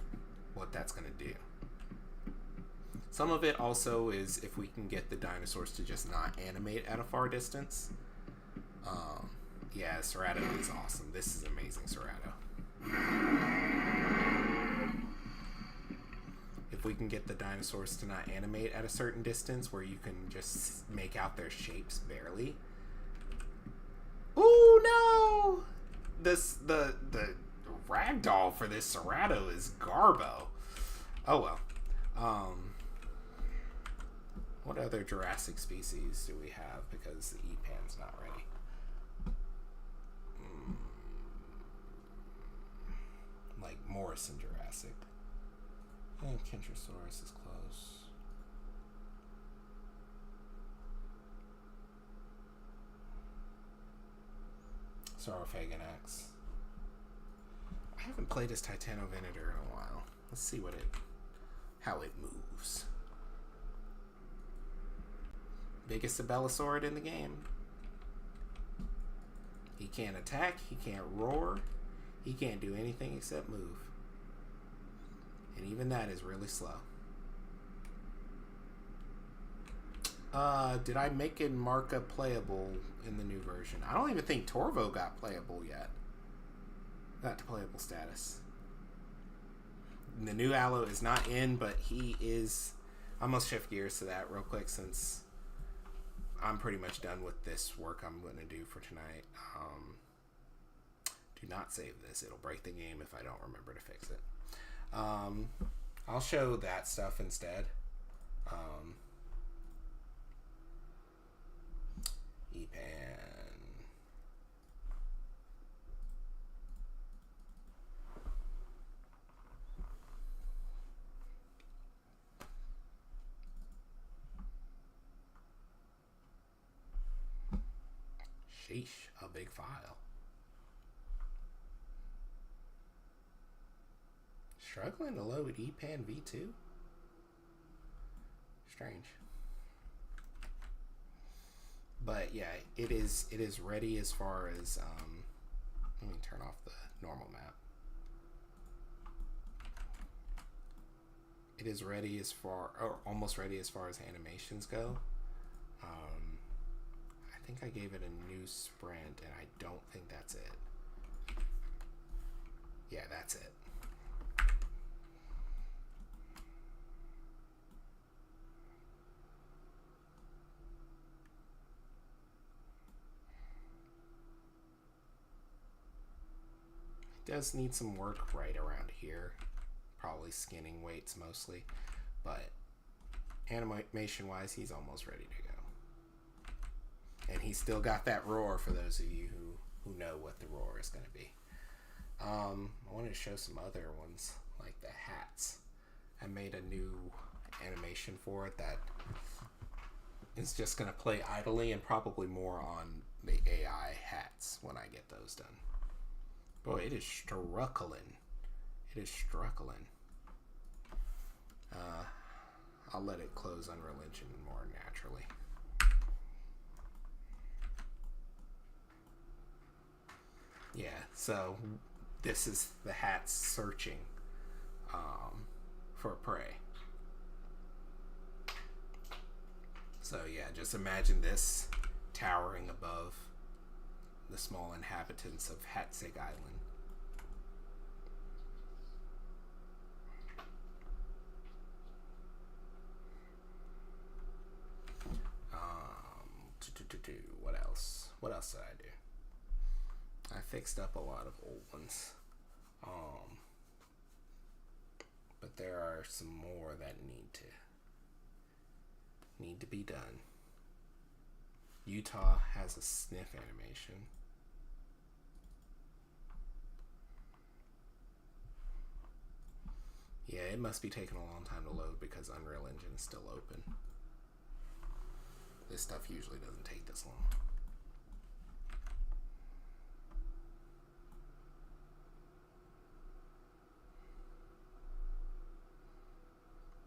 what that's going to do. Some of it also is if we can get the dinosaurs to just not animate at a far distance. Yeah, Serato is awesome. This is amazing, Serato. If we can get the dinosaurs to not animate at a certain distance where you can just make out their shapes barely. Oh no! The ragdoll for this Serato is Garbo. Oh well. What other Jurassic species do we have? Because the E-Pan's not ready. Like Morrison Jurassic. And Kentrosaurus is close. Saurophagonax. I haven't played as Titanovenitor in a while. Let's see how it moves. Biggest Abelosaurid in the game. He can't attack, he can't roar, he can't do anything except move. And even that is really slow. Did I make Marka playable in the new version? I don't even think Torvo got playable yet. Got to playable status. The new Aloe is not in, but he is... I'm going to shift gears to that real quick since I'm pretty much done with this work I'm going to do for tonight. Do not save this. It'll break the game if I don't remember to fix it. I'll show that stuff instead. E-Pan. Sheesh, a big file. Struggling to load E-Pan V2? Strange. But yeah, it is ready as far as let me turn off the normal map. It is ready as far, or almost ready as far as animations go. I think I gave it a new sprint, and I don't think that's it. Yeah, that's it. It does need some work right around here. Probably skinning weights mostly, but animation-wise, he's almost ready to go. And he's still got that roar for those of you who know what the roar is going to be. I wanted to show some other ones, like the hats. I made a new animation for it that is just going to play idly and probably more on the AI hats when I get those done. Boy, it is struggling. It is struggling. I'll let it close Unreal Engine more naturally. Yeah, so this is the hats searching for prey. So yeah, just imagine this towering above the small inhabitants of Hatsig Island. What else? What else did I do? I fixed up a lot of old ones. But there are some more that need to be done. Utah has a sniff animation. Yeah, it must be taking a long time to load because Unreal Engine is still open. This stuff usually doesn't take this long.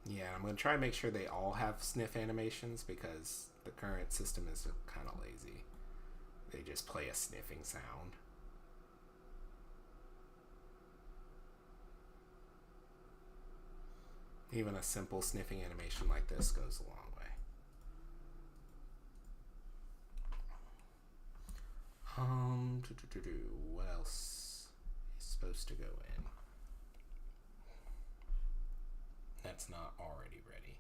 Yeah, I'm going to try and make sure they all have sniff animations because the current system is kind of lazy. They just play a sniffing sound. Even a simple sniffing animation like this goes a long way. What else is supposed to go in? That's not already ready.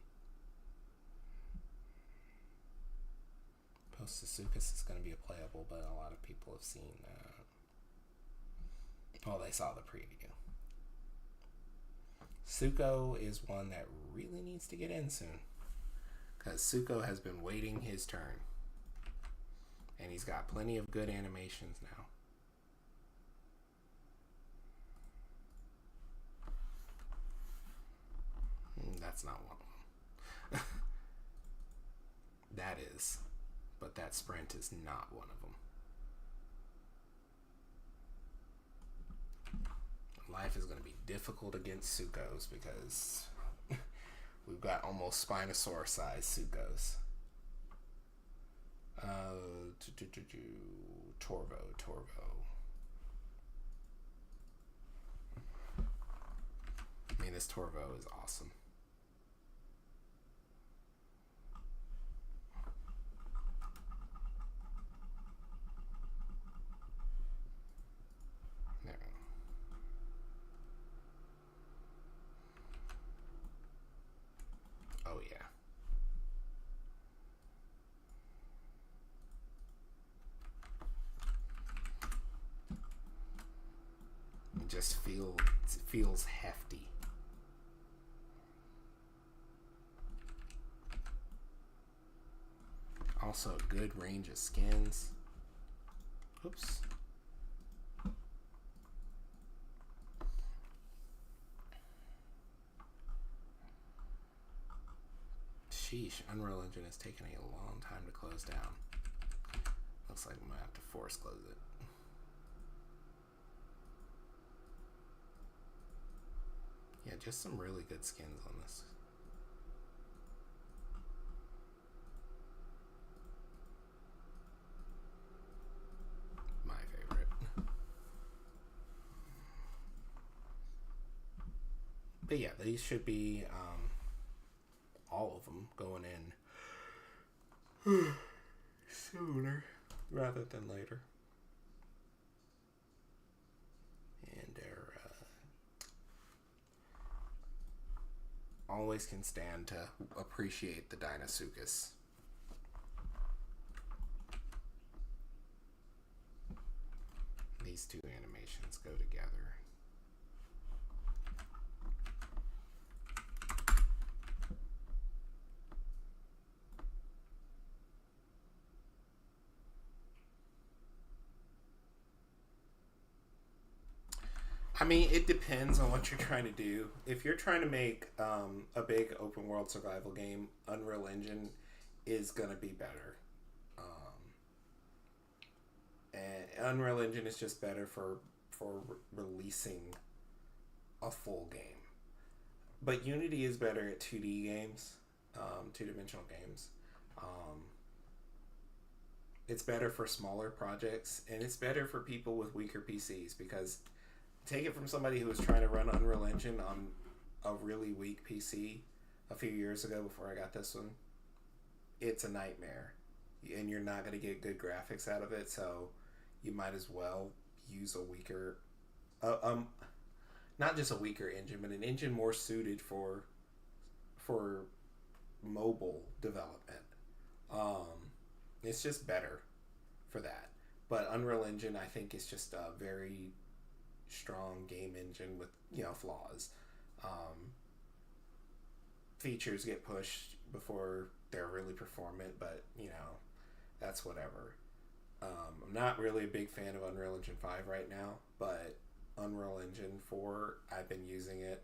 Post Sucus is going to be a playable, but a lot of people have seen that. Well, they saw the preview. Suko is one that really needs to get in soon, because Suko has been waiting his turn, and he's got plenty of good animations now. That's not one of them. That is, but that sprint is not one of them. Life is going to be difficult against Sukos because we've got almost Spinosaur size Sukos. Torvo. I mean, this Torvo is awesome. Oh yeah. It just feels hefty. Also a good range of skins. Oops. Sheesh, Unreal Engine has taken a long time to close down. Looks like I'm gonna have to force close it. Yeah, just some really good skins on this. My favorite. But yeah, these should be all of them going in sooner rather than later. And they're always can stand to appreciate the Dinosuchus. These two animations go together. I mean, it depends on what you're trying to do. If you're trying to make a big open world survival game, Unreal Engine is going to be better. And Unreal Engine is just better for releasing a full game. But Unity is better at 2D games, two-dimensional games. It's better for smaller projects, and it's better for people with weaker PCs, because take it from somebody who was trying to run Unreal Engine on a really weak PC a few years ago before I got this one. It's a nightmare, and you're not going to get good graphics out of it, so you might as well use a weaker, not just a weaker engine, but an engine more suited for mobile development. It's just better for that. But Unreal Engine, I think, is just a very strong game engine with, flaws. Features get pushed before they're really performant, but that's whatever. I'm not really a big fan of Unreal Engine 5 right now, but Unreal Engine 4, I've been using it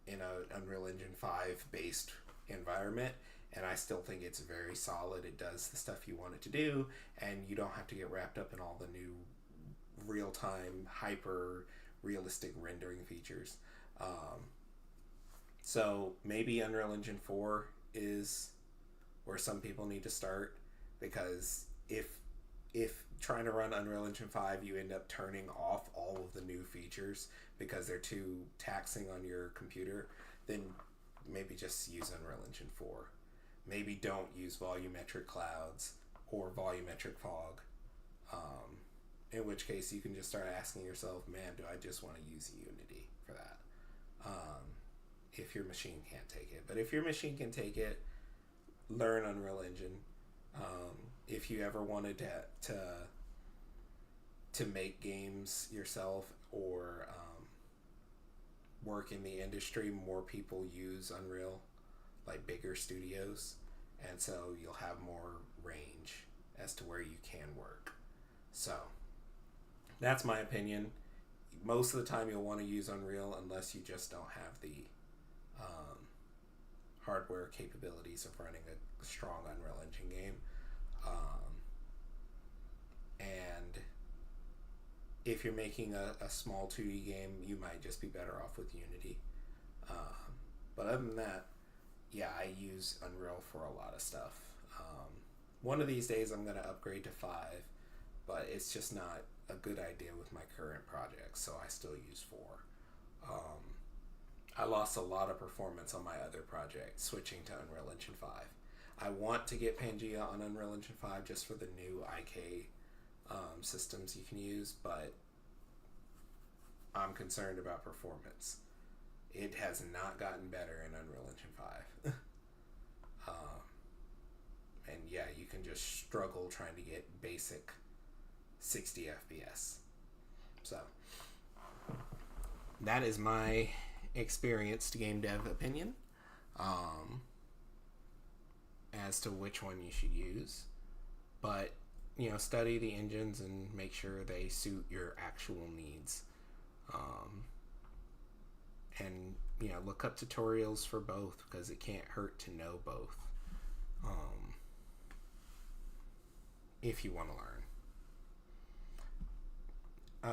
in an Unreal Engine 5 based environment, and I still think it's very solid. It does the stuff you want it to do, and you don't have to get wrapped up in all the new real-time, hyper-realistic rendering features. So maybe Unreal Engine 4 is where some people need to start, because if trying to run Unreal Engine 5, you end up turning off all of the new features because they're too taxing on your computer, then maybe just use Unreal Engine 4. Maybe don't use volumetric clouds or volumetric fog. In which case you can just start asking yourself, man, do I just want to use Unity for that? If your machine can't take it. But if your machine can take it, learn Unreal Engine. If you ever wanted to make games yourself or work in the industry, more people use Unreal, like bigger studios, and so you'll have more range as to where you can work. So that's my opinion. Most of the time you'll want to use Unreal unless you just don't have the hardware capabilities of running a strong Unreal Engine game. And if you're making a small 2D game, you might just be better off with Unity. But other than that, yeah, I use Unreal for a lot of stuff. One of these days I'm going to upgrade to 5, but it's just not a good idea with my current project, so I still use 4. I lost a lot of performance on my other project switching to Unreal Engine 5. I want to get Pangea on Unreal Engine 5 just for the new IK systems you can use, but I'm concerned about performance. It has not gotten better in Unreal Engine 5. And yeah, you can just struggle trying to get basic 60 FPS. So that is my experienced game dev opinion as to which one you should use. But study the engines and make sure they suit your actual needs. And look up tutorials for both, because it can't hurt to know both if you want to learn.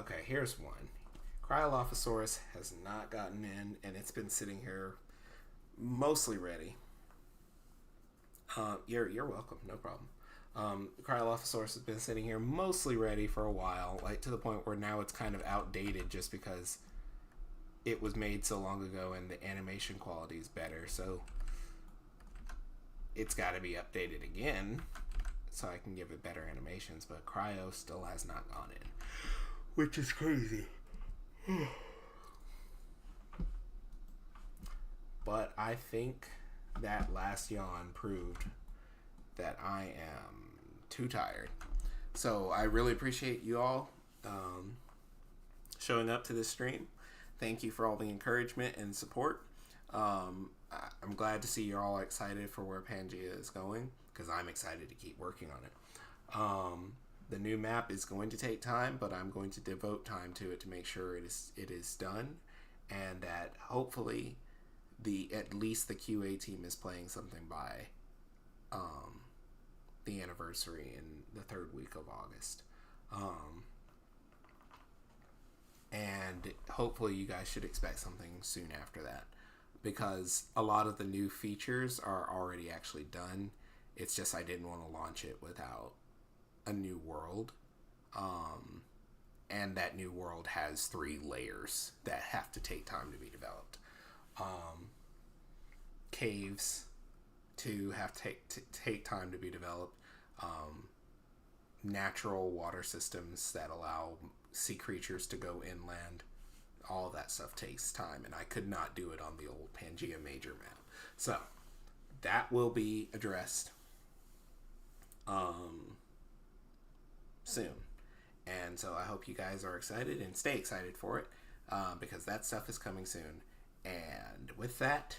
Okay, here's one. Cryolophosaurus has not gotten in, and it's been sitting here mostly ready. You're welcome, no problem. Cryolophosaurus has been sitting here mostly ready for a while, like to the point where now it's kind of outdated just because it was made so long ago and the animation quality is better, so it's got to be updated again so I can give it better animations. But Cryo still has not gone in, which is crazy. But I think that last yawn proved that I am too tired. So I really appreciate you all showing up to this stream. Thank you for all the encouragement and support. I'm glad to see you're all excited for where Pangea is going, because I'm excited to keep working on it. The new map is going to take time, but I'm going to devote time to it to make sure it is done, and that hopefully at least the QA team is playing something by the anniversary in the 3rd week of August. And hopefully you guys should expect something soon after that, because a lot of the new features are already actually done. It's just I didn't want to launch it without a new world. And that new world has 3 layers that have to take time to be developed. Caves to have to take time to be developed. Natural water systems that allow sea creatures to go inland. All of that stuff takes time, and I could not do it on the old Pangea Major map. So that will be addressed soon. And so I hope you guys are excited and stay excited for it, because that stuff is coming soon. And with that,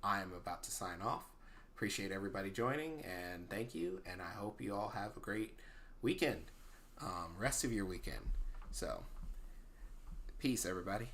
I'm about to sign off. Appreciate everybody joining, and thank you. And I hope you all have a great weekend, rest of your weekend. So, peace, everybody.